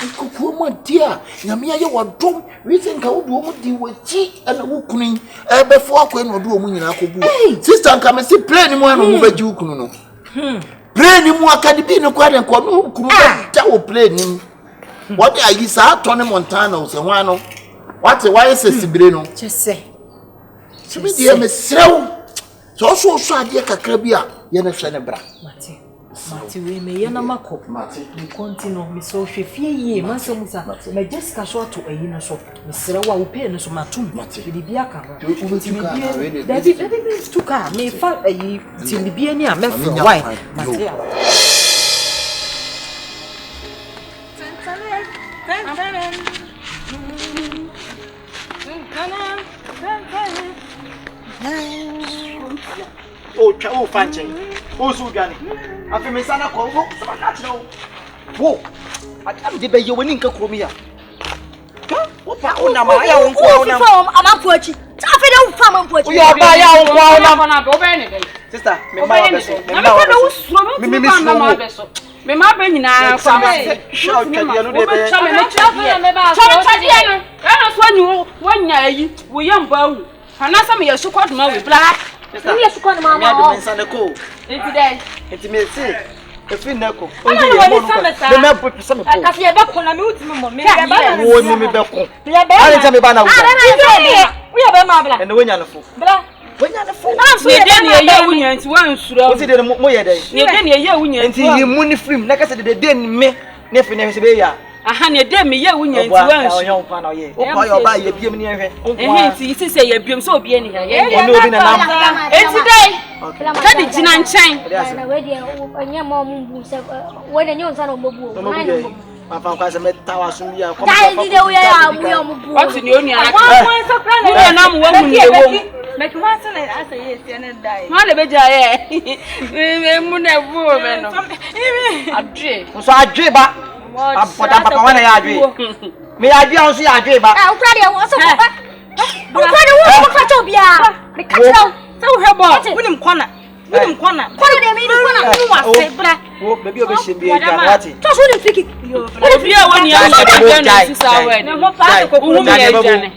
iko mo dia nyame aye wadom we think how do mo di wachi ana wo kunu e be fo akwa na do mo nyina akobu sister nka me si plane mu ana mo baji wo kunu no plane mu akade bi no kwa de ko no kunu ba wo plane mu what are you sa Tony Montana o se ho ano what why se sibire no chese so me dia me srew so ade kakra bi a ye na hwe ne bra Mati we me yana mako me continue me so hwe fie yie manso musa me Jessica so to ayi no so me sere wa wo pe no so matum me bia ka ho David tuka me fa ayi ti me bia ni a me fro why mati o twa o fanche o so dwane afi me sana ko wo so ka kire wo atam de be ye woni nka kromi ya wo pa o na ma ya wo nko na amampo achi afi de wo fa amampo achi yo ba ya wo nko na na be be ne sister me ma be so me ma be nyina kwa ma shout ka dia no de be so nyu wanya yi wo yamba wu anasa me yesu kwaduma we bla ni yesu kwa mama me ade mensa ne ko enti me se efi ne ko o di mo no me po pesa me ko ka fi e be ko na me utimi mo me be ba na wo ni me be ko ale nta me ba na wo wo be ma bla ene wonya no fo bla wonya no fo ye de ne ye wunya nti wan sura o ti de mo ye de ye de ne ye wunya nti yi mu ni film na ka se de ni me ne fi ne se be ya aha ne de me ye wunya nti wan sura o pa na ye o pa yo ba ye biem ni ehwe nti isi se ye biem so obi eni ya ye o no obi na nam enti dai ka di jina nchen na we de anya mo mbu se we de nyon sa no mbu o na no papa kwa se meta wa sum ya dai di de we ya mu yo mbu what ni oni ana ka ni na mu wa mu ni ewo Make one son I say yes and die. Mane be jaye. Mu na bu me no. Adwe. So adwe ba. Apoda papa wana ya adwe. Me adwe on so ya adwe ba. Ah, ukra de wo so papa. Ukra de wo papa cho bia. Me ka tell. So hebo. Wonim kwana. Wonim kwana. Kwana de me kwana mu wase bra. Wo baby obehyem bi eja wati. To so dem fiki. Obi a woni ya na sisa we. Na mo pa ko Uhu me ya jane.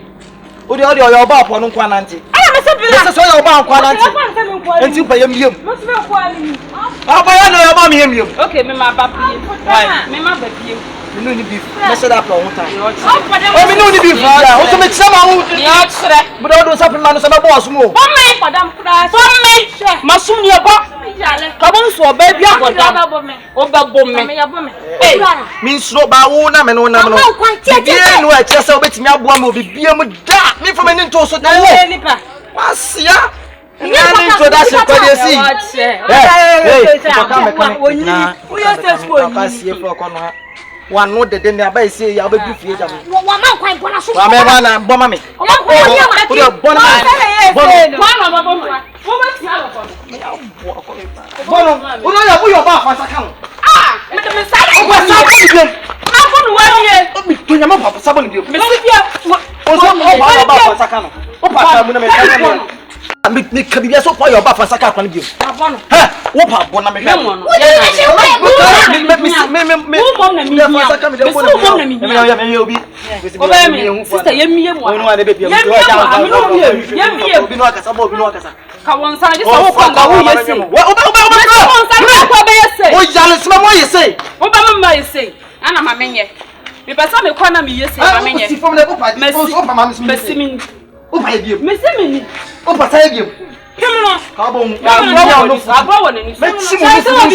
Odi oyo oba apo no nkwa nante. Aya me se bia. Se so oyo oba nkwa nante. Enti pa yem yem. Mo se me kwa ni. Aba ya no oba me yem yem. Okay, me ma ba pie. Why? Me ma ba pie. Me no ni beef. Me se da plan one time. Oh, me no ni beef. O so me tsama hu. Ya tsere. But all those supplement no so be boss mo. Bomme padam kura. Bomme. Masum ni eba. Kabon so ba bia goda. O ba bomme. Me ya bomme. Eh. Me nsro ba wo na me no na me no. Bia no a chese obetimi aboa me obibia mu da. Me for me nto so na wo. Nipa. Wasia. Nani introduction kwa dey see. Hey, come come. Na. We are just going. Papa sie for kono ha. One no de dem abai say ya obedu fie jam. Wa ma kwan bona so. Wa me na boma me. O ma kwan ni ma. O bona me. Bona ma bomma. Wo ba ti ala ko. Bono, o no ya bu yo ba fa saka no. Ah, me de me sai. O ba sa bi dem. Ma ko no wa ye. O bi to nyama papa sabo ni dem. Me si bia. O so o ba fa saka no. O pa sa mu na me saka no. Me kabibia so pa yo ba fa saka kwan bi. Abono. Ha, wo pa bona me. Me mo no. Me fa saka me dem bona. Me obi. O ba me. Sister yemie mo. O no wa de be bia. Obi no akasa bo obi no akasa. Ka won sa je so wo kwa wo yesi. O ba won sa kwa be yesi. O jale sima mo yesi. O ba mama yesi. Ana ma menye. Me pesa me kwa na me yesi ma menye. Si fom le ko pa. O pa ma me Mesimi. O pa ebiem. Mesimi. O pa sa ebiem. Kemno. Ka bo mu. Agbo woni ni. Me chi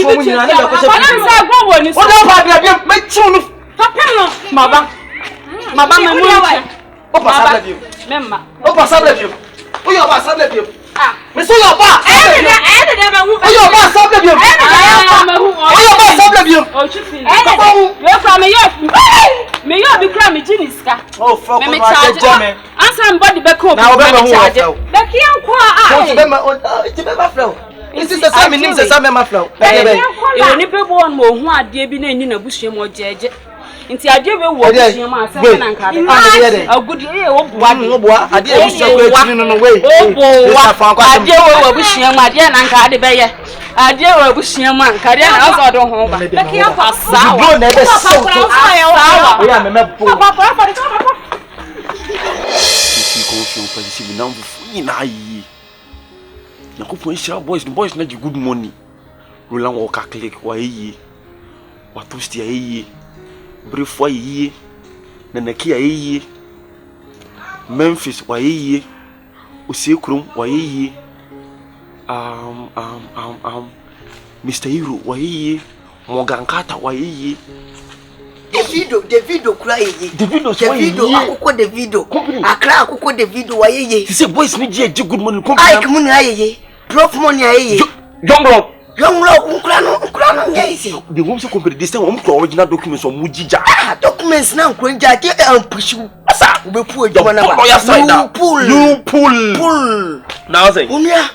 mu nyina na ko se. Ana sa agbo woni. O da pa bia me chi mu. Kemno. Maba me mu. O pa sa ebiem. Memma. O pa sa ebiem. O yo ba sa ebiem. Ah, me so yo ba. De ma hu. O yo ba sa ebiem. O yo ba sa ebiem. O chifi. Ka bo mu. Yo fra me yo. Me yo bi kra me jiniska. O fo ko Me no ake jame. Ansa mbody be ko. Na o be ma hu o. Be kia nko O ti be ma o ti be ma flow. Isi se sa me nim se sa me ma flow. E ni pe bo on mo hu ade bi na ni na busua mo jeje. Nti ade we wo busua ma asa na nka de. Agudi e wo bua de. Wo bua ade e busua ko etini no we. O bua. Ade wo busua ma ade na nka de be ye. Ade wo busua ma nka de na so do ho ba. Be kia kwa sawa. Bro na be so. Sawa. O ya me bo. Papa Isi ko fi o pa isi mi nambu fu na yi. Na ko pon shira boys na gi good money. Roland wo ka click wa yi. Wa toast ya yi. Brief wa yi. Na naki ya yi. Memphis wa yi. Osekrum wa yi. Mr. Hero wa yi. Morgan Carter wa yi. Davido kura yeye. Davido akoko Davido. Akra akoko Davido wa yeye. He say boys ni je good money company. Ai kemu ni ayeye. Prof money ayeye. Young rock kura no yeye. The woman say company this time original documents on mujija. Documents na nkronja ke ampushi. Asa we pu ejuma na ba. You pull. Now say. Unia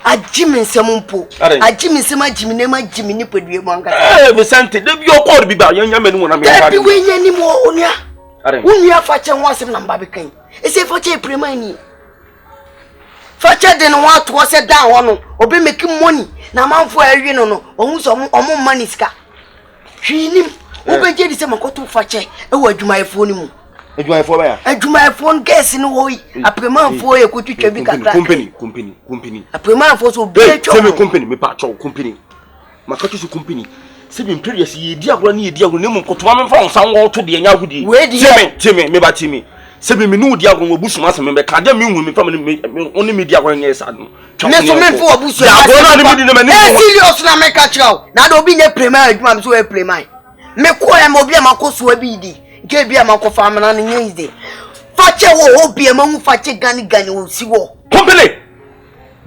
Ajimi nsɛmpo ajimi nsɛm ajimi ne ma jimi ni pedue mo anga me sante de bi okor bi ba yanya me no na me ba bi we nya ni mo onia unia fa che ho asem na mba be kan ese fa che prema ni fa che de no ato se da ho no obi make money na manfo awie no ohun so omo money ska hwinim obeje di se makoto fa che e wo adwumayefo ni mu adwumayefo ba ya adwumayefo gas ni wo yi apremanfo e ko twitwa bi kakra company apremanfo so be tell me company me pa cho company makati so company se bi previous ye di agora ni ye di agora ne mu koto ma fa nsan wo to de nya agudi tell me me ba tell me se bi me no di agora wo busuma se me be ka de me hu me fa me oni me di agora nya sa no ne so me fo obusu agora ni me di na me serious na me ka chao na do bi ne prema adwuma me so e prema me ko ya mo bi amakoso abi di nke bi amakofa amana ne nyize fache wo obi ma hu fache gani wo si wo company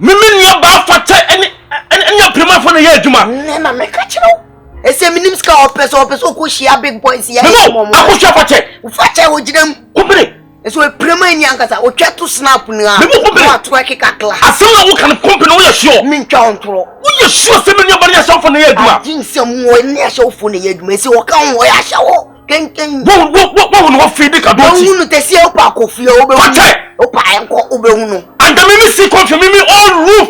me nua ba fache ene prema fo na ye adwuma ne na me ka chao ese minim ska opeso ko hia big boys ya no akosha fache wo jinam company So a prema in Yankasa, or try to snap now. To a kick a class. I saw you can company, we are sure. Min control. We are sure somebody yourself on the edge. I didn't some more near show for the edge. Messi, what can we show? What feed the cabin to see a pack of your over? And the ministry see confirm me all roof.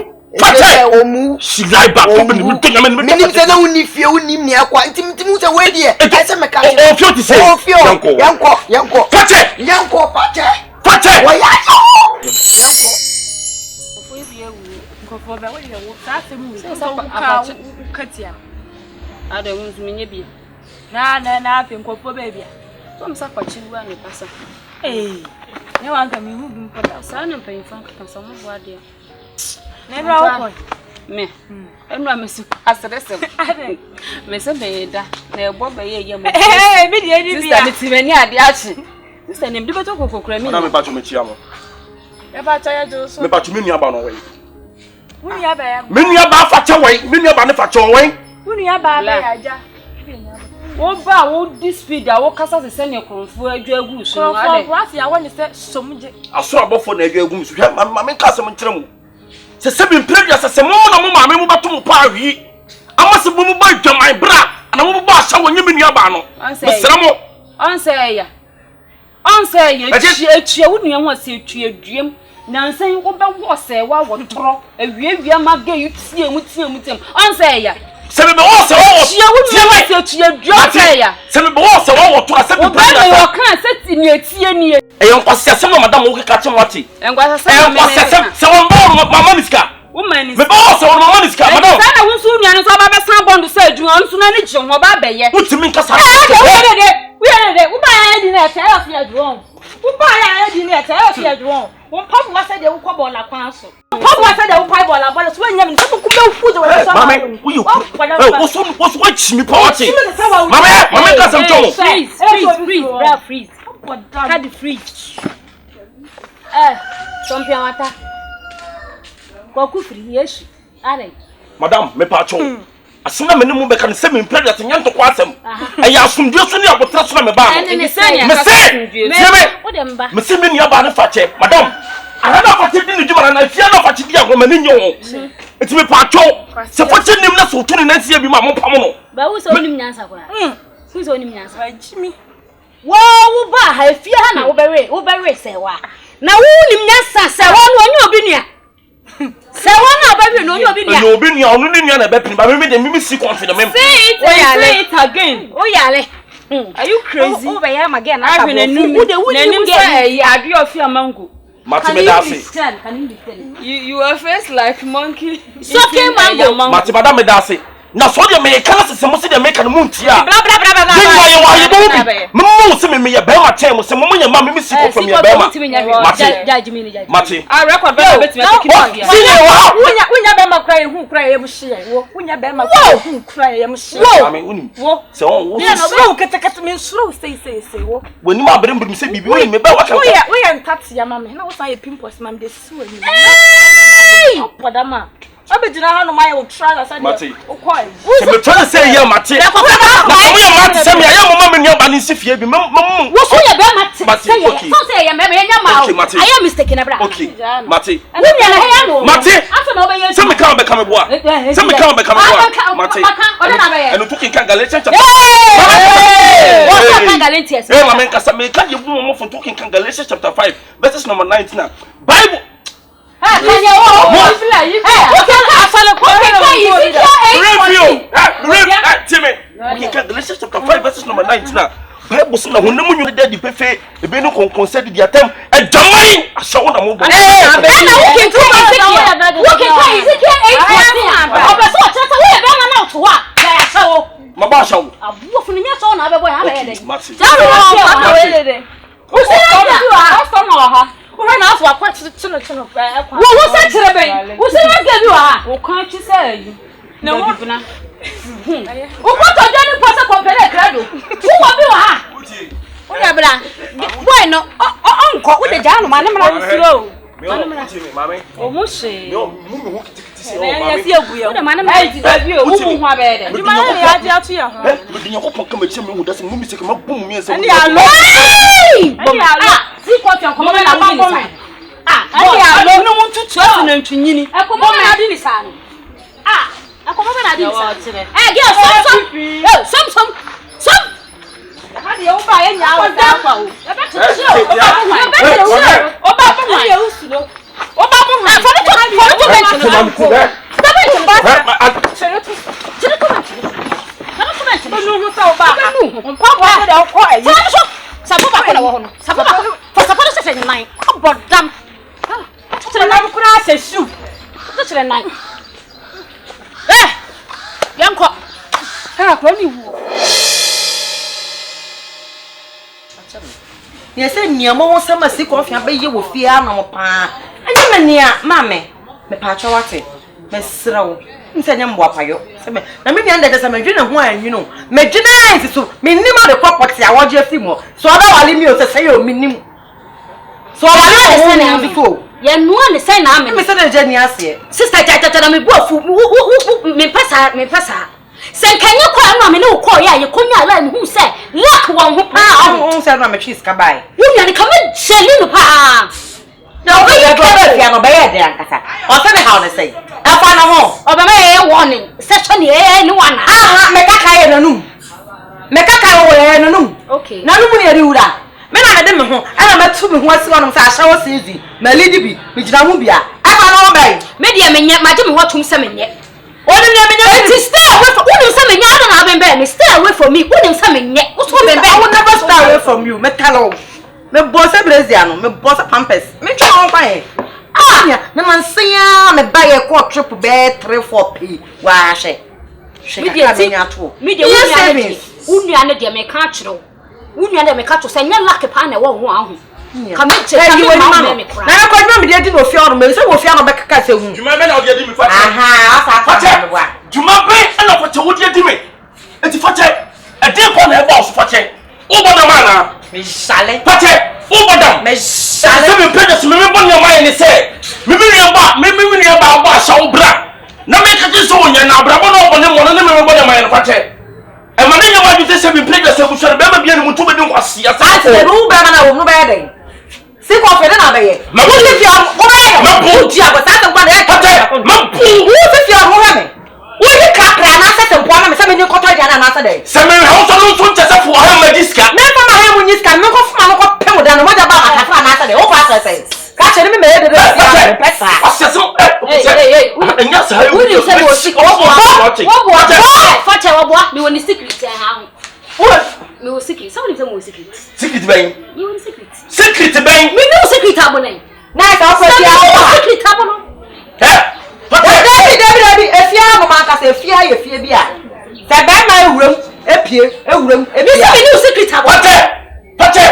She lied back over the meeting. I mean, only if you need me, I quite intimate away here. It's a mechanic. Oh, you say, Yanko, Pache, why na afim kofo baby so msa kwachi wa ne pasa ne wanka mi hu bim pata sa na mpanyim fanka pasa mo bo ade na bra wo me enu amesi asresem me se be da na ebo be ye mo me de ni bia sister ni timani ade achi sister ni mdibeto kokokura mi na me bacho me chia mo e bacho ya jo so me bacho me nua ba no we unu ya ba ya me nua ba fa cha we me nua ba ne fa cha we unu ya ba ba ya ja wo ba wo di speed a wo kasa se ne konfo adwa agu so no ade konfo afi a wo ne se somje aso abofo na adwa agu so ma me ka se mo nkyere mu se bi mpredua se mo na mo ma me mo bato mo pa awi amase bo mo ba dwaman bra na mo ba sha wo nyemi nua ba no mesra mo onse ya etua wo nua ho se etua duam na nsan wo be wo se wa wo toro awiawia maga yu tie mu onse ya se me wo se wo tie duam se me wo se wo to ase bi ba me wo kan se ti ni etie ni e yon kwase se mo madam wo keka che mwati enkwase se wo mbo mama niska woman is me bo se wo mama niska madam sa na wo nsu nua no so ba be san bond se adwuma nsu na ni gye ho ba beye utimi nkasa we ba ya di na tell of your drone we ba ya di na tell of your drone won pop wa say de wo kwabo la kwan so pop wa say de wo kwabo la ball so anya me so ku be fu de wo so mama wo so chimi party mama ka sam chomo freeze cut the fridge something wata ko ku free yesu are madam me pa cho asuna me mu be kan se me mpre dat nyanto kwa asem eya asumdue so ne abotra so na me ba no me se me ni aba ne fache madam anada fache di ni juma na fia na fache di agoma ni nyo eti me pa cho se fache nim na so tuni na sia bi ma mo pam no ba wo so nim nyansa kwa wo so nim nyansa ba jimi wo ba ha fia na wo be we se wa na wo nim nyansa se wa no onye obi nia se wa na ba we no onye obi nia no obi nia onu ni nia na be pin ba me de me see confident me say it again o yale are you crazy o be yam again na wo de say adu ofi amango you are face like monkey sucking mango mati madam me dase na so de me kana se mo se de me kana muntia bra mo se me ye be ma chen mo se mo nya ma me si ko from ye be ma mati I record be betimi take it wonya be ma kra hu kra ye mo hye wo wonya be ma hu kra ye mo hye mami uni se on wo no kete me suro say wo woni ma bere mbum se bibi woni me be wa kan wo ya ntati ya ma me na wo san ye pimples ma me de si woni podama abejina ha no ma ye wo try na say o kwai se me try say ye mate na ko ye mate se me ya mama me nyoba ni sifie bi wo so ye be mate say ye so say ye me nya ma I am mistake na bra okay mate wo nya na he ya no mate afa na obe ye se me kan be kam boa se me kan be kam boa mate o na be ye eno tukin kan Galatians chapter what kan Galatians mama nka sa me kan ye bu mo fon tukin kan Galatians chapter 5 verses number 19 na Bible Kanya wo fila yi okay afalo ko Timmy we can Galatians chapter 5 verses number 19 na Bible say na honam nyu de di pefe ebe no concern di atem e jamai asawo na mo bo na wo kin tu wo kin kai Ezekiel 8:14 obeso chata wo e be ma na to wa ga asawo ma ba asawo abu funu nya so na be boy ha be de jaru ma we de wo se ya so na ha wo na aso akwa chino wo se kire ben wo se na ga bi wa wo kan chi say yi na wo bibuna wo ko to jani pose compare credo wo bi wa ha wo ya bra boy no onko wo de janu ma ne mra slow me o mami o mo se yo mu hu kitikiti ya fi aguya o man na di da bi o mu ho abede di man na ya ji atu ya ho me nya ko pon kama chi me hu da se mu mi se kama bum mi se ani alo si ko tan ko na ba ko me ani alo no mu tutu asu na ntwunyini e ko mo na di ni sa no akoma na di ni sa girl some hadi ya uba ya nya wa da pa o e be to show o ba mo ya usulo o ba mo ha for to mention Yes, near more summer sick off your baby with fear no pa. And you near mammy, me patcha what it, Miss Row. Send him wapayo. Now maybe under the summer, you know, me generalize so me name the property I want you to more. So I will leave you to say your minimum. So I understand before. Ya no understand na me. Me say the journey ase. Sister tata me bofu me pasa. Sen kanya kwa no me no kwa ya ye konya ala me hu say lock won ho pa on say na me twi ska bai. You ya ni come sheli no pa. Na we ya go be ya no be ya de ankasa. O say me how they say. Afa na ho. Obama ye warning. Section ye ni wana. Me kaka ye nanum. Me kaka wo ye nanum. Okay. Nanum ni eri wura. Me na de me ho. Ana me tu me ho asi wonom sa ahya wo season. Me lady bi, me gina mu bia. Afa na ho bai. Me de me nya ma je me ho tum se me nye. Stay away from stay away from me. I will never stay away from you. Me tell me boss a Braziliano, me boss a pampers. Me try on buy. Me man say me buy a quart trip bed 3-4p. Wash it. Me de unya de me catch ro. Unya de me catch say nya luck pa na wo ho ahu. Come check me me cry. Na ko me dey di no fia no me say wo fia no be kaka se hu. Juma me na o dey di me fa. Aha, asa fa. Juma be na ko che wo dey di me. Enti fa che. E dey ko na e ba so fa che. O bo na ma na. Me shale. Fa che. O bo da. Me shale. Se me pede me bo na ma ni say. Me ni ba ba sha wo bra. Na me ka ti so nya na bra bo na o bo ne mo na me bo na ma ni fa che. E ma ne nya wa ju se me pede se ku so be ma bia ni mutu be di kwasi ya sa. Ase no ba na wo no ba dey. Si ko fe na ba ye. Ma bo ti fi am. Wo ba ye. Ma bo ti agba sa tan kwa na e ka. Ma bo. Wo ti fi am ho me. Wo ni kakra na sa tan kwa na me se me ni ko to dia na sa dey. Se me ho so no so tese fo ha ma diska. Me fa ma ha mu ni ska me ko fa ma ko pe mo da no mo da ba ka fa na sa dey. O fa sa say. Ka che me de de pesa. Aseso hey. Enya sa ha. Wo ni se mo secret. Wo fa che wo bo. Me woni secret ha ho. Me wo secret. Somebody say mo secret. Secret ben. Me woni secret. Secret ben. Me no secret abonai. Na ka fa ti a secret abono. David efia go man ka se efia ye fie bi a. Se ba ma ewuram ewuram Me say me no secret abono. Pate.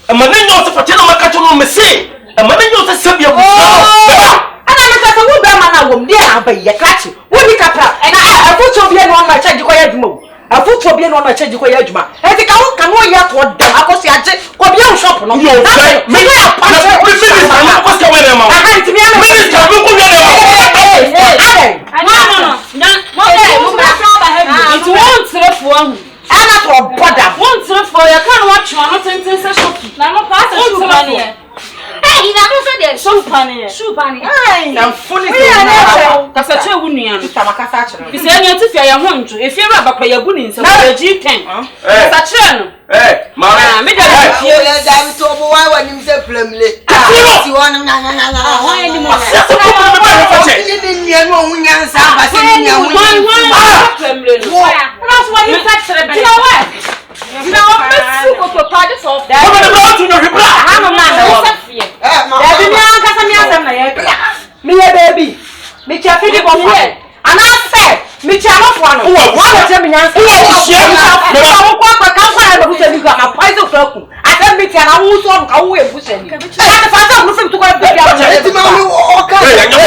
Amane nyo se pate na maka cho no me se. Amane nyo se se bia bu. Ana me ka se wo ba ma na wom dia na ba ye krachi. Wo ni kapra. Na afucho bia no ma charge ko ya dwuma. Afucho bia no ma charge ko ya dwuma. E ti ka wo kan wo ya to dem akosi age ko bia shop no. Yo fe. Me ya pa. Me ko se we na ma. Aha ti mi ana. Me ka bu ko na ma. It won't for one. Ana to boda. Won't for you can watch one not in shopping. Now no pass shoe panny. Hey, you don't say there shoe panny. Shoe panny. Ai, na funny. Kasa che wunuan. Mr. Makasa chiro. Bi se anya ti fia ya ho nju. E fia ba kwa ya bu ni nsa. Na G10. Kasa che no. Mama. Me da fie le da mi to bo wa nim se plemle. Ti won na. Ho ya ni mo. Ni ni anu ohun nyansa ba se ni nya ohun. Plemle no. Na so wa ni sa chere be. You know, Messi was a part of that. Come on, go to your reply. I'm a man. Me baby. Me chafi di bofu. And I said, me chama fwano. Wa tell me nyansa. Wo kwa kwa na buche ni kwa poison floku. Ate me tia na wo so ka wo e buche ni. Ate fa so no sim to kwa baby a. Ti ma wo o ka. Hey, anya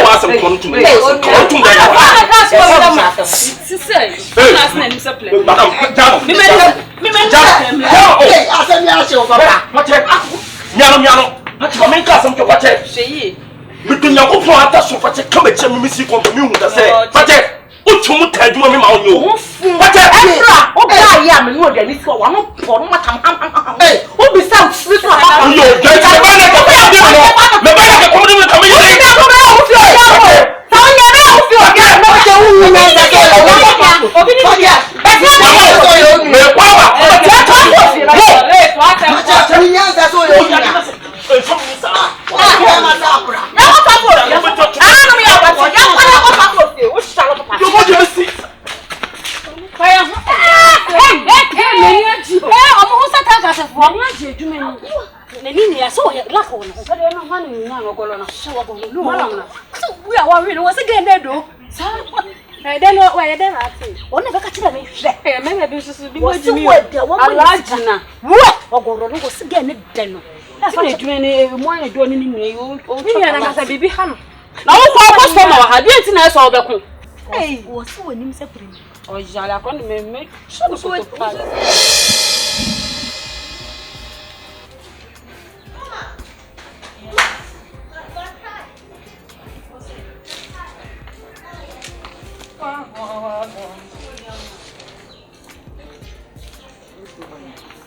wa asem ko ntum. Ntum da ya. Sisei. Na sna ni supply. Madam, down. Me down. Hey, asem ya che o papa. Miano. Ati ba men ka asem ko kwa che. Sheyi. Me dunya ko po ata so fa che kama che mi si ko mi hu da se fa che utum ta adwuma mi ma onyo fa che Efra o ba ya me no organize wa no po no matam eh o bi sa so papa yo je ba na ko me ba na ko me kama yi o fi o ya ta o ya na o fi o ya no je wu na da ke o bi ni ya me kwa ba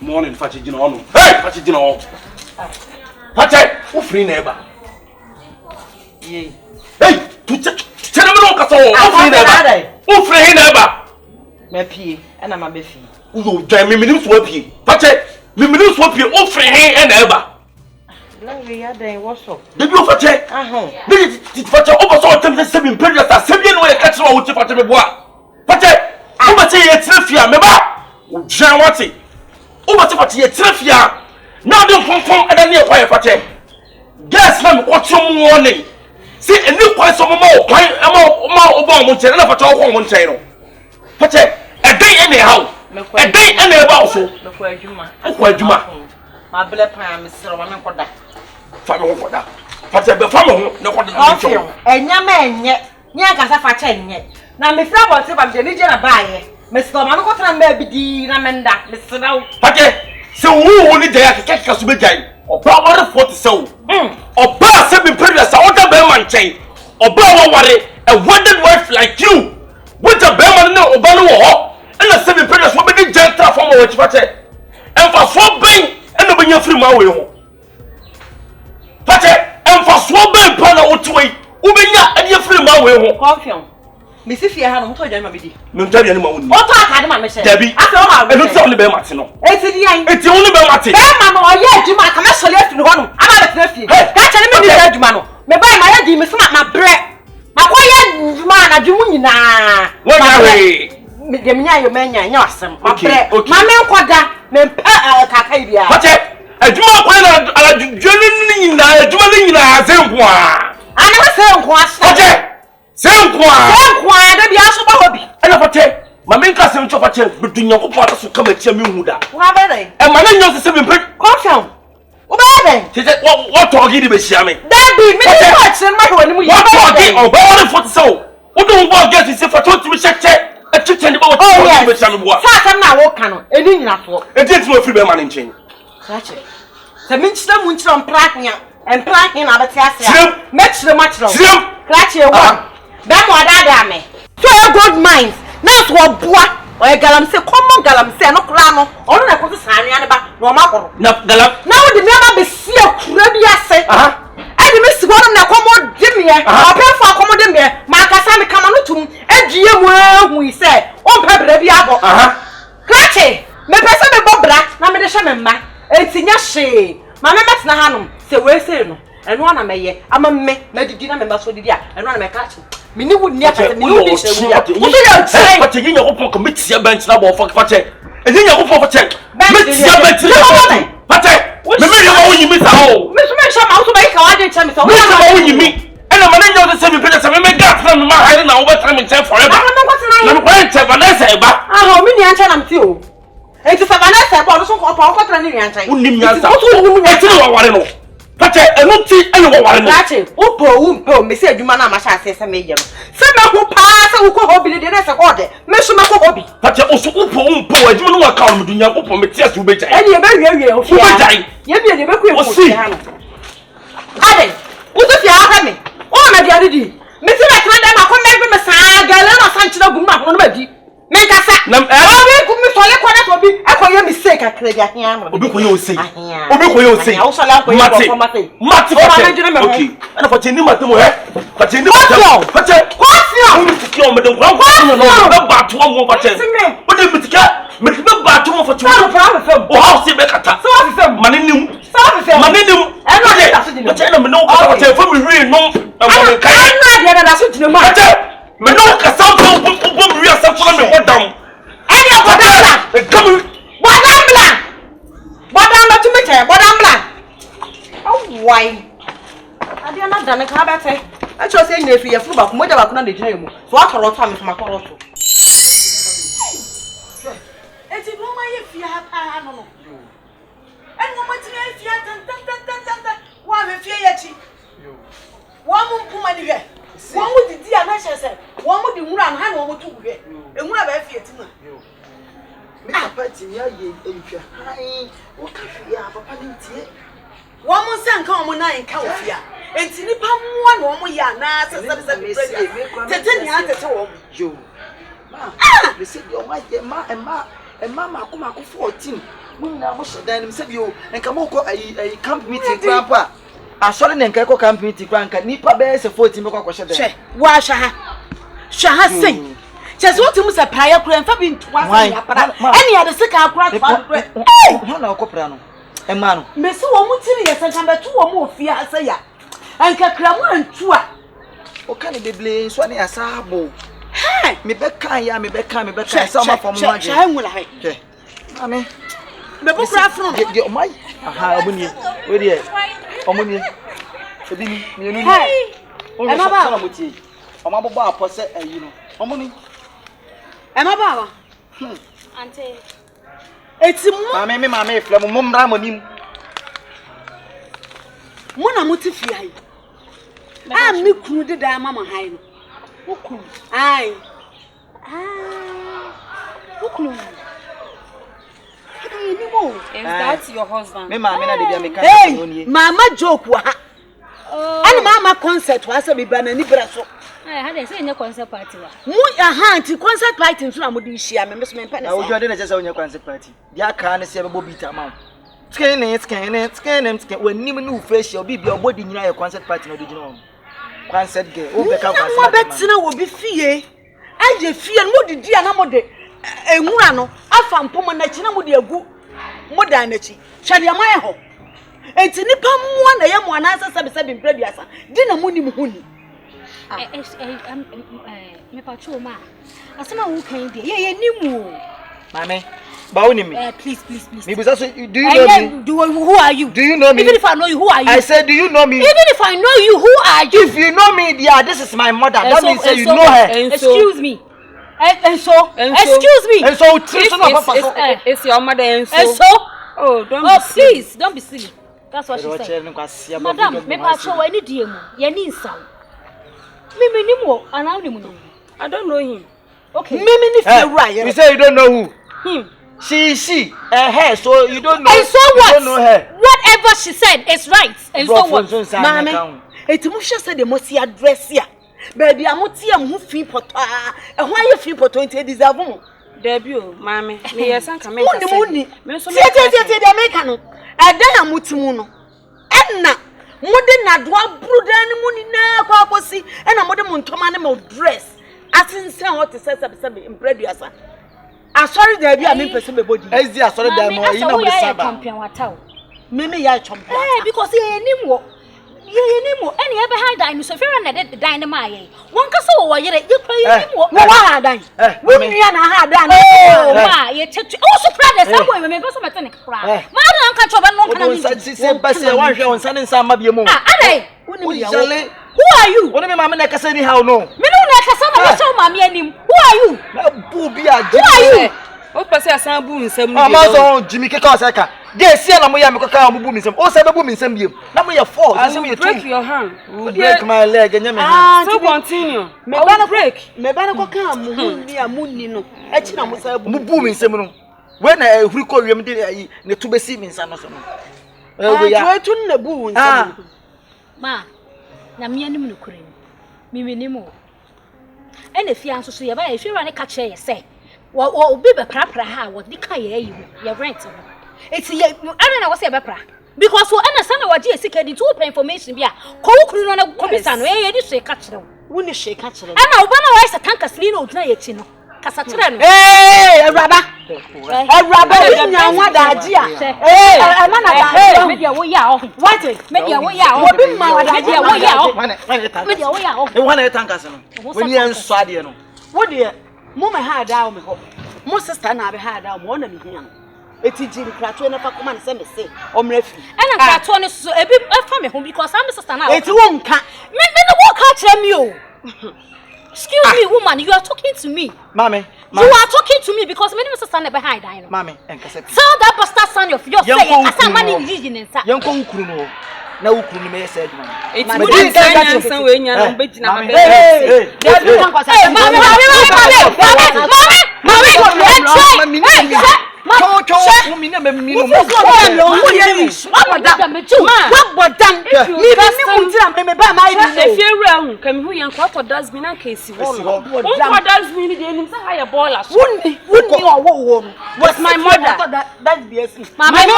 morning fachi jina onu hey fachi jina o fachi o free neighbor ye hey tu chena me no ka so o free neighbor o free neighbor me pie na ma be fi o jai me minim so pie fachi me minim so pie o free neighbor la we ya den wo so debi o fachi ahun me ti fachi o bo so o tem se me imperial star se bi no e ka chira o ti fachi me boa fachi o ba ti ye trafia me ba o jan wati o ba ti fachi ye trafia na de fonfon ada ne kwa ye fachi gas na me kwotrum warning si eni kwa so mo kwan ma o ba mo nche na fachi o kwa mo nche no fachi e dey anyhow e dey any ba so me kwa adwuma ma bele pan me sero ma me koda fa me koda fachi be fa me ho na koda na nche enya ma enye nya ka sa fachi enye na me fra bo te ba me ni je na baaye me sero ma me kotra ma bidi na menda me sero fachi se wo ni jaya keke so be jai oba ware 40 so oba se be previous a order be man chain oba wa ware a wedded wife like you with a be man na oba no ho na se be previous wo be di gentle form of fachi emfa so ben na be nya free ma we ho fachi emfa so ben pa na otwei wo be nya anya free ma we ho confiance me si fie ha no to dwan ma bidi no ntabi ani ma woni o to akade ma me she dabi afi o ma eno se woni be mate no eti di an eti woni be mate be ma no oye adwuma ka me sole afi no no ama be tena fie ka chele me ni adwuma no me ba ma ya di me sma ma bre ma ko ye adwuma na dwumu nyina wo nya we me de nya yo menya nya asem ma bre ma me nkoda me kaka bia fachi adwuma kwa na ala dwene ni nyina adwuma ni nyina azempo a ana ma se nko asa fachi senkwa da bia so ba hobi ana fachi ma me nka se ncho fachi bedunya ko pata so kama tia me hu da wa ba dai e ma na nyo se be mpe confiance o ba dai tete what talk gi be shia me dabi me ni ko chen ma ho ni mu what talk gi o ba won for so o do bo get se fachi o ti me cheche e cheche ni ba o ti be shia me boa sa sam na wo ka no eni nyina so e ti ti no free be man nchen fachi se min chira mu nchira mpraknya empraknya na beti ase me chira ma chira krachi ewa be mo dada me so a good mind na so oboa o e galamse common galamse no kra no onu na ko sa anua ne ba no ma koro na galam na wo de me ba be sie kura bi ase e de me sigono na komo de me o pe fo komo de me ma ka sa me kama no tum adwie mu ahu ise o pe bra bi abo krachi me pese me bobra na me de hye me ma etinya hye ma me metna hanom se we se no eno na meye ama me madidi na me ba so didi a eno na me ka chi mini wudi aka me wudi se wudi wo so ya trai fachi nya ko pon ko metia bench na bo fachi e nya ko pon fachi metia bench na fachi me yo wo yimi sa o me so me sha ma so ba ka wa de cha me so me so wo yimi ena ma na nya o se me pele se me gas na ma ha na wo ba tra me chen forever na me kwa chen Vanessa e ba ah mi ni ancha na mti o e ti fa Vanessa e ba so ko pa ko tra ni ancha unim nya sa e ti wo ware no fachi enu ti enu wo ware no fachi wo me se adwuma na ma sha ase se me ye no se me ho pa se wo ko hobi de na se ko de me so me ko hobi fachi oso upo adwuma no wa ka no dunya ko me ti ase wo be jai eni e ba wie o fi wo be jai ye bi e be ku e ku ha no ade wo so fi aha me o ma dia di me ti ma tena ma ko me me sa gale na san chira gu ma ko no ma di me kasa obi ku mi so le ko na to bi e ko ye mistake akre dia hia no obi ko ye o sei o so la ko ye ko mate okay ana fa cheni mate mo he fa cheni mate fa che kwafia mo ti ki o me de kwa no no ba to mo fa che o de mi ti ka me ti ba to mo fa che o house be kata so wa fem manenim e no de ta so di o che na me no ka fa che fa mi hwe no e mo kai e no de na so di no ma me no ka sa bom wi asa fo me hodam ani bodambla come bodambla tu me che bodambla oh why ade na dane ka bete a cho se nyefi ye furu ba ko moja ba ko na de gina mu so akoro to am so makoro to eti no ma ye fi ha pa no en mo mati ye fi tan wa me fi ye chi wa mu kuma ni hwe wa mu didi a na hye wa mu di nwura no ha na wo tu hwe enwura ba fi eti ma me papa ti ya ye enfia hai wo ka fi ya papa ni tie wa mu sanka wo mu na enka wo fi a enti nipa muwa na wo mu ya na sasabe tete ni atete wo mu yo ma me se di o ma ye ma ko 14 mun na mo shodan nim se bi o enka mo ko ai camp meeting grandpa asori na enka ko camp meeting grandpa nipa be se 14 be ko shodan che wa sha ha sei chese wo timu se prayer kura enfa bi ntwa se ya para eni ya de se ka kura ho na ko pra no e ma no me se wo mu tiri ye sanka be tu wo mu ofia ase ya enka kra mu antu a o ka ne beble so na asabo me be kan ya so ma fo mo ma je sha nwula hai ke amen me bu kura fro de o mai aha omuni we de omuni obi ni me nu ni o ma ba na muti o ma bobo apose ayi no omuni e ma ba wa Ante. Eti mu mama e fle mu mra monim mu na muti fi hai a mi kunu de da mama hai no ukunu ai ukunu Is that your husband? me mama na de bia me kan no nie mama joke wa ha ani mama concert wa se bibra na ni bra so How they say in concert party wa. Mu anti concert party nso na mu di hia me so me pene na ojo de na chese onya concert party dia ka ne se be bo beat am scan wanim ne ufresh obi bia obodi nyina ye concert party na odi gina on concert girl o be ka concert mo betina wo bi fie aje fie mo didi ana mo de enwura no afa mpom na chi na mo de agu mo da na chi hwede ma ye ho enti nipa mo na ye mo anasa sabe mpraduasa di na mo nim huni me patrol ma asema wo kan de ye nimu mame ba woni me please me busa so do you know me who are you? Do you know me? Even if I know you, who are you? I said do you know me? Even if I know you, who are you? If you know me, yeah, this is my mother. That means say you know her. Excuse me. Excuse me. And so It's your mother and so. Oh, please, don't be silly. That's what she said. Madam, me patrol any DM. You need some. Me nimo, and I don't know him. Okay. Me if you're right. You say you don't know who? Him. She, her, so you don't know. And so what? You don't know her. Whatever she said is right. And so what? Mama, etimu say they must see address here. Baby, amuti am who feel poto. Why you feel poto into deserve mo? Debut, mommy. Me yasan ka me. Me so tie dey make no. Adan amuti mu no. Enna mode na do abruda ni mu ni na kwa akosi. Enna mode mu ntoma ne mo dress. Asinsen what say sabe impreduasa. Sorry, there be a me person be body. Ezi asori da mo yi na mo saba. Champion wataw. Me ya champion. Because ye nimu. Any ever had dine so fair na de dynamite. One ka so wo yere ye kwa ye nimu. Wo wa dan. Wo mi na ha dan. Oh ma ye chetu. Oh so proud the same way me person me tene kra. Ma na nka choba no kana ni. Won say base wan hwe won sane nsa ma bie mo. Adai. Who are you? What do you mean, Mamma Kasa ni how no? Me no na kasa na so mama anim. Who are you? Who are you? What person asan bu nsam ni? Amazo Jimmy Keka Osaka. Dey see na mo ya me koka mo bu mi nsam. O say be bu mi nsam biem. Na mo ya fall. Break your hand. Break my leg enya me hand. So continue. Me ba na break. Me ba na koka mo huni amuni no. E chi na mo say bu mi nsam no. We na ehuri ko wiem de ne to be see mi nsam no so no. We ya. We tun na bu nsam. Ma. Na me anim no kure. Miminimu. And if you answer so, if you run a catcher, you say, well, be a prapra, how what the Kaye, your rent. It's I don't know what's a bepra. Because for any son of what you seek into open information, yeah, Coke on a commission, where you say catch them. Wouldn't shake catch them. And now, one of us a tanker slino, Tayetino. Casatran. Hey, a rabba, what idea? Hey, I'm not a way out. What is maybe a way out? What is my idea? Way out? One at Tankas. When you are Swadian. What dear? Mama had down. Most sister never had down one of them. It's in Plato never come and send me say, or Murphy. And I'm Plato is a bit from home because I'm Sister now. It won't catch. Men won't catch you. Excuse me, woman, you are talking to me. Mommy, you are talking to me because many of us stand behind I know. Mommy, and Cassette. Tell that bastard son of yours, say, I saw money in Indian. Young Kuno. No Kuno may say, it's my dear, somewhere in your bed now.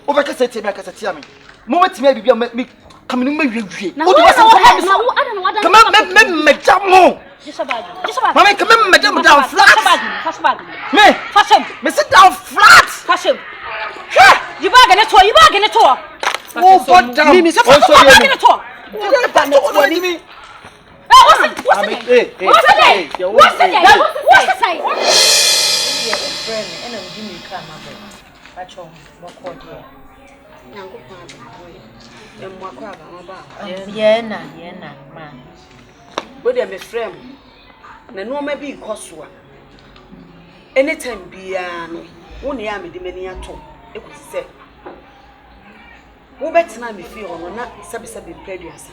Over cassette, make us a tiami. Moment maybe me coming in maybe. Come on, Madame. Mamma, come in, Madame, down flat. Me, fashion, me sit down flat. Fashion. You bargain at all, you bargain at all. Oh, but down, me, so bargain at all. What's Yena, man. But I'm a friend. No, maybe Cosua. Anytime be only am the many at all. It could say. Who better not be feel or not subside previous.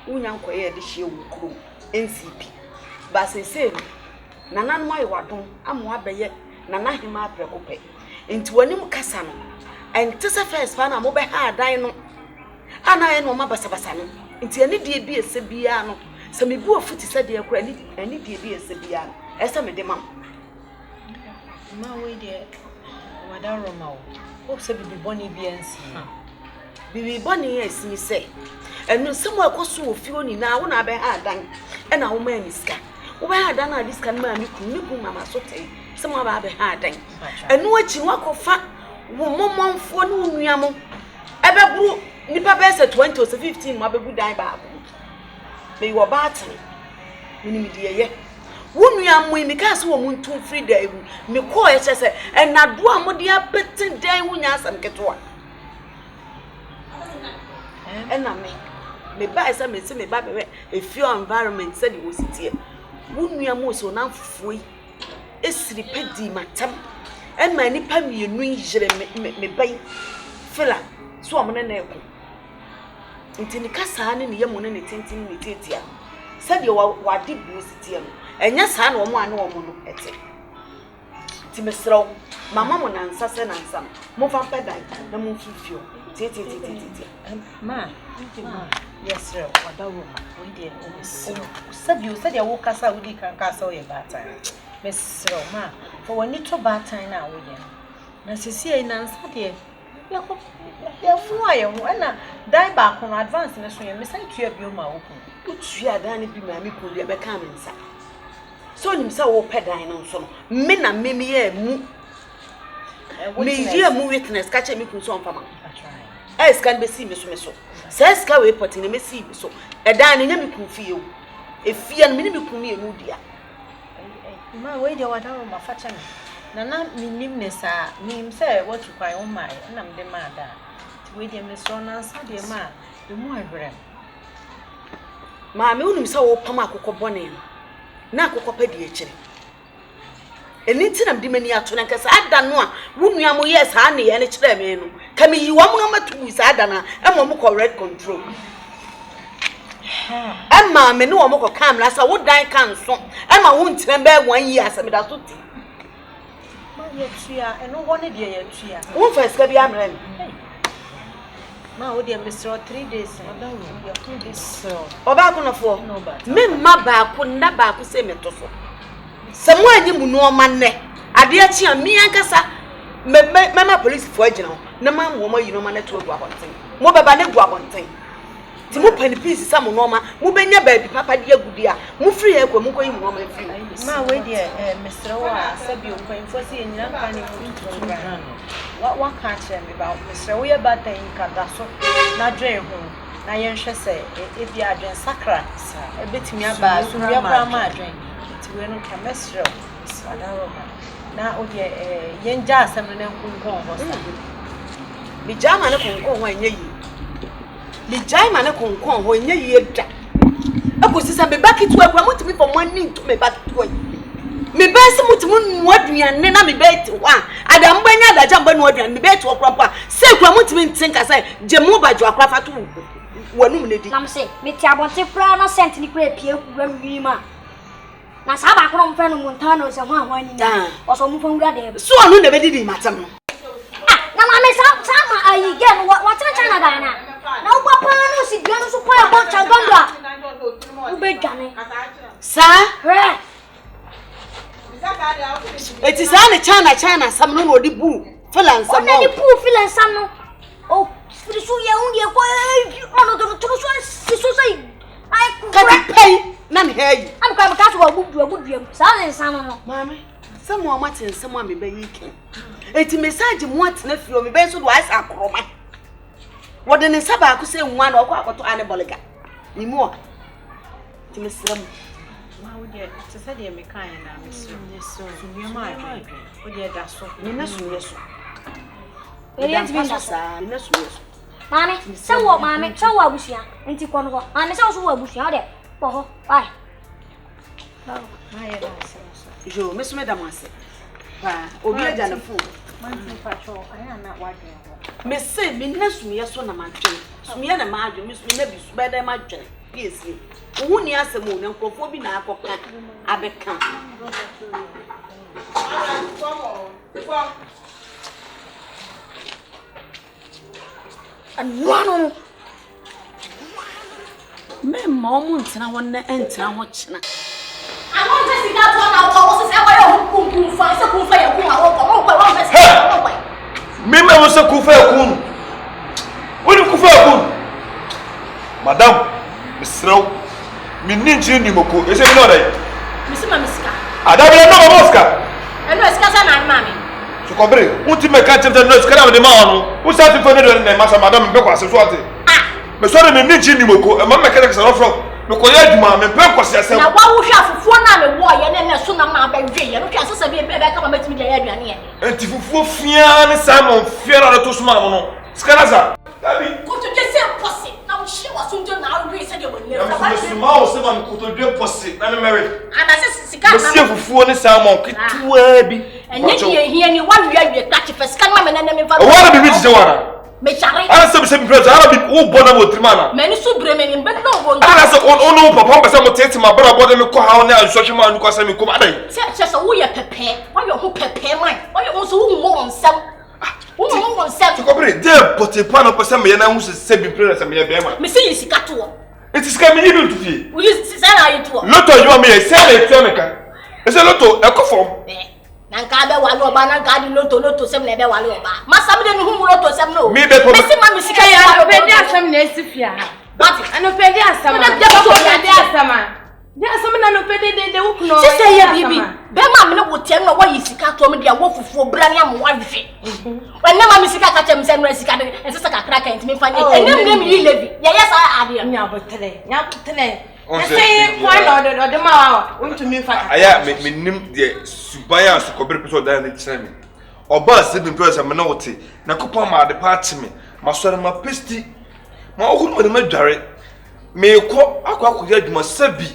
Unyanko air this year will crew NCP. But I say, Nanan, my wadon, I'm wabe yet, Nana him up preoccupy. Into one new Cassano. And tis a first fan, I'm over hard dino. And I know my basabasano. Into any dear be a Sebiano. So me go foot said dear credit, any dear be a Sebiano. As I made the mum. My way, dear, Madame Romo. Hope to be Bonnie BNC. Be Bonnie, yes, me say. And no somewhere cost so few now when I be hard done. And our man is cat. Where I done this can man, you could mamma so take. Some of our hard done. And what you walk of fat. Woman for no yamo. Ever grew Nippa Bess 20 or 15, my baby die back. They were battling. Minnie, dear, wouldn't you am we because woman 2 3 days, me call it, and not do a dear petting day when you some get one. And I may buy some and send me back if your environment said it was here. Wouldn't you am also now free? It's the petty, madam. And my nipper me me bay fella so I'm an echo. Until the Cassan in the Yamon and the tinting me titia. Said you are what did you sit and yes, I know one woman at it. Timistro, my mamma and Sassan and some more from Pedai, the moon fuel. Ma, yes, sir, what a woman, we did. Said you said you woke us out with the castle your bad time. Miss Roma, for when you took bad time now, William. Nancy and Nancy, dear. You're flying, when I die back on advance in a swing, Miss Kyekyeku, my open. Which you are done if you may be becoming, sir. So himself, pedine on some men and mimi, me witness, catching me from some farmer. As can be seen, Miss Misso. Says Carway putting a messy so a dining you feel. If you and me could be a moody. My way, you are down my fashion. Nana, me nimness, me say what you cry on my, and I'm the mother. To wait a Miss Ronald's dear man, the more I bring. My moon so Pamaco Bonnie. Nako Pediachi. And it's in a dimania to Nakas, I don't know. Wouldn't you, yes, honey, and it's them. Come you one moment to Sadana, and one more red control. Emma me no omoko camera sa wo dan kan so. Emma wo ntire be 1 year asem da so ti. Ma ye tua, eno ho ne de ye tua. Wo fa ska bi amre me. Ma wo de Mr. 3 days. Oda wo ya 2 days. Oba ko no fo. Me ma ba ko na ba ko se me to so. Se mo anyi mu no ma ne. Ade a chi a mi ankasa me police fo agina ho. Na ma mo yi no ma na to gu abonten. Mo beba ne gu abonten. Ti mo pen piece sa mo no ma mo benya ba bi papa de agudi a mo free e kwa mo ko yi mo ma free. Ma we de Mr. Wa sabi o ko info se nyina kan ni mo wa ka che me ba Mr. Wo ye ba tan ka da so na dwen ho na ye nhwe se e bi adwen sakra e betimi aba so bi akwa ma adwen ti we no ka Mr. Adaroma na o de ye nja asem no nkunkon ho sa bi jama ne konkon ho anya yi bi jama ne konkon ho anya yi da akosi sa be bakitu akwa mutimi for money to me bakitu me be se mutimi nu aduane na me be ti wa adam banya da jamba nu aduane me be ti okra pa se kwa mutimi ntinka sai jemu bajo akra fatu wanum ne di nam se me ti abonte pra na sent ni kra pie kura wi ma na sa ba kro mfa no montano se ho ahwan ni o so mfa wura de so anu na be di matam no na ma me sa ma ayi gen wa cha na da na u papa no si gbe no so po e bo cha gondo u be dwane sa re eti sa ne China sam no odi bu filan sam no odi bu filan sam no o frisu ye unye ko ono do to so sai ai ku ka pay na me hayi am ka ka so agudu sa ne sam no mama sam o matin sam a me be yike eti message mo atena fio me be so do asa akroma wode ne saba ko se nwa na okọ akoto ane boliga ni mo ti mesram ma wo de se se de me kan na me so so mi ma adwen wo de da so ni na so yeso ele ti bi sa ni na so yeso mami se wo mami se wo abusia enti ko no mami se wo abusia de po ho bye ma ye da se jo me so me da mase ba obi aja na fu man tin pa cho aya na wa de ho me se me na so yeso na madwen so me na madwen me so me na bi so be da madwen yes wo ni asemo na nkofo bi na akoka abeka anwano me mom ntina won na entina ho chena awon se sika to na wo se wa yo kunkum fa se kun fa ya kun awon ko wa fa se ko wa me me wo se kun fa ya kun woni kun fa ya kun madam misraw minni nchi ni moko ese mi no dai misima misika adabe no moska eno sika sa na mami so kobre unti me ka chemte no sika na de ma onu wo sa ti fo ne do ne ma sa madam be kwa se so ate me so de minni nchi ni moko e ma me ka se no fro me ko ya djuma me pe ko se asem na wa wo hwa fufuo na me wo ye ne so na ma ba dwe ye no twa so se bi be ka ma metimi de ya aduane ye enti fufuo fia ne Simon fiera to suma no sika na sa dabi ko to je se posse na wo hye wa so njo na wo se de wo ne na me suma o se ma ko to dwe posse na me mary ana se sika na se fufuo ne Simon kitua bi enye ye hia ni wa wi ka che sika na me na me fa wa na bi ti je wana me chare ana se bi president ana bi wo bona mo trimana me ni so bre me ni be no wo ana se ono papa pese mo tete ma bra bodo me ko ha na ansohwe ma nuko se me ko badai se wo ye pepe wo ye ho pepe man wo ye so wo mo nsam wo mo nsam to kobre de potepa no pese me ye na hu se bi president me ye be ma me se yi sika to it is come you to fie wo yi se na yi to loto you me se na etu me kan ese loto e ko form nanka be wale oba nanka di loto sem na be wale oba masam de no hu loto sem no me be to me se ma me sika ya no pe di asam na esifia what ano pe di asam na de so di asam di asam na no pe de wo kuno si se ye bibi be ma me no wo tie no wo yi sika to me de wo fufuo bra ne am wa hwe wanna ma me sika ka chem se no sika de ense kakra kan ntimi fanye enem me yi lebi ye yes ade nya botere say why no de ma wa unto me fa aya me nim de subaya so kobre peso da na kire me oba se bi peso me na wote na kopon ma de party me masore ma pesti ma ohunu me madware me ko akwa adwuma sabi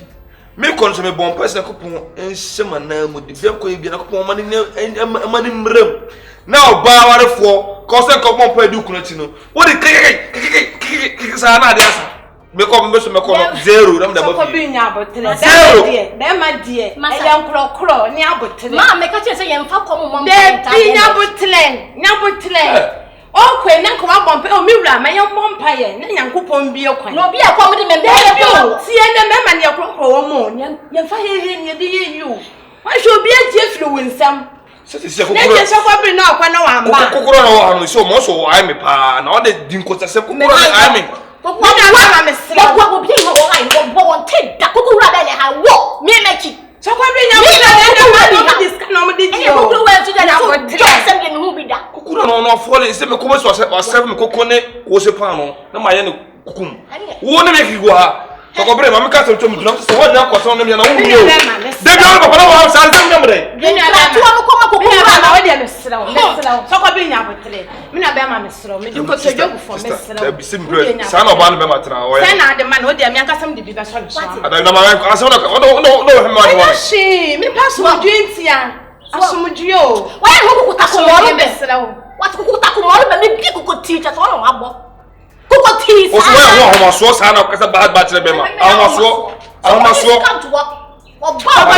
me ko nso me bon person kopon enhyema na mu de bi ko bi na kopon mani mrem na oba warefo ko se kopon pa du kunati no wo de keke sa na de asa Me come zero. I'm the both. Zero. Bema dear. I am crow. Niabutile. Ma make a chance. I am far come on. Nabutile. Oh, when Uncle Bump, oh, Mira, my young vampire, Nanko Pombio. No, be a comedy member. See, and the man and your crow more. You're fighting you. I should be a Jeffrey in some. So this is a so I'm a pan, all the Dinkos are simple. I'm what will be your eye? Won't take that cuckoo rather than I walk. Me make it. So what bring you this comedy? You go to something who be that. Kuku no falling. Say me come so 7 kokone wo se pan no. Na ma ye ne kukum. Wo ne make you ha. So ko bre ma me ka so to mu na so wo na kwaso na me na wo mi o. De ga ko na wa sa se me bre. You na to no come kuku na wo de me sra. So ko be nya botle. Me na be ma me sra. Me ko to jogu for me sra. Da bi sim bre. Sa na ba na be ma tra o ya. Say na de man wo de me ankasam de bi be so so. Ada na ma aso no no he ma wa. She me pass wo dwentia. Asumudio. Why who kuku takumoro be sra wo. What kuku takumoro be me bi kuku teacher so no abo. Kuku teacher. O so wa ho ma so sa na kasa ba tire be ma. Ahoma so. Come to work. Oh, Bob, yeah.